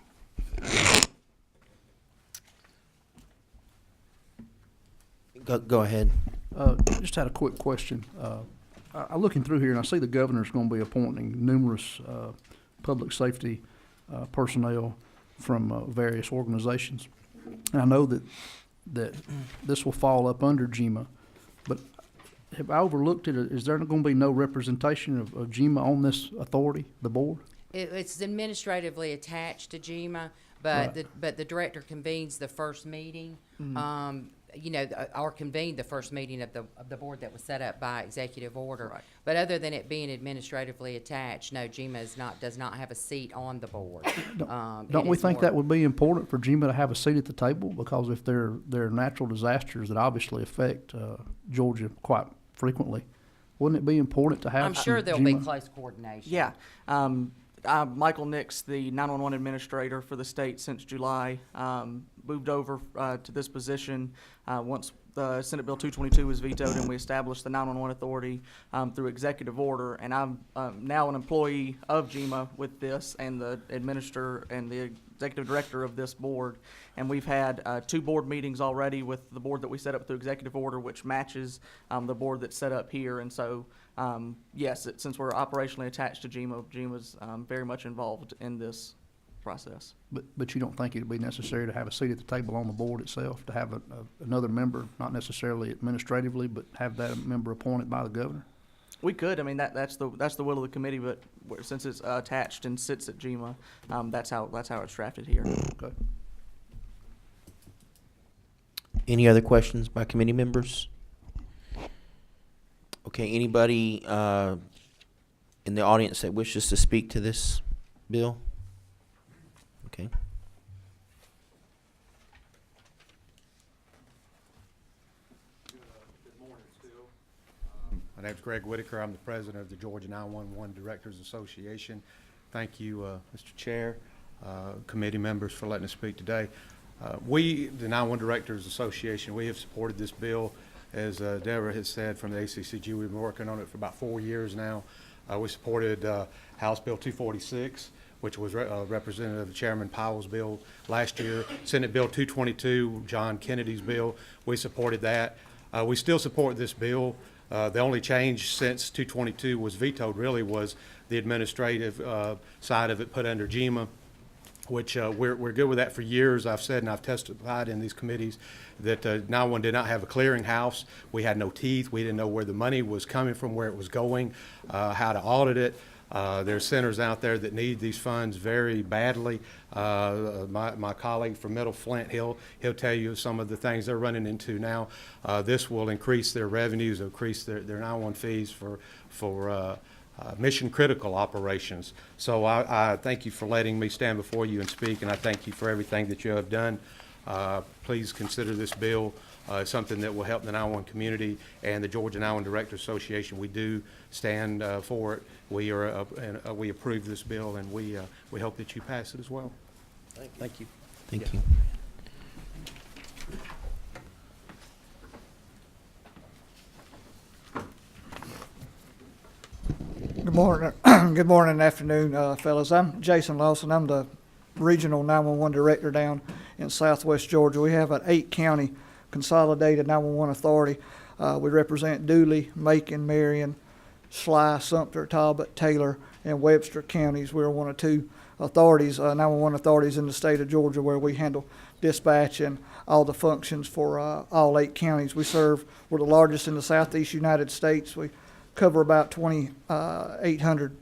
Go ahead.
Just had a quick question. I'm looking through here and I see the governor's going to be appointing numerous public safety personnel from various organizations. And I know that this will fall up under GEMA, but have I overlooked it? Is there going to be no representation of GMA on this authority, the board?
It's administratively attached to GMA, but
Right.
the director convenes the first meeting, or convened the first meeting of the board that was set up by executive order.
Right.
But other than it being administratively attached, no, GMA does not have a seat on the board.
Don't we think that would be important for GMA to have a seat at the table? Because if there are natural disasters that obviously affect Georgia quite frequently, wouldn't it be important to have
I'm sure
some
there'll be
GMA?
close coordination.
Yeah. I'm Michael Nix, the 911 administrator for the state since July. Moved over to this position once the Senate Bill 222 was vetoed and we established the 911 authority through executive order. And I'm now an employee of GMA with this and the administrator and the executive director of this board. And we've had 2 board meetings already with the board that we set up through executive order, which matches the board that's set up here. And so, yes, since we're operationally attached to GMA, GMA's very much involved in this process.
But you don't think it'd be necessary to have a seat at the table on the board itself, to have another member, not necessarily administratively, but have that member appointed by the governor?
We could. I mean, that's the will of the committee, but since it's attached and sits at GMA, that's how it's drafted here.
Okay.
Any other questions by committee members? Okay, anybody in the audience that wishes to speak to this bill? Okay.
My name's Greg Whitaker. I'm the president of the Georgia 911 Directors Association. Thank you, Mr. Chair, committee members for letting us speak today. We, the 911 Directors Association, we have supported this bill. As Deborah has said, from the ACCG, we've been working on it for about 4 years now. We supported House Bill 246, which was Representative Chairman Powell's bill last year. Senate Bill 222, John Kennedy's bill, we supported that. We still support this bill. The only change since 222 was vetoed really was the administrative side of it put under GMA, which we're good with that for years. I've said and I've testified in these committees that 911 did not have a clearinghouse. We had no teeth. We didn't know where the money was coming from, where it was going, how to audit it. There's centers out there that need these funds very badly. My colleague from Middle Flint, he'll tell you some of the things they're running into now. This will increase their revenues, increase their 911 fees for mission critical operations. So I thank you for letting me stand before you and speak, and I thank you for everything that you have done. Please consider this bill something that will help the 911 community and the Georgia 911 Directors Association. We do stand for it. We approve this bill, and we hope that you pass it as well. Thank you.
Thank you.
Good morning, good morning and afternoon, fellas. I'm Jason Lawson. I'm the Regional 911 Director down in Southwest Georgia. We have an 8-county consolidated 911 authority. We represent Dooley, Macon, Marion, Sly, Sumter, Talbot, Taylor, and Webster counties. We're one of 2 authorities, 911 authorities in the state of Georgia, where we handle dispatch and all the functions for all 8 counties. We're the largest in the southeast United States. We cover about 2,800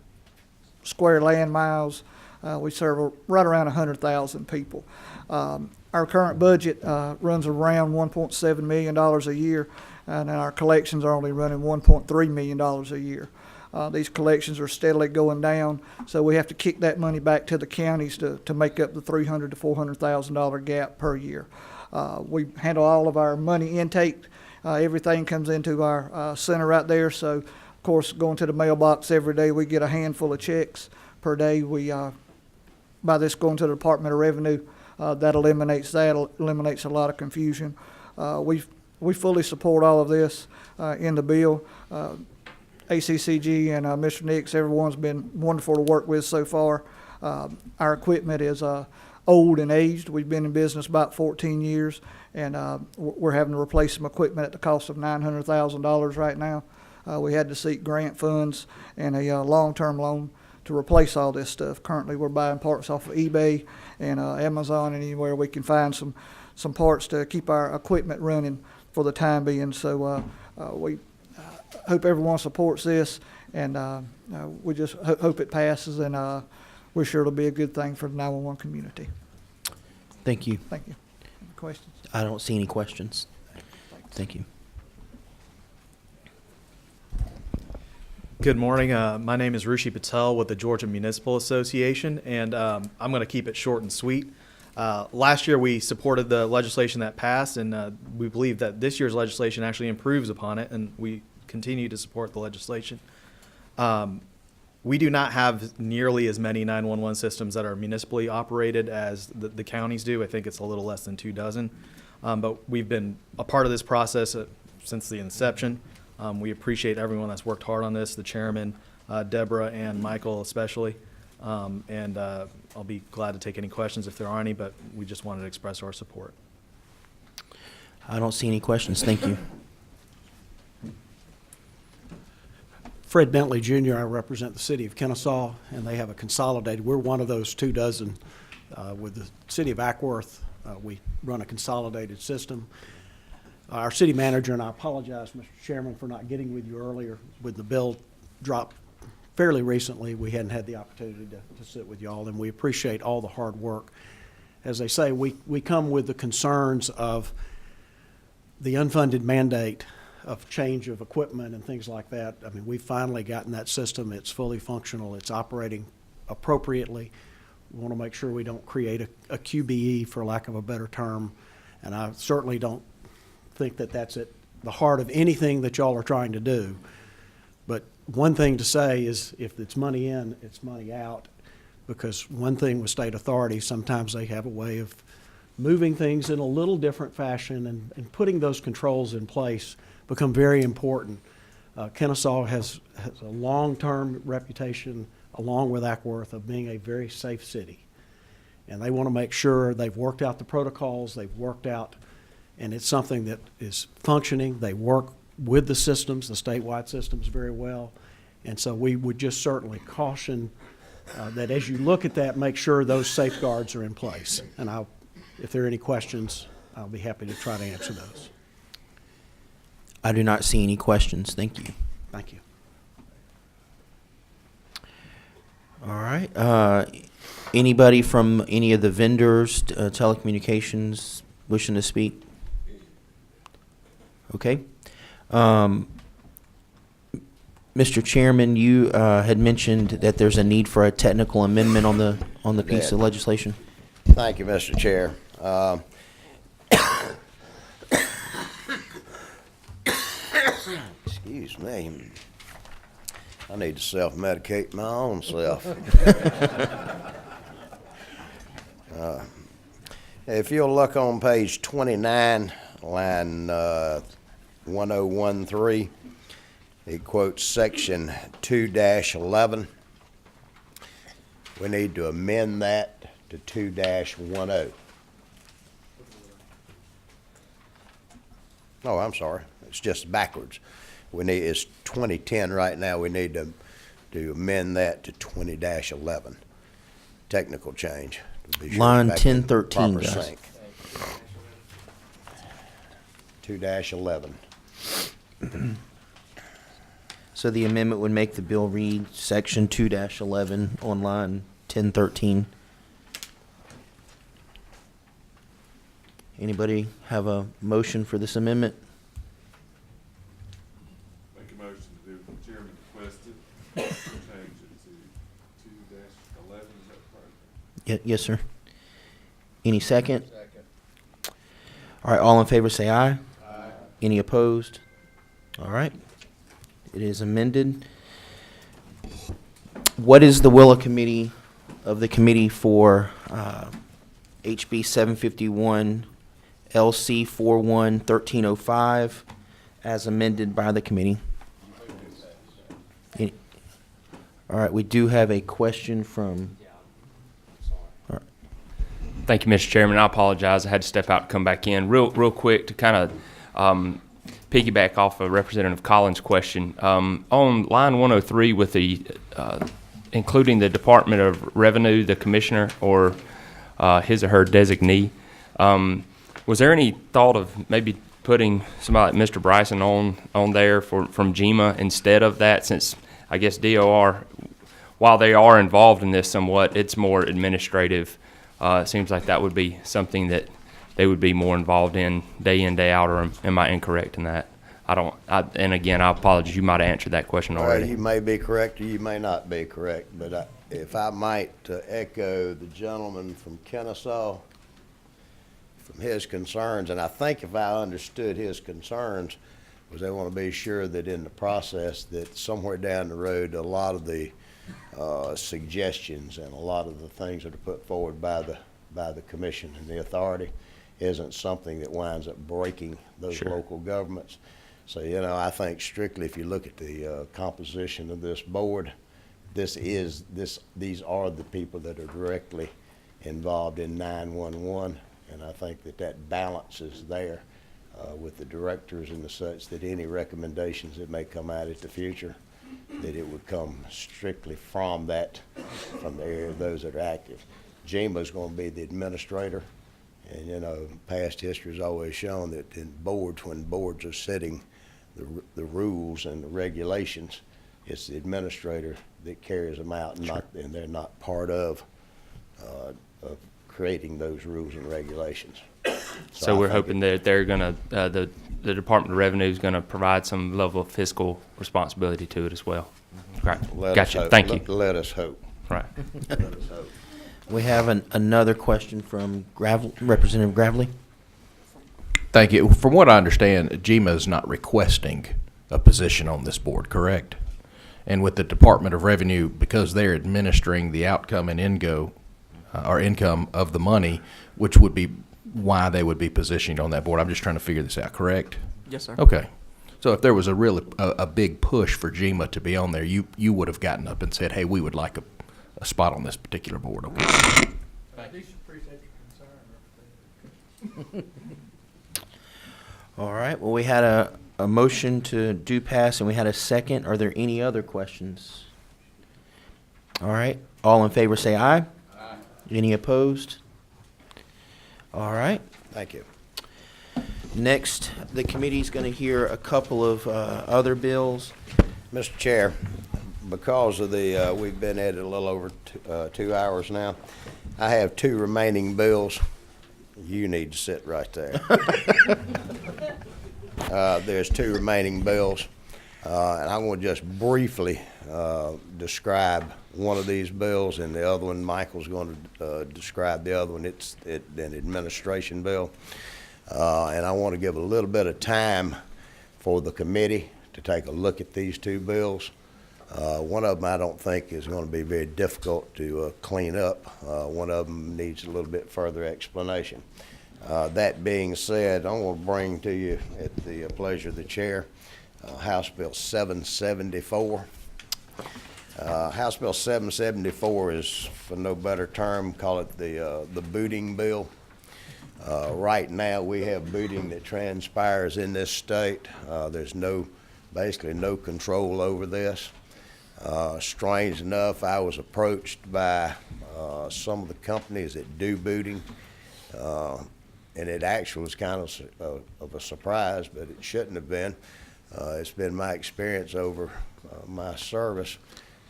square land miles. We serve right around 100,000 people. Our current budget runs around $1.7 million a year, and our collections are only running $1.3 million a year. These collections are steadily going down, so we have to kick that money back to the counties to make up the $300,000 to $400,000 gap per year. We handle all of our money intake. Everything comes into our center right there, so of course going to the mailbox every day, we get a handful of checks per day. By this going to the Department of Revenue, that eliminates a lot of confusion. We fully support all of this in the bill. ACCG and Mr. Nix, everyone's been wonderful to work with so far. Our equipment is old and aged. We've been in business about 14 years, and we're having to replace some equipment at the cost of $900,000 right now. We had to seek grant funds and a long-term loan to replace all this stuff. Currently, we're buying parts off of eBay and Amazon and anywhere we can find some parts to keep our equipment running for the time being. So hope everyone supports this, and we just hope it passes, and we're sure it'll be a good thing for the 911 community.
Thank you.
Thank you. Any questions?
I don't see any questions. Thank you.
Good morning. My name is Rushi Patel with the Georgia Municipal Association, and I'm going to keep it short and sweet. Last year, we supported the legislation that passed, and we believe that this year's legislation actually improves upon it, and we continue to support the legislation. We do not have nearly as many 911 systems that are municipally operated as the counties do. I think it's a little less than 24, but we've been a part of this process since the inception. We appreciate everyone that's worked hard on this, the chairman, Deborah, and Michael especially. And I'll be glad to take any questions if there are any, but we just wanted to express our support.
I don't see any questions. Thank you.
Fred Bentley Jr., I represent the city of Kennesaw, and they have a consolidated, we're one of those 24 with the city of Ackworth. We run a consolidated system. Our city manager, and I apologize, Mr. Chairman, for not getting with you earlier with the bill dropped fairly recently. We hadn't had the opportunity to sit with you all, and we appreciate all the hard work. As they say, we come with the concerns of the unfunded mandate of change of equipment and things like that. I mean, we've finally gotten that system. It's fully functional. It's operating appropriately. We want to make sure we don't create a QBE, for lack of a better term, and I certainly don't think that that's at the heart of anything that y'all are trying to do. But one thing to say is if it's money in, it's money out, because one thing with state authorities, sometimes they have a way of moving things in a little different fashion, and putting those controls in place become very important. Kennesaw has a long-term reputation, along with Ackworth, of being a very safe city. And they want to make sure they've worked out the protocols, they've worked out, and it's something that is functioning. They work with the systems, the statewide systems, very well. And so we would just certainly caution that as you look at that, make sure those safeguards are in place. And if there are any questions, I'll be happy to try to answer those.
I do not see any questions. Thank you.
Thank you.
All right. Anybody from any of the vendors, telecommunications, wishing to speak? Okay. Mr. Chairman, you had mentioned that there's a need for a technical amendment on the piece of legislation.
Thank you, Mr. Chair. Excuse me. I need to self-medicate my own self. If you'll look on page 29, line 1013, it quotes section 2-11. We need to amend that to 2-10. Oh, I'm sorry. It's just backwards. It's 2010 right now. We need to amend that to 20-11. Technical change. To be sure
Line
it's back in
1013,
proper
guys.
sync. 2-11.
So the amendment would make the bill read section 2-11 on line 1013. Anybody have a motion for this amendment?
Make a motion to do what the chairman requested, change it to 2-11, is that correct?
Yes, sir. Any second? Second. All right, all in favor say aye. Aye. Any opposed? All right. It is amended. What is the will of the committee for HB 751 LC 41-1305 as amended by the committee? All right, we do have a question from.
Thank you, Mr. Chairman. I apologize. I had to step out and come back in real quick to kind of piggyback off of Representative Collins' question. On line 103 with the including the Department of Revenue, the commissioner, or his or her designee, was there any thought of maybe putting somebody like Mr. Bryson on there from GEMA instead of that, since I guess DOR, while they are involved in this somewhat, it's more administrative. It seems like that would be something that they would be more involved in, day out, or am I incorrect in that? And again, I apologize, you might have answered that question already.
You may be correct or you may not be correct, but if I might echo the gentleman from Kennesaw, from his concerns, and I think if I understood his concerns, was they want to be sure that in the process that somewhere down the road, a lot of the suggestions and a lot of the things that are put forward by the commission and the authority isn't something that winds up breaking those local governments. So, you know, I think strictly if you look at the composition of this board, these are the people that are directly involved in 911, and I think that balance is there with the directors and the such, that any recommendations that may come out at the future, that it would come strictly from the area of those that are active. GEMA is going to be the administrator, and you know, past history has always shown that in boards, when boards are setting the rules and the regulations, it's the administrator that carries them out, and they're not part of creating those rules and regulations.
So we're hoping that they're going to, the Department of Revenue is going to provide some level of fiscal responsibility to it as well. Right. Gotcha. Thank you.
Let us hope.
Right.
Let us hope.
We have another question from Representative Gravely.
Thank you. From what I understand, GEMA is not requesting a position on this board, correct? And with the Department of Revenue, because they're administering the outcome and income of the money, which would be why they would be positioned on that board. I'm just trying to figure this out, correct?
Yes, sir.
Okay. So if there was a big push for GEMA to be on there, you would have gotten up and said, hey, we would like a spot on this particular board. Okay.
At least appreciate your concern.
All right. Well, we had a motion to do pass, and we had a second. Are there any other questions? All right. All in favor say aye. Aye. Any opposed? All right.
Thank you.
Next, the committee's going to hear a couple of other bills.
Mr. Chair, because of we've been at it a little over 2 hours now, I have 2 remaining bills. You need to sit right there. There's 2 remaining bills, and I'm going to just briefly describe one of these bills, and the other one, Michael's going to describe the other one. It's an administration bill, and I want to give a little bit of time for the committee to take a look at these 2 bills. One of them I don't think is going to be very difficult to clean up. One of them needs a little bit further explanation. That being said, I'm going to bring to you, at the pleasure of the chair, House Bill 774. House Bill 774 is, for no better term, call it the booting bill. Right now, we have booting that transpires in this state. There's basically no control over this. Strange enough, I was approached by some of the companies that do booting, and it actually was kind of a surprise, but it shouldn't have been. It's been my experience over my service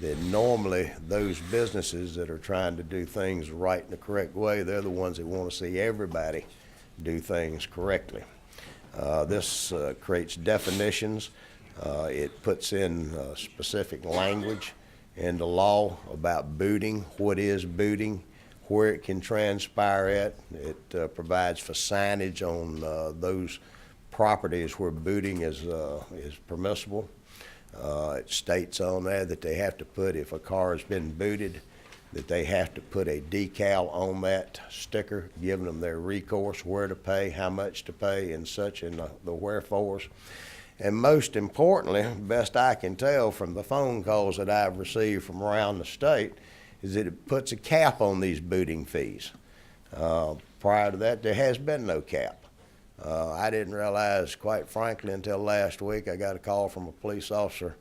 that normally those businesses that are trying to do things right in the correct way, they're the ones that want to see everybody do things correctly. This creates definitions. It puts in specific language in the law about booting, what is booting, where it can transpire at. It provides for signage on those properties where booting is permissible. It states on there that they have to put, if a car has been booted, that they have to put a decal on that sticker, giving them their recourse, where to pay, how much to pay, and such, and the wherefores. And most importantly, best I can tell from the phone calls that I've received from around the state, is that it puts a cap on these booting fees. Prior to that, there has been no cap. I didn't realize, quite frankly, until last week, I got a call from a police officer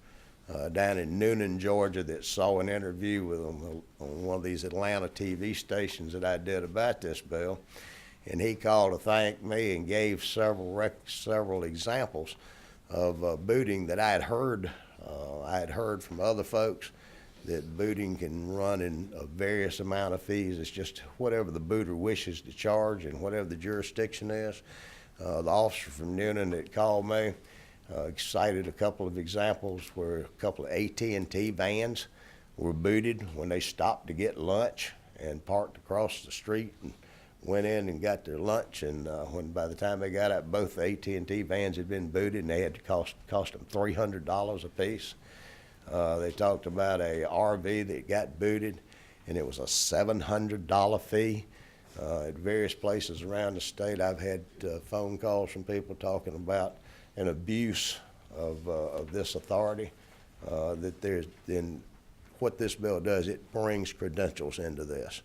down in Noonan, Georgia, that saw an interview with him on one of these Atlanta TV stations that I did about this bill. and he called to thank me and gave several examples of booting that I had heard. I had heard from other folks that booting can run in a various amount of fees. It's just whatever the booter wishes to charge and whatever the jurisdiction is. The officer from Newnan that called me cited a couple of examples where a couple of AT&T vans were booted when they stopped to get lunch and parked across the street and went in and got their lunch, and when by the time they got out, both the AT&T vans had been booted, and they had to cost them $300 a piece. They talked about a RV that got booted, and it was a $700 fee. At various places around the state, I've had phone calls from people talking about an abuse of this authority. That there's in what this bill does, it brings credentials into this.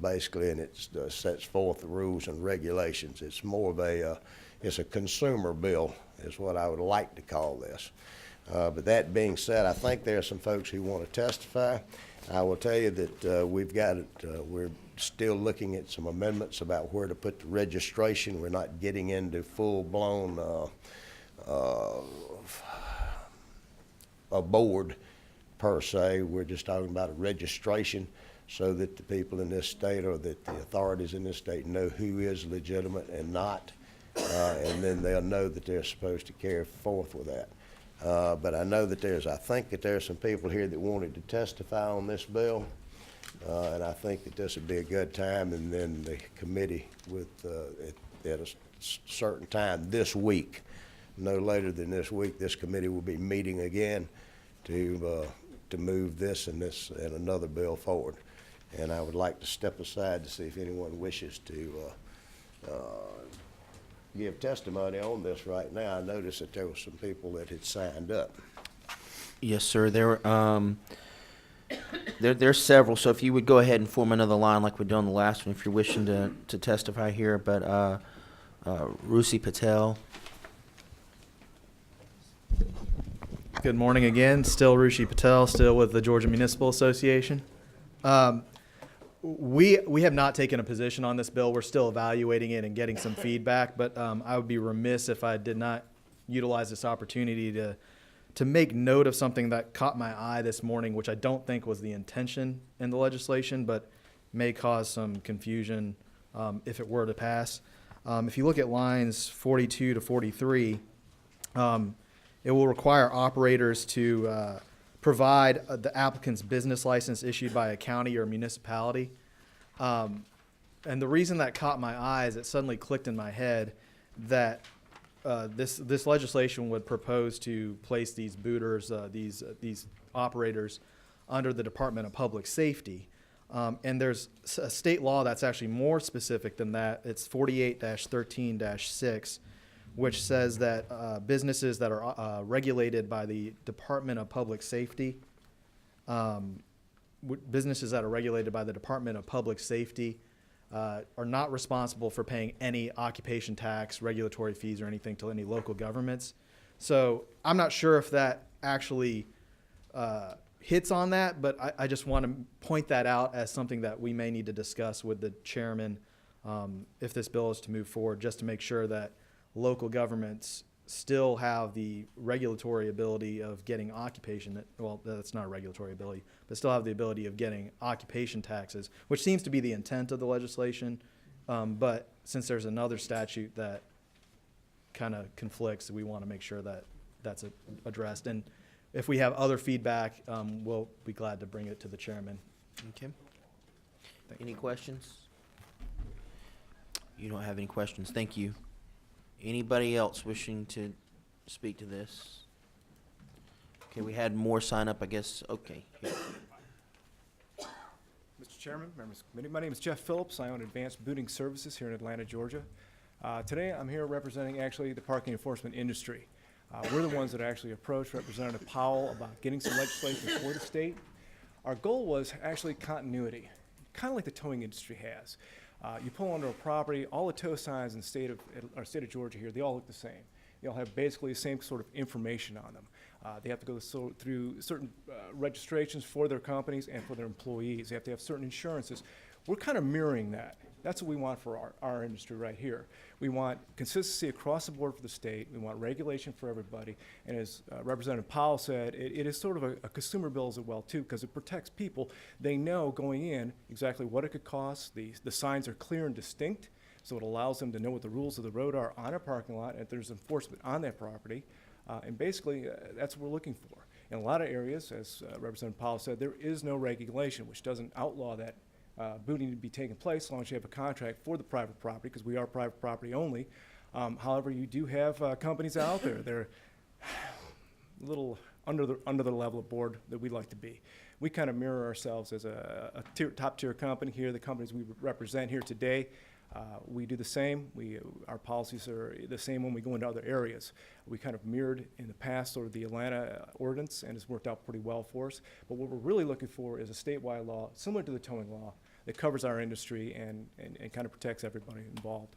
Basically, and it sets forth the rules and regulations. It's more of it's a consumer bill is what I would like to call this. But that being said, I think there are some folks who want to testify. I will tell you that we're still looking at some amendments about where to put the registration. We're not getting into full-blown a board per se. We're just talking about a registration, so that the people in this state or that the authorities in this state know who is legitimate and not, and then they'll know that they're supposed to carry forth with that. But I know that I think that there's some people here that wanted to testify on this bill, and I think that this would be a good time, and then the committee at a certain time this week, no later than this week, this committee will be meeting again to move this and another bill forward. And I would like to step aside to see if anyone wishes to give testimony on this right now. I noticed that there were some people that had signed up.
Yes, sir. There's several. So if you would go ahead and form another line like we did on the last one, if you're wishing to testify here. But Rusi Patel.
Good morning again. Still Rushi Patel, still with the Georgia Municipal Association. We have not taken a position on this bill. We're still evaluating it and getting some feedback, but I would be remiss if I did not utilize this opportunity to make note of something that caught my eye this morning, which I don't think was the intention in the legislation, but may cause some confusion if it were to pass. If you look at lines 42 to 43, it will require operators to provide the applicant's business license issued by a county or municipality. And the reason that caught my eye is it suddenly clicked in my head that this legislation would propose to place these booters, these operators, under the Department of Public Safety. And there's a state law that's actually more specific than that. It's 48-13-6, which says that businesses that are regulated by the Department of Public Safety, are not responsible for paying any occupation tax, regulatory fees, or anything to any local governments. So I'm not sure if that actually hits on that, but I just want to point that out as something that we may need to discuss with the chairman if this bill is to move forward, just to make sure that local governments still have the regulatory ability of getting occupation, well, that's not a regulatory ability, but still have the ability of getting occupation taxes, which seems to be the intent of the legislation. But since there's another statute that kind of conflicts, we want to make sure that that's addressed. And if we have other feedback, we'll be glad to bring it to the chairman.
Okay. Any questions? You don't have any questions. Thank you. Anybody else wishing to speak to this? Okay, we had more sign up, I guess. Okay. Here.
Mr. Chairman, members of the committee, my name is Jeff Phillips. I own Advanced Booting Services here in Atlanta, Georgia. Today I'm here representing actually the parking enforcement industry. We're the ones that actually approached Representative Powell about getting some legislation for the state. Our goal was actually continuity, kind of like the towing industry has. You pull onto a property, all the tow signs in our state of Georgia here, they all look the same. They all have basically the same sort of information on them. They have to go through certain registrations for their companies and for their employees. They have to have certain insurances. We're kind of mirroring that. That's what we want for our industry right here. We want consistency across the board for the state. We want regulation for everybody. And as Representative Powell said, it is sort of a consumer bill as well, too, because it protects people. They know going in exactly what it could cost. The signs are clear and distinct, so it allows them to know what the rules of the road are on a parking lot, and if there's enforcement on that property. And basically, that's what we're looking for. In a lot of areas, as Representative Powell said, there is no regulation, which doesn't outlaw that booting to be taking place as long as you have a contract for the private property, because we are private property only. However, you do have companies out there. They're a little under the level of board that we like to be. We kind of mirror ourselves as a top-tier company here, the companies we represent here today. We do the same. Our policies are the same when we go into other areas. We kind of mirrored in the past sort of the Atlanta ordinance, and it's worked out pretty well for us. But what we're really looking for is a statewide law, similar to the towing law, that covers our industry and kind of protects everybody involved.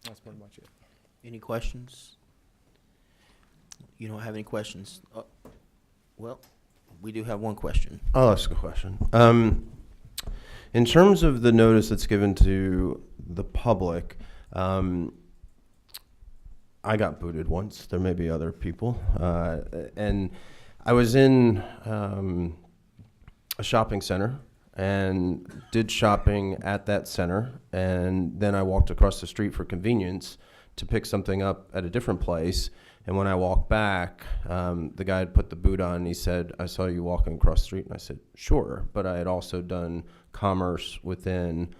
That's pretty much it.
Any questions? You don't have any questions? Well, we do have one question.
I'll ask a question. In terms of the notice that's given to the public, I got booted once. There may be other people. And I was in a shopping center and did shopping at that center. And then I walked across the street for convenience to pick something up at a different place. And when I walked back, the guy had put the boot on and he said, "I saw you walking across the street." And I said, "Sure." But I had also done commerce within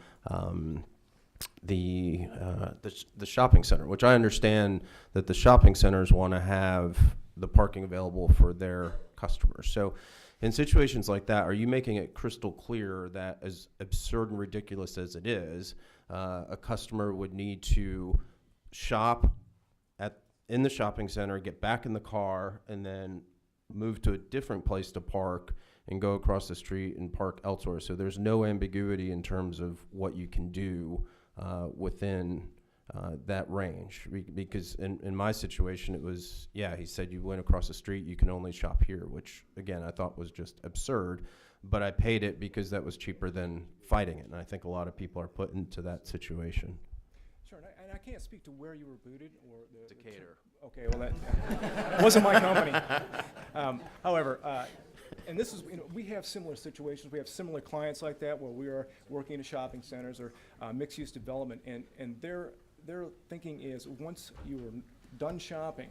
the shopping center, which I understand that the shopping centers want to have the parking available for their customers. So in situations like that, are you making it crystal clear that, as absurd and ridiculous as it is, a customer would need to shop in the shopping center, get back in the car, and then move to a different place to park and go across the street and park elsewhere? So there's no ambiguity in terms of what you can do within that range. Because in my situation, it was, yeah, he said you went across the street, you can only shop here, which, again, I thought was just absurd. But I paid it because that was cheaper than fighting it. And I think a lot of people are put into that situation.
Sure, and I can't speak to where you were booted or the
Decatur.
Okay, well, that wasn't my company. However, and this is, we have similar situations. We have similar clients like that where we are working in shopping centers or mixed-use development, and their thinking is once you are done shopping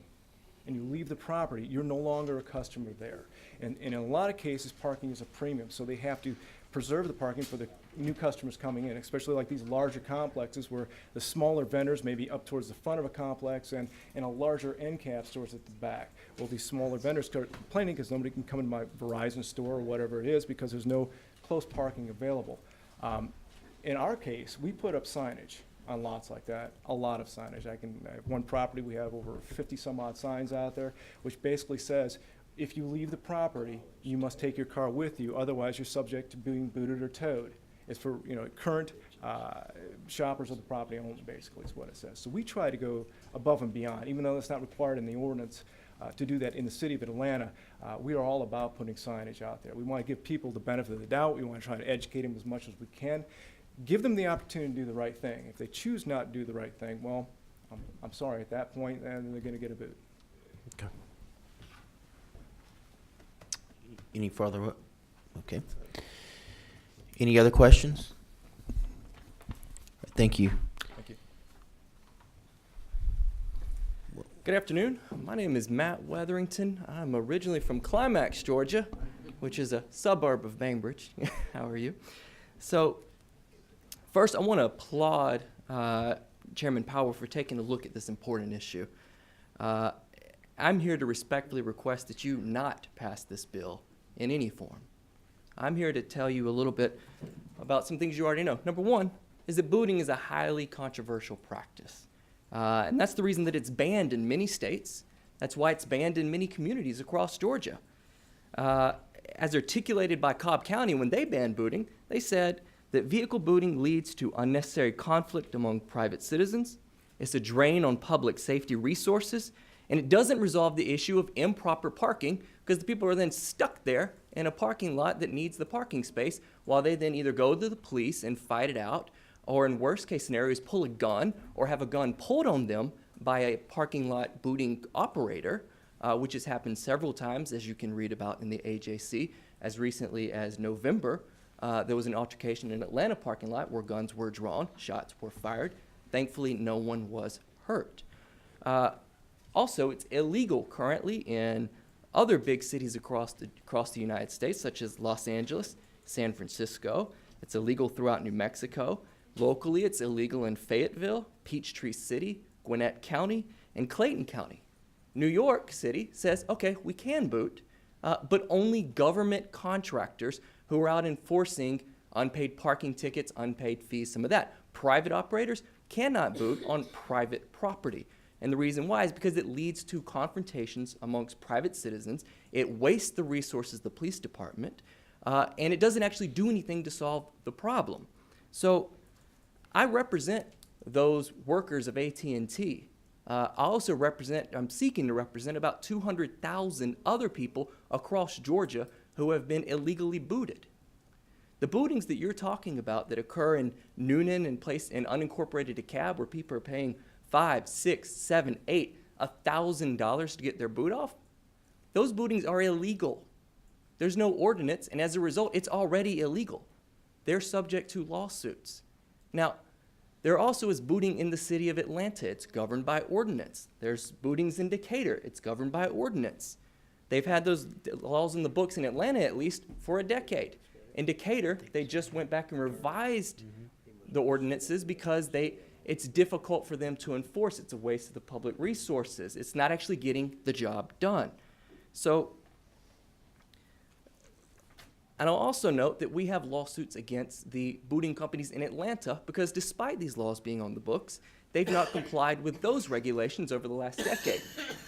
and you leave the property, you're no longer a customer there. And in a lot of cases, parking is a premium, so they have to preserve the parking for the new customers coming in, especially like these larger complexes where the smaller vendors may be up towards the front of a complex and a larger end cap stores at the back. Well, these smaller vendors start complaining because nobody can come into my Verizon store or whatever it is because there's no close parking available. In our case, we put up signage on lots like that, a lot of signage. I have one property, we have over 50 some odd signs out there, which basically says, if you leave the property, you must take your car with you, otherwise you're subject to being booted or towed. It's for current shoppers of the property only, basically, is what it says. So we try to go above and beyond, even though it's not required in the ordinance to do that in the city of Atlanta. We are all about putting signage out there. We want to give people the benefit of the doubt. We want to try to educate them as much as we can. Give them the opportunity to do the right thing. If they choose not to do the right thing, well, I'm sorry, at that point, then they're going to get a boot.
Okay.
Any further? Okay. Any other questions? Thank you.
Thank you. Good afternoon. My name is Matt Weatherington. I'm originally from Climax, Georgia, which is a suburb of Bainbridge. How are you? So, first, I want to applaud Chairman Powell for taking a look at this important issue. I'm here to respectfully request that you not pass this bill in any form. I'm here to tell you a little bit about some things you already know. Number one is that booting is a highly controversial practice. And that's the reason that it's banned in many states. That's why it's banned in many communities across Georgia. As articulated by Cobb County when they banned booting, they said that vehicle booting leads to unnecessary conflict among private citizens, it's a drain on public safety resources, and it doesn't resolve the issue of improper parking because the people are then stuck there in a parking lot that needs the parking space while they then either go to the police and fight it out or in worst case scenarios, pull a gun or have a gun pulled on them by a parking lot booting operator, which has happened several times, as you can read about in the AJC. As recently as November, there was an altercation in an Atlanta parking lot where guns were drawn, shots were fired. Thankfully, no one was hurt. Also, it's illegal currently in other big cities across the United States, such as Los Angeles, San Francisco. It's illegal throughout New Mexico. Locally, it's illegal in Fayetteville, Peachtree City, Gwinnett County, and Clayton County. New York City says, okay, we can boot, but only government contractors who are out enforcing unpaid parking tickets, unpaid fees, some of that. Private operators cannot boot on private property. And the reason why is because it leads to confrontations amongst private citizens. It wastes the resources of the police department, and it doesn't actually do anything to solve the problem. So I represent those workers of AT&T. I'm seeking to represent about 200,000 other people across Georgia who have been illegally booted. The bootings that you're talking about that occur in Noonan and unincorporated DeKalb, where people are paying $5, $6, $7, $8, $1,000 to get their boot off, those bootings are illegal. There's no ordinance, and as a result, it's already illegal. They're subject to lawsuits. Now, there also is booting in the city of Atlanta. It's governed by ordinance. There's bootings in Decatur. It's governed by ordinance. They've had those laws in the books in Atlanta at least for a decade. In Decatur, they just went back and revised the ordinances because it's difficult for them to enforce. It's a waste of the public resources. It's not actually getting the job done. So, and I'll also note that we have lawsuits against the booting companies in Atlanta because despite these laws being on the books, they've not complied with those regulations over the last decade.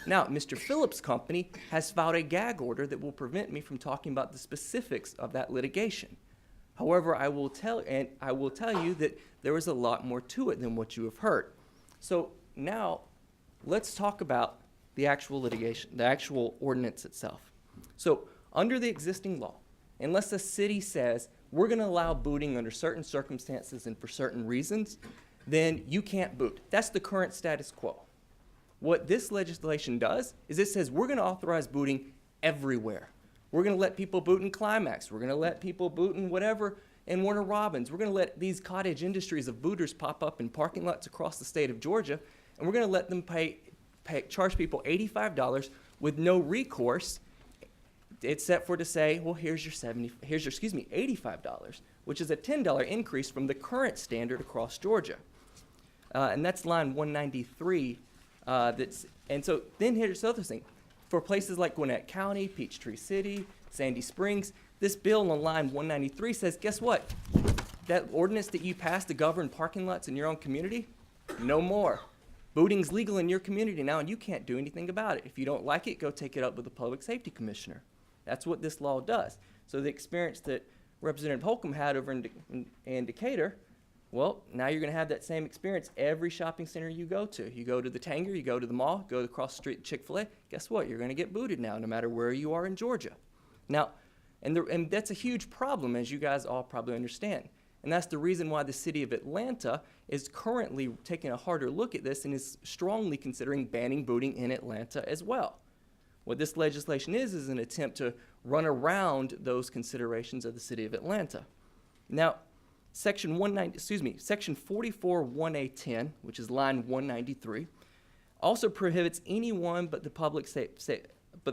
Now, Mr. Phillips' company has filed a gag order that will prevent me from talking about the specifics of that litigation. However, I will tell you that there is a lot more to it than what you have heard. So now, let's talk about the actual litigation, the actual ordinance itself. So under the existing law, unless a city says, we're going to allow booting under certain circumstances and for certain reasons, then you can't boot. That's the current status quo. What this legislation does is it says we're going to authorize booting everywhere. We're going to let people boot in Climax. We're going to let people boot in whatever, in Warner Robins. We're going to let these cottage industries of booters pop up in parking lots across the state of Georgia, and we're going to let them charge people $85 with no recourse. It's set for to say, well, here's your $85, which is a $10 increase from the current standard across Georgia. And that's line 193. And so then here's the other thing. For places like Gwinnett County, Peachtree City, Sandy Springs, this bill on line 193 says, guess what? That ordinance that you passed to govern parking lots in your own community, no more. Booting's legal in your community now, and you can't do anything about it. If you don't like it, go take it up with the Public Safety Commissioner. That's what this law does. So the experience that Representative Holcomb had over in Decatur, well, now you're going to have that same experience every shopping center you go to. You go to the Tanger, you go to the mall, go across the street to Chick-fil-A, guess what? You're going to get booted now, no matter where you are in Georgia. Now, and that's a huge problem, as you guys all probably understand. And that's the reason why the city of Atlanta is currently taking a harder look at this and is strongly considering banning booting in Atlanta as well. What this legislation is an attempt to run around those considerations of the city of Atlanta. Now, Section 44-1A10, which is line 193, also prohibits anyone but the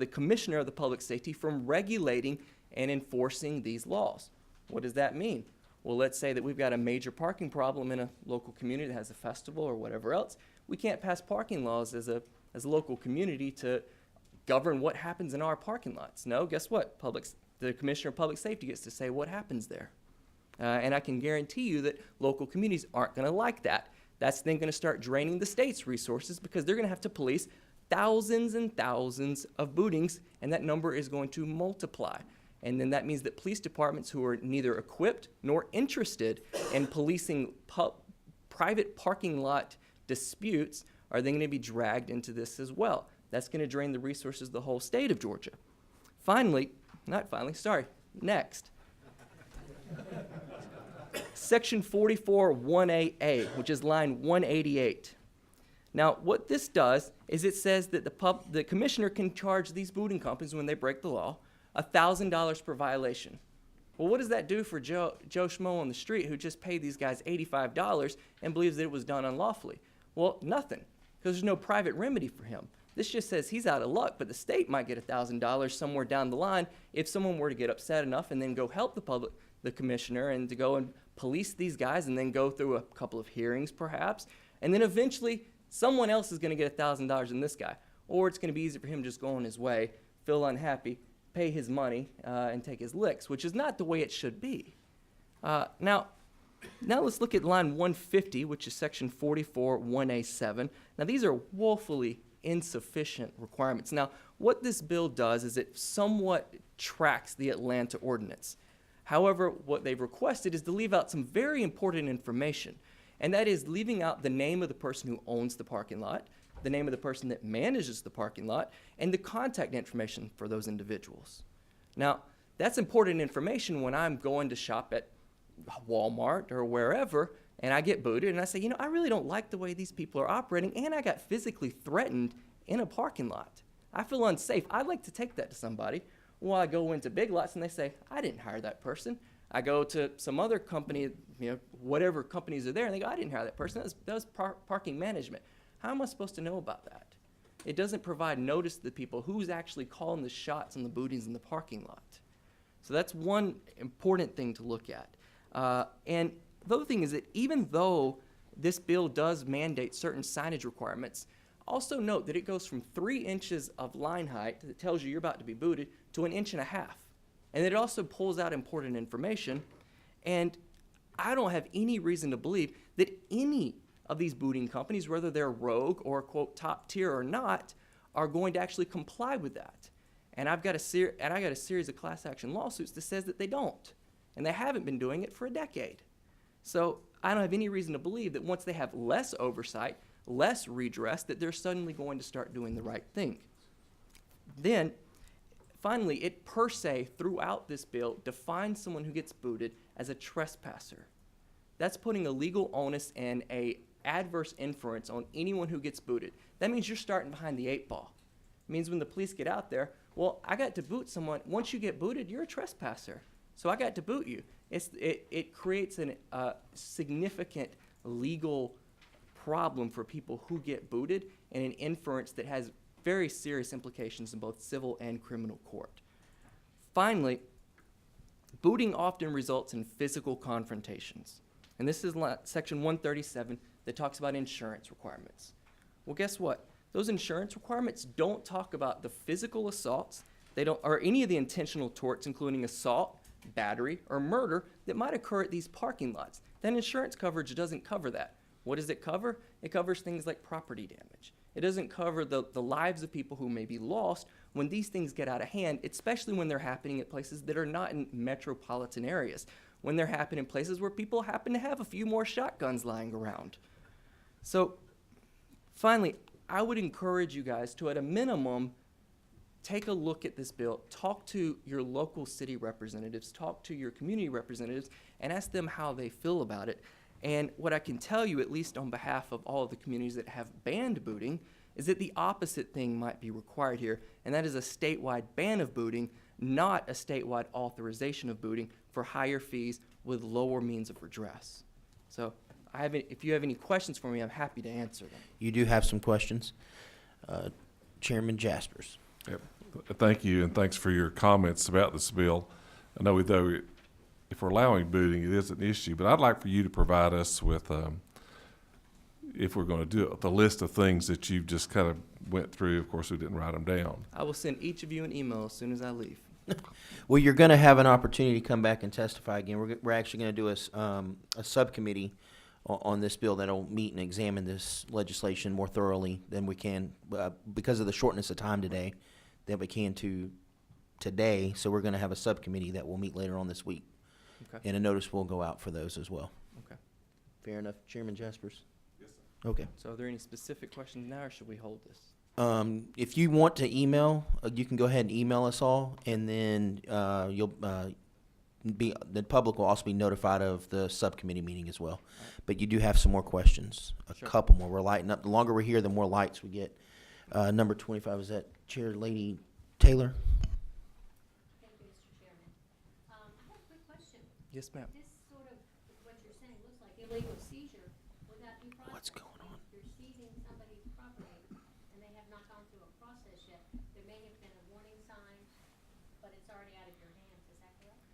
commissioner of the public safety from regulating and enforcing these laws. What does that mean? Well, let's say that we've got a major parking problem in a local community that has a festival or whatever else. We can't pass parking laws as a local community to govern what happens in our parking lots. No, guess what? The Commissioner of Public Safety gets to say what happens there. And I can guarantee you that local communities aren't going to like that. That's then going to start draining the state's resources because they're going to have to police thousands and thousands of bootings, and that number is going to multiply. And then that means that police departments who are neither equipped nor interested in policing private parking lot disputes are then going to be dragged into this as well. That's going to drain the resources of the whole state of Georgia. Next. Section 44-1AA, which is line 188. Now, what this does is it says that the commissioner can charge these booting companies when they break the law $1,000 per violation. Well, what does that do for Joe Schmo on the street who just paid these guys $85 and believes that it was done unlawfully? Well, nothing, because there's no private remedy for him. This just says he's out of luck, but the state might get $1,000 somewhere down the line if someone were to get upset enough and then go help the commissioner and to go and police these guys and then go through a couple of hearings perhaps, and then eventually someone else is going to get $1,000 in this guy, or it's going to be easy for him to just go on his way, feel unhappy, pay his money, and take his licks, which is not the way it should be. Now let's look at line 150, which is section 44-1A7. Now these are woefully insufficient requirements. Now what this bill does is it somewhat tracks the Atlanta ordinance. However, what they've requested is to leave out some very important information, and that is leaving out the name of the person who owns the parking lot, the name of the person that manages the parking lot, and the contact information for those individuals. Now, that's important information when I'm going to shop at Walmart or wherever, and I get booted, and I say, I really don't like the way these people are operating, and I got physically threatened in a parking lot. I feel unsafe. I'd like to take that to somebody. Well, I go into Big Lots, and they say, I didn't hire that person. I go to some other company, whatever companies are there, and they go, I didn't hire that person. That was parking management. How am I supposed to know about that? It doesn't provide notice to the people who's actually calling the shots on the bootings in the parking lot. So that's one important thing to look at. And the other thing is that even though this bill does mandate certain signage requirements, also note that it goes from 3 inches of line height that tells you you're about to be booted to 1.5 inches. And it also pulls out important information. And I don't have any reason to believe that any of these booting companies, whether they're rogue or, quote, top tier or not, are going to actually comply with that. And I got a series of class action lawsuits that says that they don't. And they haven't been doing it for a decade. So I don't have any reason to believe that once they have less oversight, less redress, that they're suddenly going to start doing the right thing. Then, finally, it per se, throughout this bill, defines someone who gets booted as a trespasser. That's putting a legal onus and a adverse inference on anyone who gets booted. That means you're starting behind the 8 ball. It means when the police get out there, well, I got to boot someone. Once you get booted, you're a trespasser. So I got to boot you. It creates a significant legal problem for people who get booted and an inference that has very serious implications in both civil and criminal court. Finally, booting often results in physical confrontations. And this is section 137 that talks about insurance requirements. Well, guess what? Those insurance requirements don't talk about the physical assaults, or any of the intentional torts, including assault, battery, or murder that might occur at these parking lots. Then insurance coverage doesn't cover that. What does it cover? It covers things like property damage. It doesn't cover the lives of people who may be lost when these things get out of hand, especially when they're happening at places that are not in metropolitan areas, when they're happening in places where people happen to have a few more shotguns lying around. So, finally, I would encourage you guys to, at a minimum, take a look at this bill, talk to your local city representatives, talk to your community representatives, and ask them how they feel about it. And what I can tell you, at least on behalf of all of the communities that have banned booting, is that the opposite thing might be required here, and that is a statewide ban of booting, not a statewide authorization of booting for higher fees with lower means of redress. So if you have any questions for me, I'm happy to answer them.
You do have some questions. Chairman Jaspers.
Yep. Thank you, and thanks for your comments about this bill. I know if we're allowing booting, it is an issue, but I'd like for you to provide us with, if we're going to do it, the list of things that you've just kind of went through. Of course, we didn't write them down.
I will send each of you an email as soon as I leave.
Well, you're going to have an opportunity to come back and testify again. We're actually going to do a subcommittee on this bill that'll meet and examine this legislation more thoroughly than we can because of the shortness of time today that we can today. So we're going to have a subcommittee that will meet later on this week.
Okay.
And a notice will go out for those as well.
Okay.
Fair enough, Chairman Jaspers?
Yes, sir.
Okay.
So are there any specific questions now, or should we hold this?
If you want to email, you can go ahead and email us all, and then the public will also be notified of the subcommittee meeting as well. But you do have some more questions, a couple more. We're lighting up. The longer we're here, the more lights we get. Number 25, is that Chair Lady Taylor?
Thank you, Mr. Chairman. I have a quick question.
Yes, ma'am.
This sort of, what you're saying looks like illegal seizure without due process.
What's going on?
You're seizing somebody's property, and they have not gone through a process yet. There may have been a warning sign, but it's already out of your hands. Is that correct?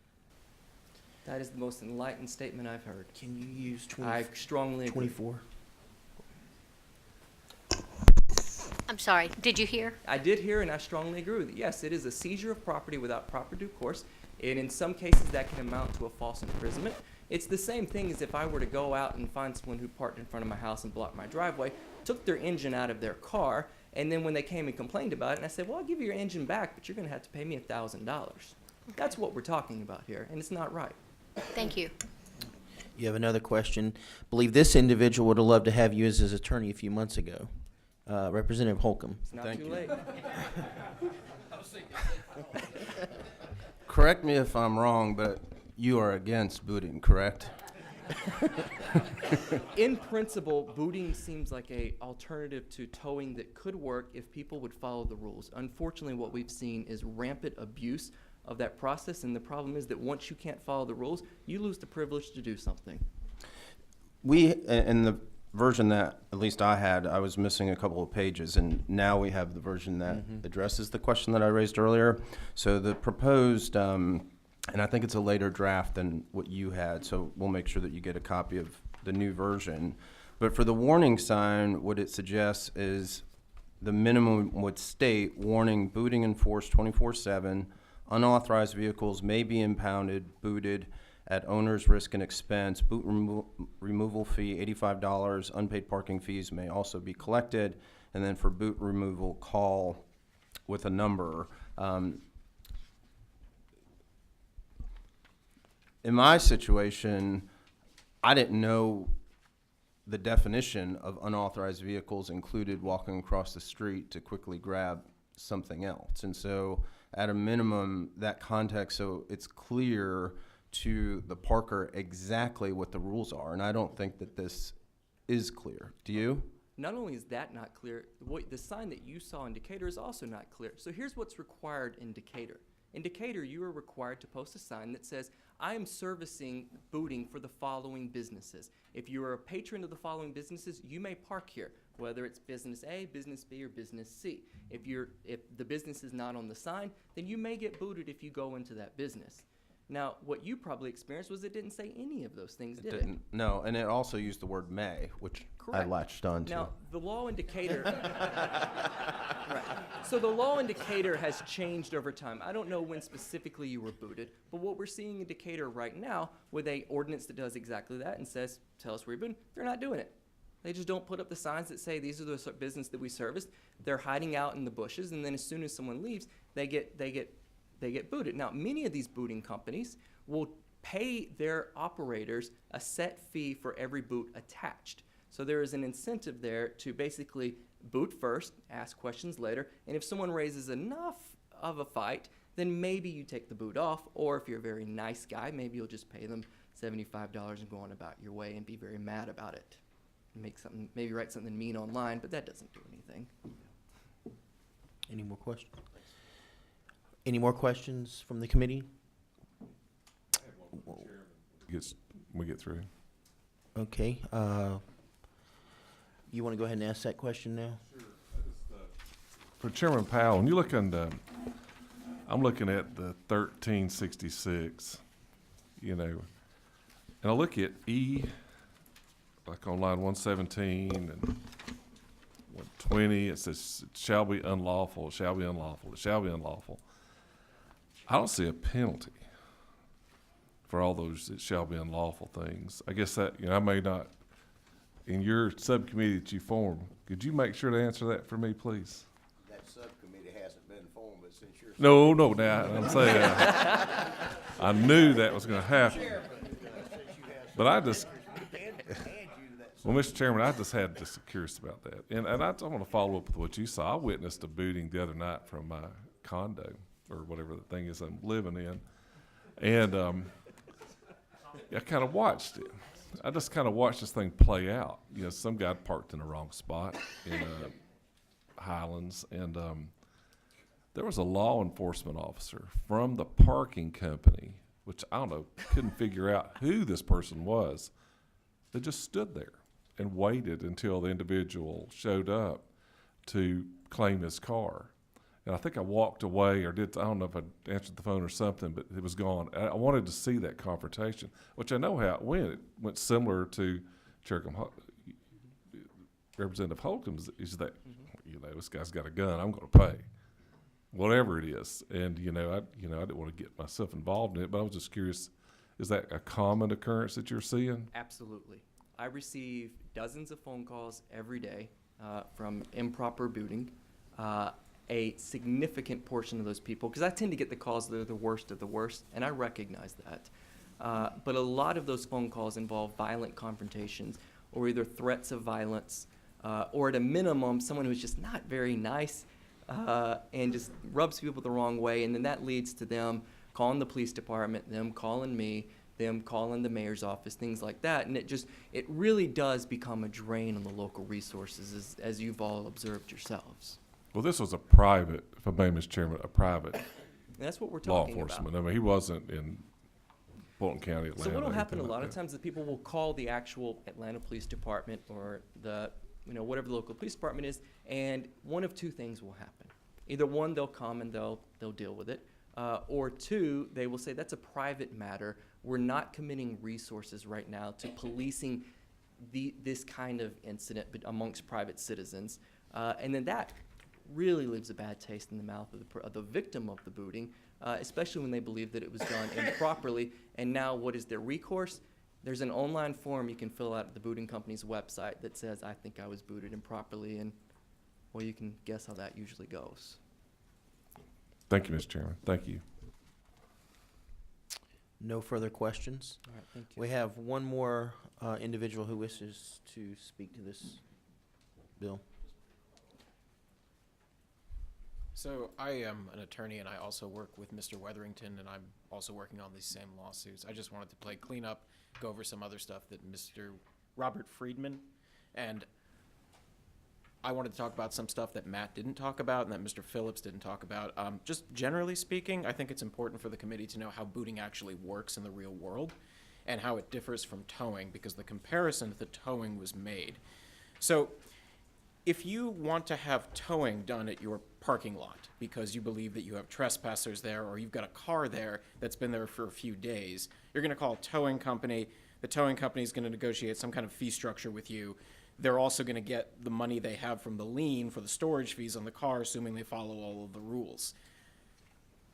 That is the most enlightened statement I've heard.
Can you use
I strongly agree.
24?
I'm sorry, did you hear?
I did hear, and I strongly agree with it. Yes, it is a seizure of property without proper due course, and in some cases that can amount to a false imprisonment. It's the same thing as if I were to go out and find someone who parked in front of my house and blocked my driveway, took their engine out of their car, and then when they came and complained about it, and I said, well, I'll give you your engine back, but you're going to have to pay me $1,000. That's what we're talking about here, and it's not right.
Thank you.
You have another question. Believe this individual would have loved to have you as his attorney a few months ago. Representative Holcomb.
It's not too late.
Correct me if I'm wrong, but you are against booting, correct?
In principle, booting seems like a alternative to towing that could work if people would follow the rules. Unfortunately, what we've seen is rampant abuse of that process, and the problem is that once you can't follow the rules, you lose the privilege to do something.
We, in the version that at least I had, I was missing a couple of pages, and now we have the version that addresses the question that I raised earlier. So the proposed, and I think it's a later draft than what you had, so we'll make sure that you get a copy of the new version. But for the warning sign, what it suggests is the minimum would state, warning, booting enforced 24/7, unauthorized vehicles may be impounded, booted, at owner's risk and expense. Boot removal fee, $85. Unpaid parking fees may also be collected. And then for boot removal, call with a number. In my situation, I didn't know the definition of unauthorized vehicles included walking across the street to quickly grab something else. And so at a minimum, that context, so it's clear to the parker exactly what the rules are, and I don't think that this is clear. Do you?
Not only is that not clear, the sign that you saw in Decatur is also not clear. So here's what's required in Decatur. In Decatur, you are required to post a sign that says, I am servicing booting for the following businesses. If you are a patron of the following businesses, you may park here, whether it's business A, business B, or business C. If the business is not on the sign, then you may get booted if you go into that business. Now, what you probably experienced was it didn't say any of those things, did it?
Didn't. No, and it also used the word may, which
Correct.
I latched on to.
Now, the law in Decatur, right. So the law in Decatur has changed over time. I don't know when specifically you were booted, but what we're seeing in Decatur right now with a ordinance that does exactly that and says, tell us where you're booted, they're not doing it. They just don't put up the signs that say these are the business that we serviced. They're hiding out in the bushes, and then as soon as someone leaves, they get booted. Now, many of these booting companies will pay their operators a set fee for every boot attached. So there is an incentive there to basically boot first, ask questions later, and if someone raises enough of a fight, then maybe you take the boot off, or if you're a very nice guy, maybe you'll just pay them $75 and go on about your way and be very mad about it. Maybe write something mean online, but that doesn't do anything.
Any more questions? Any more questions from the committee?
We get through.
Okay. You want to go ahead and ask that question now?
Sure. For Chairman Powell, when you look under, I'm looking at the 1366, and I look at E, like on line 117 and 120, it says it shall be unlawful, it shall be unlawful, it shall be unlawful. I don't see a penalty for all those it shall be unlawful things. I guess that, I may not, in your subcommittee that you formed, could you make sure to answer that for me, please?
That subcommittee hasn't been formed, but since you're...
No, now, I'm saying, I knew that was going to happen. But well, Mr. Chairman, I just had just curious about that. And I want to follow up with what you saw. I witnessed a booting the other night from my condo, or whatever the thing is I'm living in. And I kind of watched it. I just kind of watched this thing play out. You know, some guy parked in the wrong spot in Highlands, and there was a law enforcement officer from the parking company, which I don't know, couldn't figure out who this person was, that just stood there and waited until the individual showed up to claim his car. And I think I walked away or I don't know if I answered the phone or something, but it was gone. I wanted to see that confrontation, which I know how it went. It went similar to Representative Holcomb's, is that, you know, this guy's got a gun, I'm going to pay, whatever it is. And, I didn't want to get myself involved in it, but I was just curious, is that a common occurrence that you're seeing?
Absolutely. I receive dozens of phone calls every day from improper booting. A significant portion of those people, because I tend to get the calls that are the worst of the worst, and I recognize that. But a lot of those phone calls involve violent confrontations or either threats of violence or at a minimum, someone who's just not very nice and just rubs people the wrong way. And then that leads to them calling the police department, them calling me, them calling the mayor's office, things like that. And it really does become a drain on the local resources, as you've all observed yourselves.
Well, this was a private, if I may, Mr. Chairman, a private
And that's what we're
law
talking
enforcement.
about.
I mean, he wasn't in Fulton County, Atlanta.
So what will happen a
anything
lot
like
of times is people will call the actual Atlanta Police Department or the, whatever the local police department is, and one of two things will happen. Either one, they'll come and they'll deal with it, or two, they will say that's a private matter. We're not committing resources right now to policing this kind of incident amongst private citizens, and then that really leaves a bad taste in the mouth of the victim of the booting, especially when they believe that it was done improperly. And now what is their recourse? There's an online form you can fill out at the booting company's website that says, I think I was booted improperly, and well, you can guess how that usually goes.
Thank you, Mr. Chairman. Thank you.
No further questions.
All right, thank you.
We have one more individual who wishes to speak to this bill.
So I am an attorney, and I also work with Mr. Weatherington, and I'm also working on these same lawsuits. I just wanted to play cleanup, go over some other stuff that Mr. Robert Friedman, and I wanted to talk about some stuff that Matt didn't talk about and that Mr. Phillips didn't talk about. Just generally speaking, I think it's important for the committee to know how booting actually works in the real world and how it differs from towing, because the comparison to the towing was made. So if you want to have towing done at your parking lot because you believe that you have trespassers there or you've got a car there that's been there for a few days, you're going to call a towing company. The towing company is going to negotiate some kind of fee structure with you. They're also going to get the money they have from the lien for the storage fees on the car, assuming they follow all of the rules.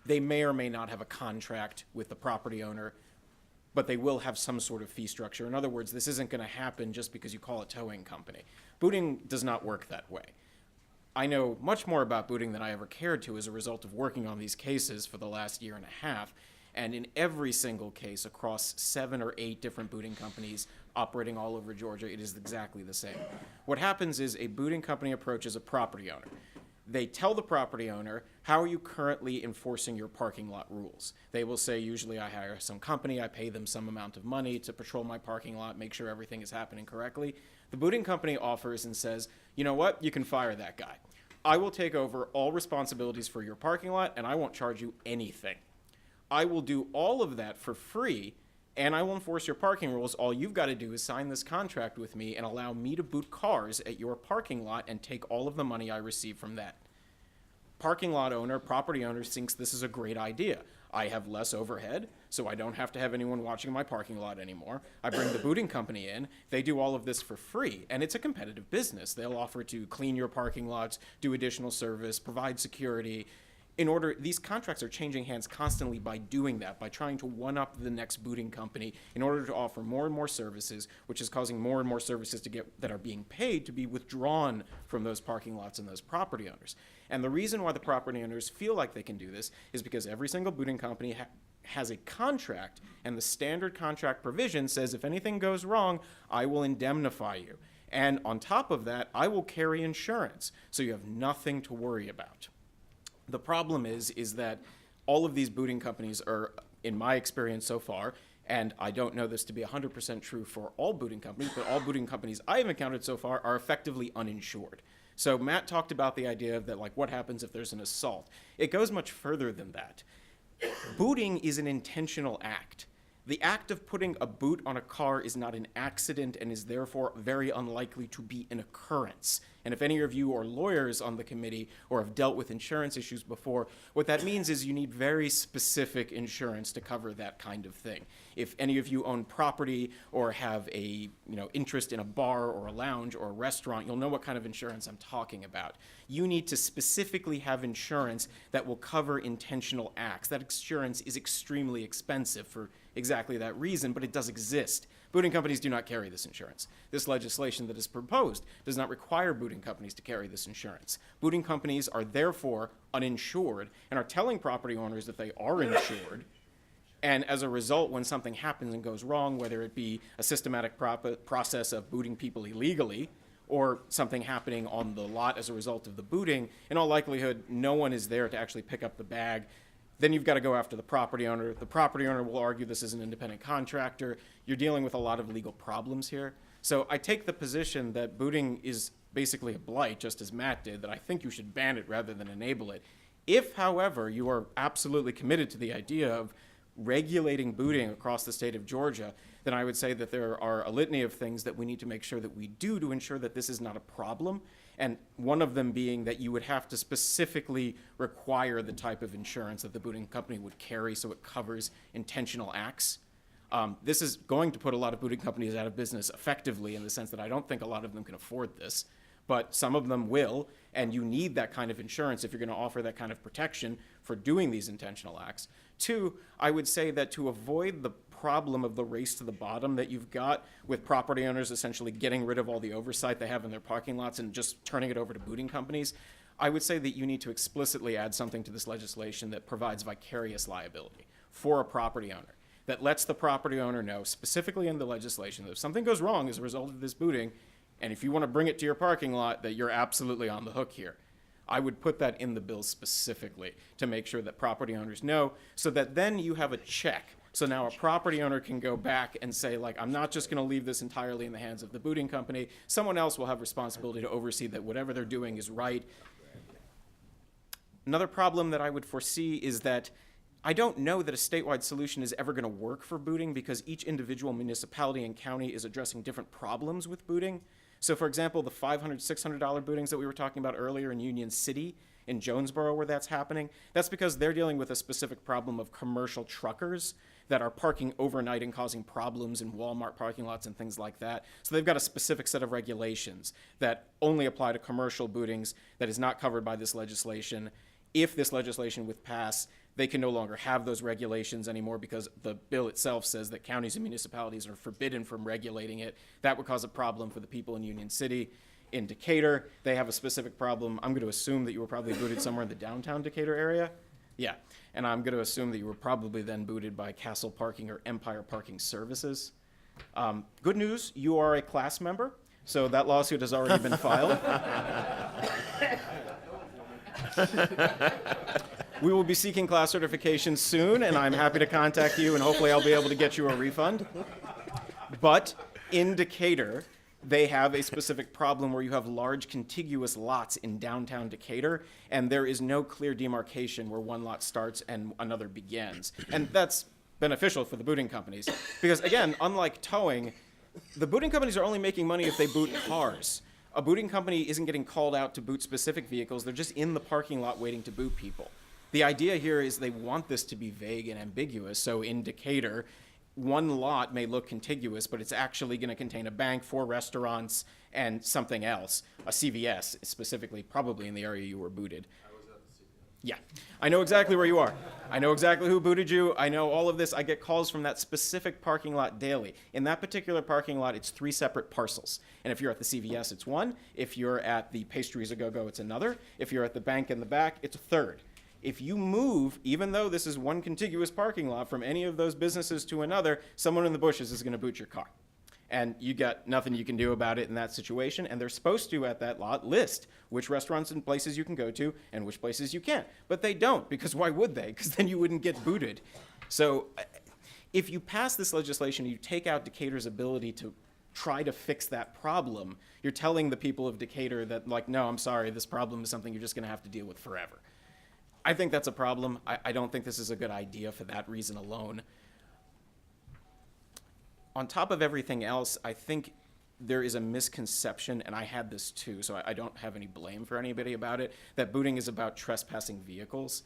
They may or may not have a contract with the property owner, but they will have some sort of fee structure. In other words, this isn't going to happen just because you call a towing company. Booting does not work that way. I know much more about booting than I ever cared to as a result of working on these cases for the last year and a half. And in every single case across 7 or 8 different booting companies operating all over Georgia, it is exactly the same. What happens is a booting company approaches a property owner. They tell the property owner, how are you currently enforcing your parking lot rules? They will say, usually I hire some company, I pay them some amount of money to patrol my parking lot, make sure everything is happening correctly. The booting company offers and says, you know what, you can fire that guy. I will take over all responsibilities for your parking lot and I won't charge you anything. I will do all of that for free and I will enforce your parking rules. All you've got to do is sign this contract with me and allow me to boot cars at your parking lot and take all of the money I receive from that. Parking lot owner, property owner thinks this is a great idea. I have less overhead, so I don't have to have anyone watching my parking lot anymore. I bring the booting company in. They do all of this for free, and it's a competitive business. They'll offer to clean your parking lots, do additional service, provide security. These contracts are changing hands constantly by doing that, by trying to one-up the next booting company in order to offer more and more services, which is causing more and more services that are being paid to be withdrawn from those parking lots and those property owners. And the reason why the property owners feel like they can do this is because every single booting company has a contract, and the standard contract provision says if anything goes wrong, I will indemnify you. And on top of that, I will carry insurance, so you have nothing to worry about. The problem is that all of these booting companies are, in my experience so far, and I don't know this to be 100% true for all booting companies, but all booting companies I have encountered so far are effectively uninsured. So Matt talked about the idea of that, like, what happens if there's an assault? It goes much further than that. Booting is an intentional act. The act of putting a boot on a car is not an accident and is therefore very unlikely to be an occurrence. And if any of you are lawyers on the committee or have dealt with insurance issues before, what that means is you need very specific insurance to cover that kind of thing. If any of you own property or have a interest in a bar or a lounge or a restaurant, you'll know what kind of insurance I'm talking about. You need to specifically have insurance that will cover intentional acts. That insurance is extremely expensive for exactly that reason, but it does exist. Booting companies do not carry this insurance. This legislation that is proposed does not require booting companies to carry this insurance. Booting companies are therefore uninsured and are telling property owners that they are insured. And as a result, when something happens and goes wrong, whether it be a systematic process of booting people illegally or something happening on the lot as a result of the booting, in all likelihood, no one is there to actually pick up the bag. Then you've got to go after the property owner. The property owner will argue this is an independent contractor. You're dealing with a lot of legal problems here. So I take the position that booting is basically a blight, just as Matt did, that I think you should ban it rather than enable it. If, however, you are absolutely committed to the idea of regulating booting across the state of Georgia, then I would say that there are a litany of things that we need to make sure that we do to ensure that this is not a problem. And one of them being that you would have to specifically require the type of insurance that the booting company would carry so it covers intentional acts. This is going to put a lot of booting companies out of business effectively, in the sense that I don't think a lot of them can afford this, but some of them will, and you need that kind of insurance if you're going to offer that kind of protection for doing these intentional acts. Two, I would say that to avoid the problem of the race to the bottom that you've got with property owners essentially getting rid of all the oversight they have in their parking lots and just turning it over to booting companies, I would say that you need to explicitly add something to this legislation that provides vicarious liability for a property owner, that lets the property owner know specifically in the legislation that if something goes wrong as a result of this booting, and if you want to bring it to your parking lot, that you're absolutely on the hook here. I would put that in the bill specifically to make sure that property owners know, so that then you have a check. So now a property owner can go back and say, like, I'm not just going to leave this entirely in the hands of the booting company. Someone else will have responsibility to oversee that whatever they're doing is right. Another problem that I would foresee is that I don't know that a statewide solution is ever going to work for booting, because each individual municipality and county is addressing different problems with booting. So for example, the $500, $600 bootings that we were talking about earlier in Union City, in Jonesboro, where that's happening, that's because they're dealing with a specific problem of commercial truckers that are parking overnight and causing problems in Walmart parking lots and things like that. So they've got a specific set of regulations that only apply to commercial bootings that is not covered by this legislation. If this legislation would pass, they can no longer have those regulations anymore, because the bill itself says that counties and municipalities are forbidden from regulating it. That would cause a problem for the people in Union City. In Decatur, they have a specific problem. I'm going to assume that you were probably booted somewhere in the downtown Decatur area. Yeah, and I'm going to assume that you were probably then booted by Castle Parking or Empire Parking Services. Good news, you are a class member, so that lawsuit has already been filed. We will be seeking class certification soon, and I'm happy to contact you, and hopefully I'll be able to get you a refund. But in Decatur, they have a specific problem where you have large contiguous lots in downtown Decatur, and there is no clear demarcation where one lot starts and another begins. And that's beneficial for the booting companies, because again, unlike towing, the booting companies are only making money if they boot cars. A booting company isn't getting called out to boot specific vehicles. They're just in the parking lot waiting to boot people. The idea here is they want this to be vague and ambiguous. So in Decatur, one lot may look contiguous, but it's actually going to contain a bank, 4 restaurants, and something else, a CVS specifically, probably in the area you were booted. Yeah, I know exactly where you are. I know exactly who booted you. I know all of this. I get calls from that specific parking lot daily. In that particular parking lot, it's 3 separate parcels. And if you're at the CVS, it's 1. If you're at the Pastries A Go-Go, it's another. If you're at the bank in the back, it's a 3rd. If you move, even though this is one contiguous parking lot, from any of those businesses to another, someone in the bushes is going to boot your car. And you got nothing you can do about it in that situation, and they're supposed to, at that lot, list which restaurants and places you can go to and which places you can't. But they don't, because why would they? Because then you wouldn't get booted. So if you pass this legislation, you take out Decatur's ability to try to fix that problem, you're telling the people of Decatur that, like, no, I'm sorry, this problem is something you're just going to have to deal with forever. I think that's a problem. I don't think this is a good idea for that reason alone. On top of everything else, I think there is a misconception, and I had this too, so I don't have any blame for anybody about it, that booting is about trespassing vehicles.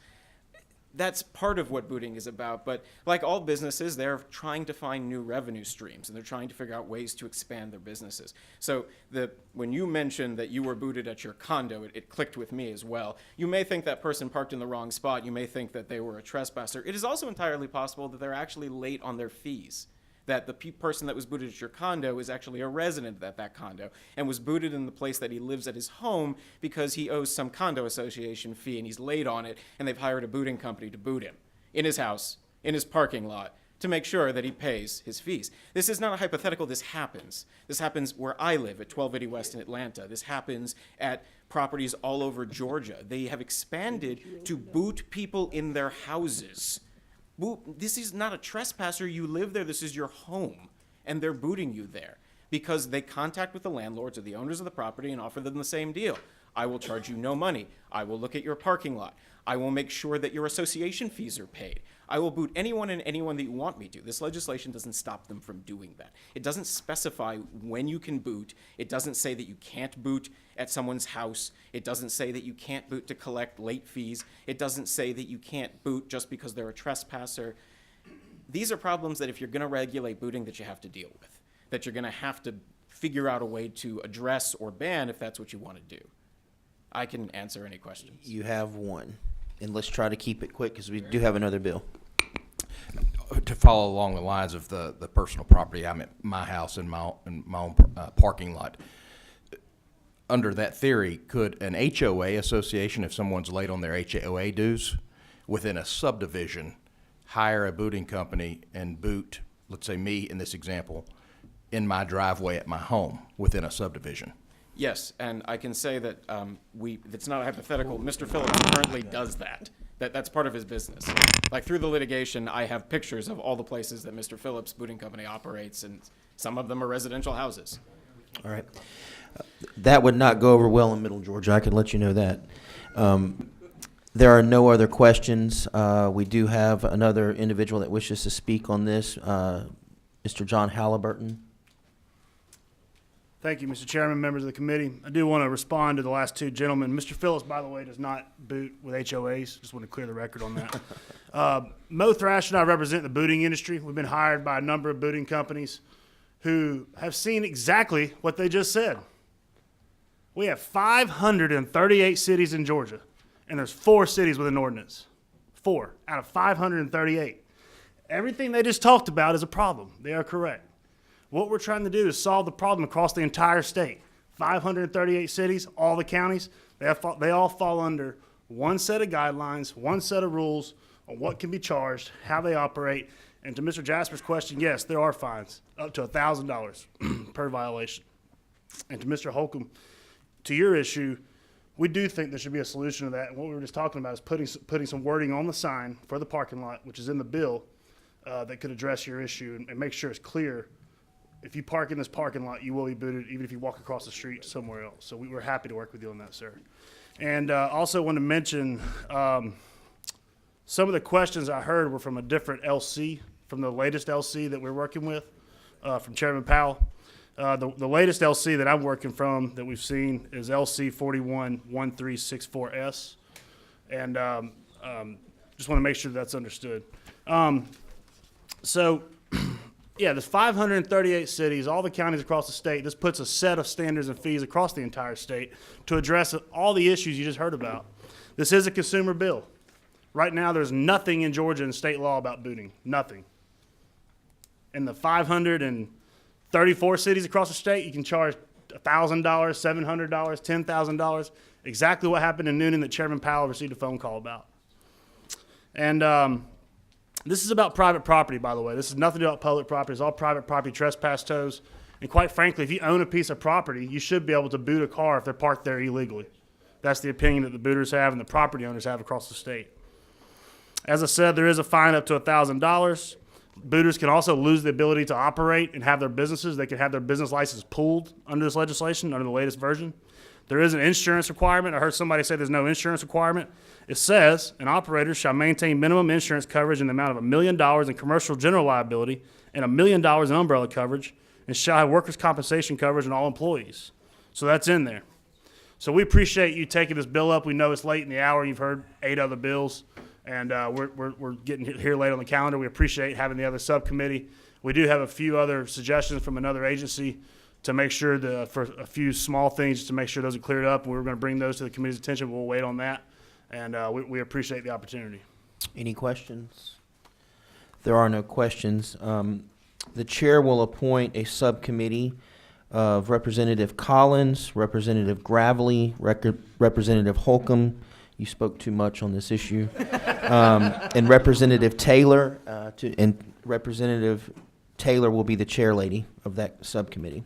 That's part of what booting is about, but like all businesses, they're trying to find new revenue streams, and they're trying to figure out ways to expand their businesses. So when you mentioned that you were booted at your condo, it clicked with me as well. You may think that person parked in the wrong spot. You may think that they were a trespasser. It is also entirely possible that they're actually late on their fees, that the person that was booted at your condo is actually a resident at that condo and was booted in the place that he lives at his home because he owes some condo association fee and he's late on it, and they've hired a booting company to boot him in his house, in his parking lot, to make sure that he pays his fees. This is not a hypothetical. This happens. This happens where I live at 1280 West in Atlanta. This happens at properties all over Georgia. They have expanded to boot people in their houses. This is not a trespasser. You live there. This is your home. And they're booting you there because they contact with the landlords or the owners of the property and offer them the same deal. I will charge you no money. I will look at your parking lot. I will make sure that your association fees are paid. I will boot anyone and anyone that you want me to. This legislation doesn't stop them from doing that. It doesn't specify when you can boot. It doesn't say that you can't boot at someone's house. It doesn't say that you can't boot to collect late fees. It doesn't say that you can't boot just because they're a trespasser. These are problems that if you're going to regulate booting that you have to deal with, that you're going to have to figure out a way to address or ban if that's what you want to do. I can answer any questions.
You have one. And let's try to keep it quick because we do have another bill.
To follow along the lines of the personal property, I'm at my house in my own parking lot. Under that theory, could an HOA association, if someone's late on their HOA dues, within a subdivision, hire a booting company and boot, let's say me in this example, in my driveway at my home within a subdivision?
Yes, and I can say that it's not a hypothetical. Mr. Phillips currently does that. That's part of his business. Like through the litigation, I have pictures of all the places that Mr. Phillips' booting company operates, and some of them are residential houses.
All right. That would not go over well in Middle Georgia. I can let you know that. There are no other questions. We do have another individual that wishes to speak on this, Mr. John Halliburton.
Thank you, Mr. Chairman, members of the committee. I do want to respond to the last two gentlemen. Mr. Phillips, by the way, does not boot with HOAs. Just want to clear the record on that. Mo Thrash and I represent the booting industry. We've been hired by a number of booting companies who have seen exactly what they just said. We have 538 cities in Georgia, and there's 4 cities with an ordinance. 4 out of 538. Everything they just talked about is a problem. They are correct. What we're trying to do is solve the problem across the entire state. 538 cities, all the counties, they all fall under one set of guidelines, one set of rules on what can be charged, how they operate. And to Mr. Jasper's question, yes, there are fines, up to $1,000 per violation. And to Mr. Holcomb, to your issue, we do think there should be a solution to that. And what we were just talking about is putting some wording on the sign for the parking lot, which is in the bill, that could address your issue and make sure it's clear. If you park in this parking lot, you will be booted, even if you walk across the street somewhere else. So we were happy to work with you on that, sir. And also want to mention some of the questions I heard were from a different LC, from the latest LC that we're working with, from Chairman Powell. The latest LC that I'm working from that we've seen is LC 411364S. And just want to make sure that's understood. Yeah, there's 538 cities, all the counties across the state. This puts a set of standards and fees across the entire state to address all the issues you just heard about. This is a consumer bill. Right now, there's nothing in Georgia in state law about booting. Nothing. In the 534 cities across the state, you can charge $1,000, $700, $10,000. Exactly what happened in Noonan that Chairman Powell received a phone call about. And this is about private property, by the way. This is nothing about public property. It's all private property trespass tows. And quite frankly, if you own a piece of property, you should be able to boot a car if they're parked there illegally. That's the opinion that the booters have and the property owners have across the state. As I said, there is a fine up to $1,000. Booters can also lose the ability to operate and have their businesses. They can have their business license pulled under this legislation, under the latest version. There is an insurance requirement. I heard somebody say there's no insurance requirement. It says an operator shall maintain minimum insurance coverage in the amount of $1 million in commercial general liability and $1 million in umbrella coverage, and shall have workers' compensation coverage on all employees. So that's in there. So we appreciate you taking this bill up. We know it's late in the hour. You've heard 8 other bills, and we're getting here late on the calendar. We appreciate having the other subcommittee. We do have a few other suggestions from another agency to make sure for a few small things to make sure those are cleared up. We're going to bring those to the committee's attention. We'll wait on that, and we appreciate the opportunity.
Any questions? There are no questions. The chair will appoint a subcommittee of Representative Collins, Representative Gravely, Representative Holcomb. You spoke too much on this issue. And Representative Taylor, and Representative Taylor will be the chair lady of that subcommittee.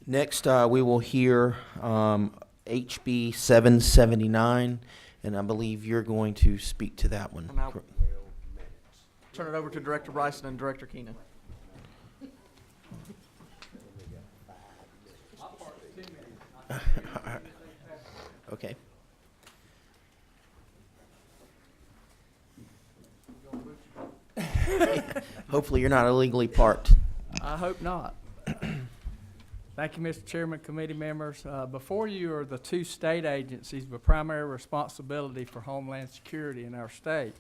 Next, we will hear HB 779, and I believe you're going to speak to that one.
And I'll turn it over to Director Bryson and Director Keenan.
Okay. Hopefully you're not illegally parked.
I hope not. Thank you, Mr. Chairman, committee members. Before you are the 2 state agencies with primary responsibility for Homeland Security in our state.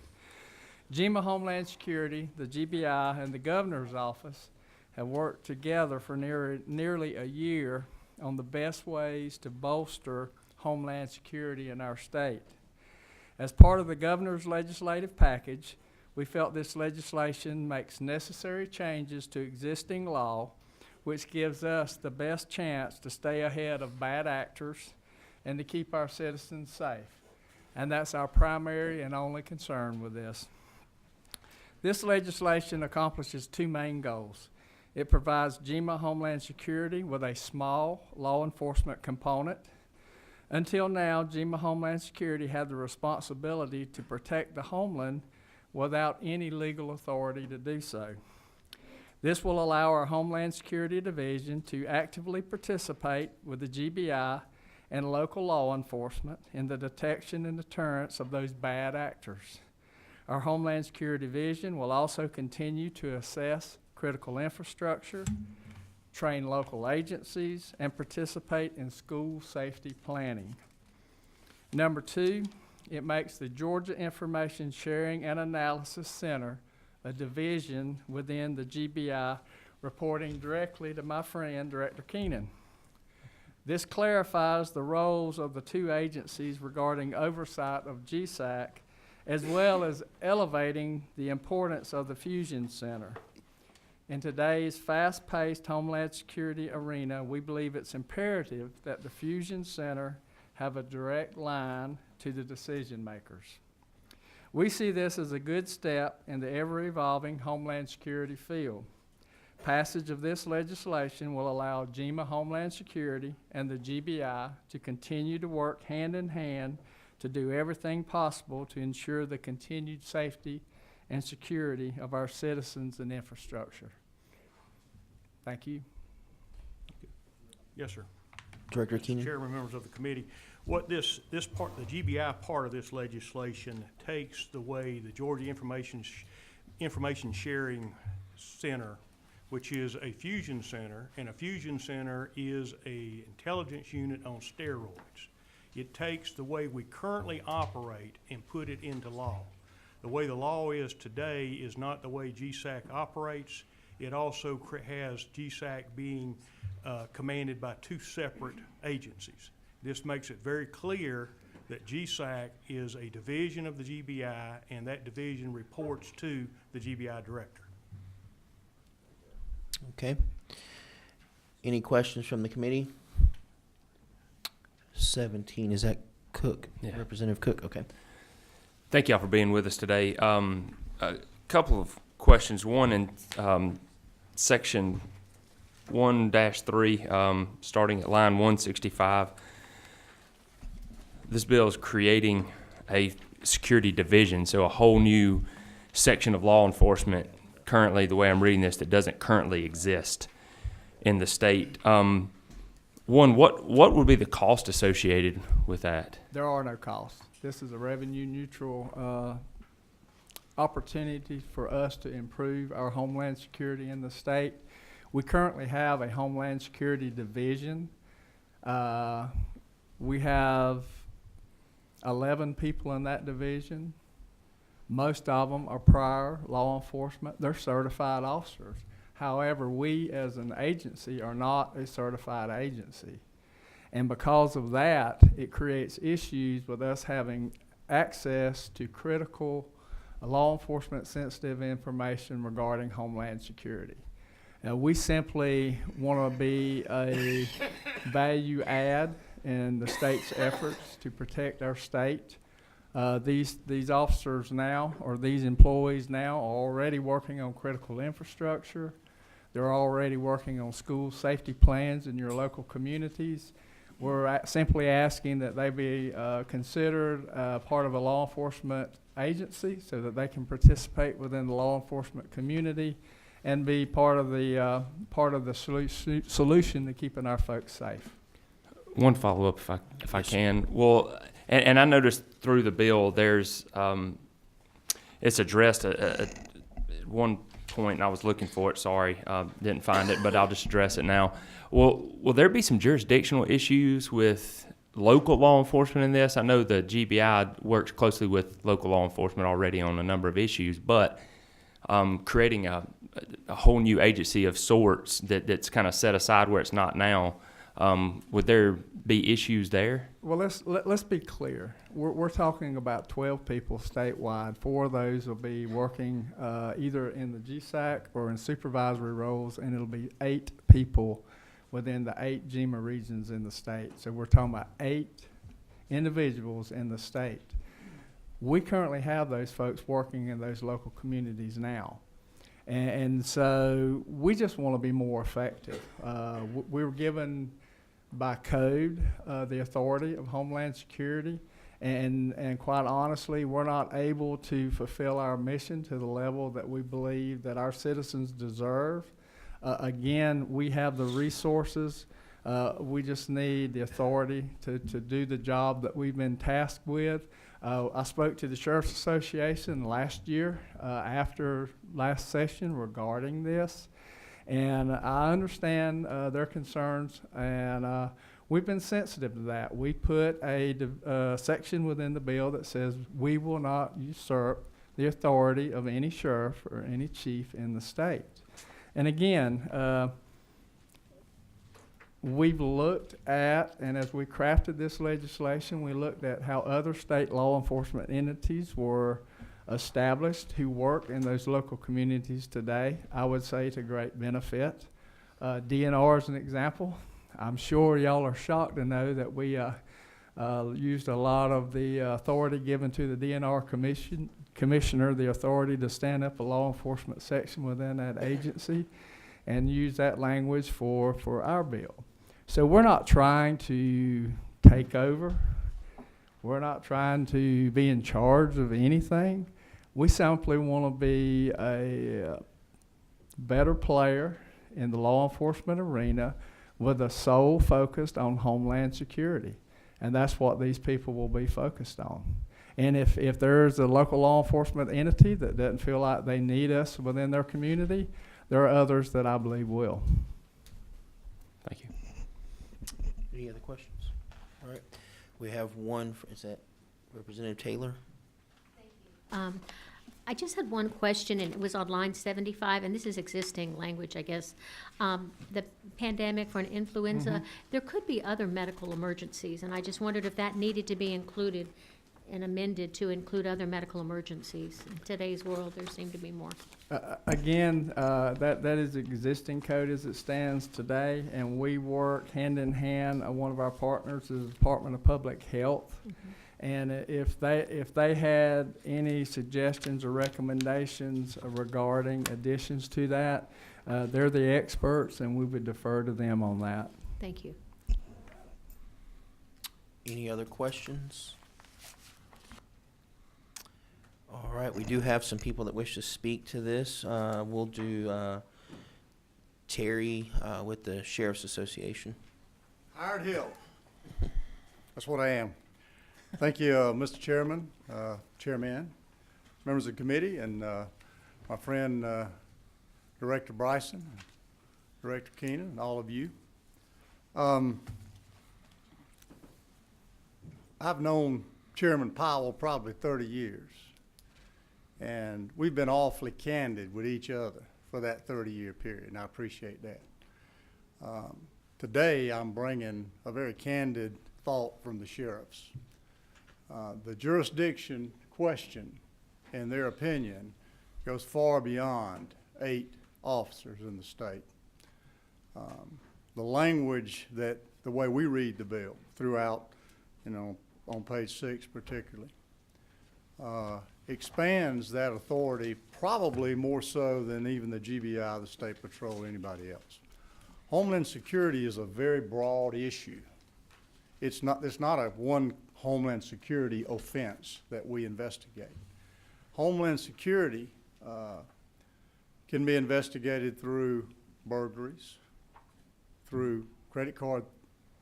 GEMA Homeland Security, the GBI, and the Governor's Office have worked together for nearly a year on the best ways to bolster Homeland Security in our state. As part of the Governor's legislative package, we felt this legislation makes necessary changes to existing law, which gives us the best chance to stay ahead of bad actors and to keep our citizens safe. And that's our primary and only concern with this. This legislation accomplishes 2 main goals. It provides GEMA Homeland Security with a small law enforcement component. Until now, GEMA Homeland Security had the responsibility to protect the homeland without any legal authority to do so. This will allow our Homeland Security Division to actively participate with the GBI and local law enforcement in the detection and deterrence of those bad actors. Our Homeland Security Division will also continue to assess critical infrastructure, train local agencies, and participate in school safety planning. Number 2, it makes the Georgia Information Sharing and Analysis Center a division within the GBI, reporting directly to my friend, Director Keenan. This clarifies the roles of the 2 agencies regarding oversight of GSAC, as well as elevating the importance of the Fusion Center. In today's fast-paced Homeland Security arena, we believe it's imperative that the Fusion Center have a direct line to the decision makers. We see this as a good step in the ever-evolving Homeland Security field. Passage of this legislation will allow GEMA Homeland Security and the GBI to continue to work hand in hand to do everything possible to ensure the continued safety and security of our citizens and infrastructure. Thank you.
Yes, sir.
Director Keenan.
Chairman, members of the committee, what this part, the GBI part of this legislation takes the way the Georgia Information Sharing Center, which is a fusion center, and a fusion center is a intelligence unit on steroids. It takes the way we currently operate and put it into law. The way the law is today is not the way GSAC operates. It also has GSAC being commanded by 2 separate agencies. This makes it very clear that GSAC is a division of the GBI, and that division reports to the GBI director.
Okay. Any questions from the committee? 17, is that Cook?
Yeah.
Representative Cook, okay.
Thank y'all for being with us today. A couple of questions. One, section 1-3, starting at line 165. This bill is creating a security division, so a whole new section of law enforcement currently, the way I'm reading this, that doesn't currently exist in the state. One, what would be the cost associated with that?
There are no costs. This is a revenue neutral opportunity for us to improve our homeland security in the state. We currently have a Homeland Security Division. We have 11 people in that division. Most of them are prior law enforcement. They're certified officers. However, we as an agency are not a certified agency. And because of that, it creates issues with us having access to critical law enforcement sensitive information regarding Homeland Security. We simply want to be a value add in the state's efforts to protect our state. These officers now, or these employees now, are already working on critical infrastructure. They're already working on school safety plans in your local communities. We're simply asking that they be considered part of a law enforcement agency so that they can participate within the law enforcement community and be part of the solution to keeping our folks safe.
One follow-up, if I can. Well, and I noticed through the bill, there's it's addressed at one point, and I was looking for it. Sorry, didn't find it, but I'll just address it now. Will there be some jurisdictional issues with local law enforcement in this? I know the GBI works closely with local law enforcement already on a number of issues, but creating a whole new agency of sorts that's kind of set aside where it's not now, would there be issues there?
Well, let's be clear. We're talking about 12 people statewide. 4 of those will be working either in the GSAC or in supervisory roles, and it'll be 8 people within the 8 GEMA regions in the state. So we're talking about 8 individuals in the state. We currently have those folks working in those local communities now. And so we just want to be more effective. We were given by code the authority of Homeland Security, and quite honestly, we're not able to fulfill our mission to the level that we believe that our citizens deserve. Again, we have the resources. We just need the authority to do the job that we've been tasked with. I spoke to the Sheriff's Association last year after last session regarding this, and I understand their concerns, and we've been sensitive to that. We put a section within the bill that says we will not usurp the authority of any sheriff or any chief in the state. And again, we've looked at, and as we crafted this legislation, we looked at how other state law enforcement entities were established who work in those local communities today, I would say to great benefit. DNR is an example. I'm sure y'all are shocked to know that we used a lot of the authority given to the DNR commissioner, the authority to stand up a law enforcement section within that agency, and use that language for our bill. So we're not trying to take over. We're not trying to be in charge of anything. We simply want to be a better player in the law enforcement arena with a sole focused on Homeland Security. And that's what these people will be focused on. And if there's a local law enforcement entity that doesn't feel like they need us within their community, there are others that I believe will.
Thank you.
Any other questions? All right. We have one. Is that Representative Taylor?
I just had one question, and it was on line 75, and this is existing language, I guess. The pandemic for an influenza, there could be other medical emergencies, and I just wondered if that needed to be included and amended to include other medical emergencies. In today's world, there seem to be more.
Again, that is existing code as it stands today, and we work hand in hand. One of our partners is the Department of Public Health. And if they had any suggestions or recommendations regarding additions to that, They're the experts, and we would defer to them on that.
Thank you.
Any other questions? All right, we do have some people that wish to speak to this. We'll do Terry with the Sheriff's Association.
Hired Hill. That's what I am. Thank you, Mr. Chairman, Chairman, members of the committee, and my friend Director Bryson, Director Keenan, and all of you. I've known Chairman Powell probably 30 years, and we've been awfully candid with each other for that 30-year period, and I appreciate that. Today, I'm bringing a very candid thought from the sheriffs. The jurisdiction question, in their opinion, goes far beyond 8 officers in the state. The language that, the way we read the bill throughout, on page 6 particularly, expands that authority probably more so than even the GBI, the State Patrol, or anybody else. Homeland Security is a very broad issue. It's not a one Homeland Security offense that we investigate. Homeland Security can be investigated through burglaries, through credit card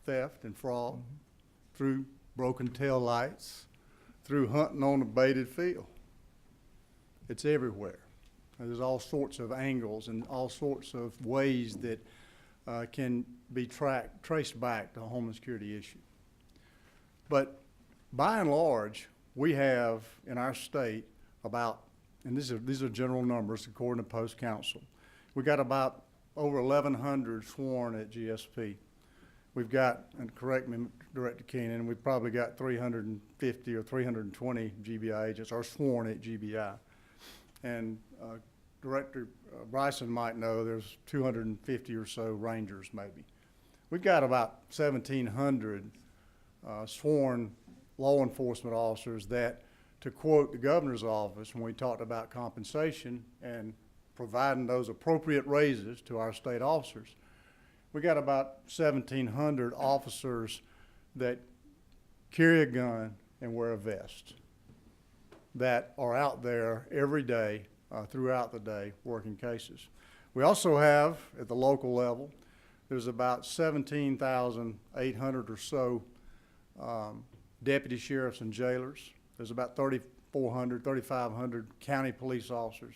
theft and fraud, through broken tail lights, through hunting on a baited field. It's everywhere. There's all sorts of angles and all sorts of ways that can be traced back to a Homeland Security issue. But by and large, we have in our state about, and these are general numbers according to Post Council, we got about over 1,100 sworn at GSP. We've got, and correct me, Director Keenan, we've probably got 350 or 320 GBI agents are sworn at GBI. And Director Bryson might know there's 250 or so Rangers maybe. We've got about 1,700 sworn law enforcement officers that, to quote the governor's office when we talked about compensation and providing those appropriate raises to our state officers, we got about 1,700 officers that carry a gun and wear a vest that are out there every day, throughout the day, working cases. We also have, at the local level, there's about 17,800 or so deputy sheriffs and jailers. There's about 3,400, 3,500 county police officers.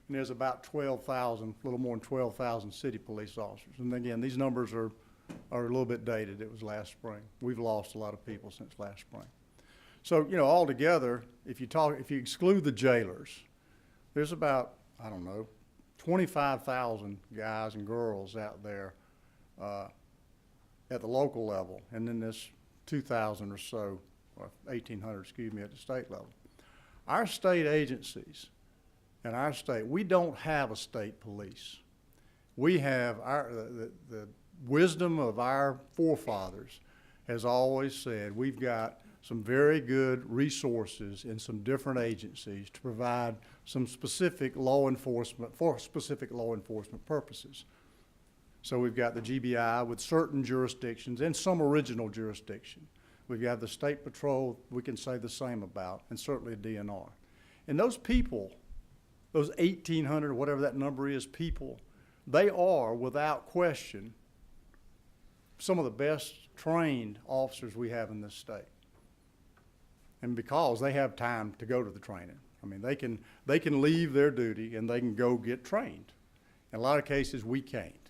And there's about 12,000, a little more than 12,000 city police officers. And again, these numbers are a little bit dated. It was last spring. We've lost a lot of people since last spring. So, altogether, if you exclude the jailers, there's about, 25,000 guys and girls out there at the local level, and then there's 2,000 or so, or 1,800, excuse me, at the state level. Our state agencies, in our state, we don't have a state police. We have the wisdom of our forefathers has always said we've got some very good resources in some different agencies to provide some specific law enforcement for specific law enforcement purposes. So we've got the GBI with certain jurisdictions and some original jurisdiction. We've got the State Patrol we can say the same about, and certainly DNR. And those people, those 1,800, whatever that number is, people, they are, without question, some of the best trained officers we have in this state. And because they have time to go to the training. I mean, they can leave their duty and they can go get trained. In a lot of cases, we can't,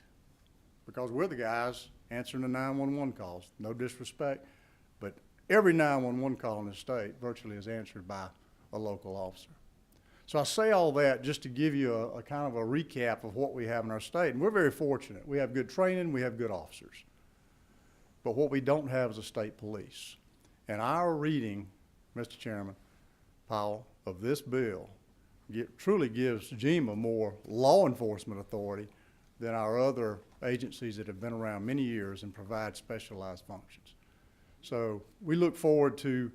because we're the guys answering the 911 calls. No disrespect, but every 911 call in the state virtually is answered by a local officer. So I say all that just to give you a kind of a recap of what we have in our state. And we're very fortunate. We have good training, we have good officers. But what we don't have is a state police. And our reading, Mr. Chairman Powell, of this bill truly gives GEMA more law enforcement authority than our other agencies that have been around many years and provide specialized functions. So we look forward to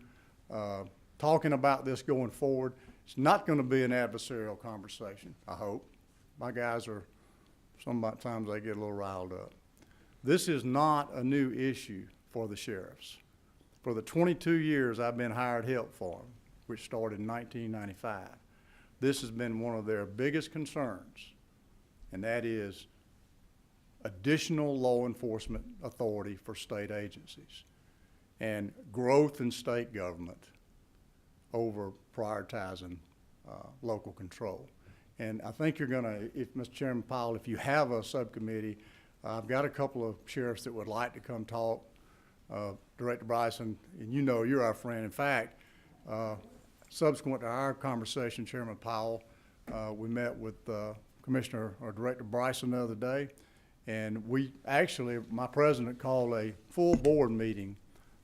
talking about this going forward. It's not going to be an adversarial conversation, I hope. My guys are Sometimes they get a little riled up. This is not a new issue for the sheriffs. For the 22 years I've been hired help for them, which started in 1995, this has been one of their biggest concerns, and that is additional law enforcement authority for state agencies and growth in state government over prioritizing local control. And I think you're gonna, if Mr. Chairman Powell, if you have a subcommittee, I've got a couple of sheriffs that would like to come talk. Director Bryson, and you know you're our friend. In fact, subsequent to our conversation, Chairman Powell, we met with Commissioner or Director Bryson the other day, and we actually, my president called a full board meeting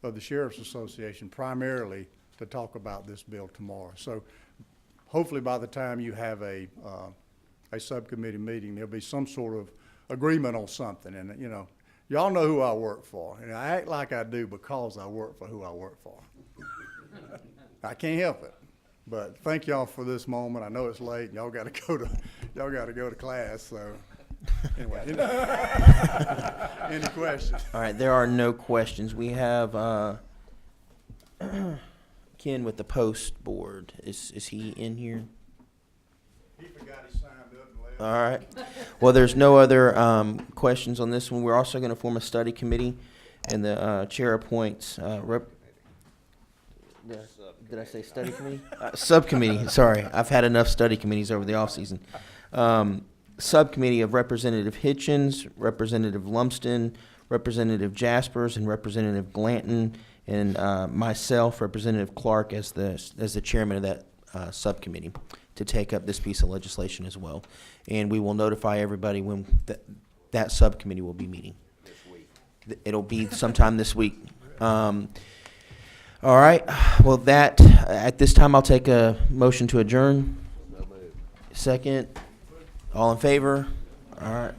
of the Sheriff's Association primarily to talk about this bill tomorrow. So hopefully by the time you have a subcommittee meeting, there'll be some sort of agreement on something. And, you know, y'all know who I work for, and I act like I do because I work for who I work for. I can't help it. But thank y'all for this moment. I know it's late, and y'all got to go to class. So anyway, any questions?
All right, there are no questions. We have Ken with the Post Board. Is he in here?
He forgot he signed up and left.
All right. Well, there's no other questions on this one. We're also going to form a study committee, and the chair appoints did I say study committee? Subcommittee. Sorry, I've had enough study committees over the offseason. Subcommittee of Representative Hitchens, Representative Lumsden, Representative Jaspers, and Representative Glanton, and myself, Representative Clark, as the chairman of that subcommittee, to take up this piece of legislation as well. And we will notify everybody when that subcommittee will be meeting. This week. It'll be sometime this week. All right. Well, at this time, I'll take a motion to adjourn. Second. All in favor? All right.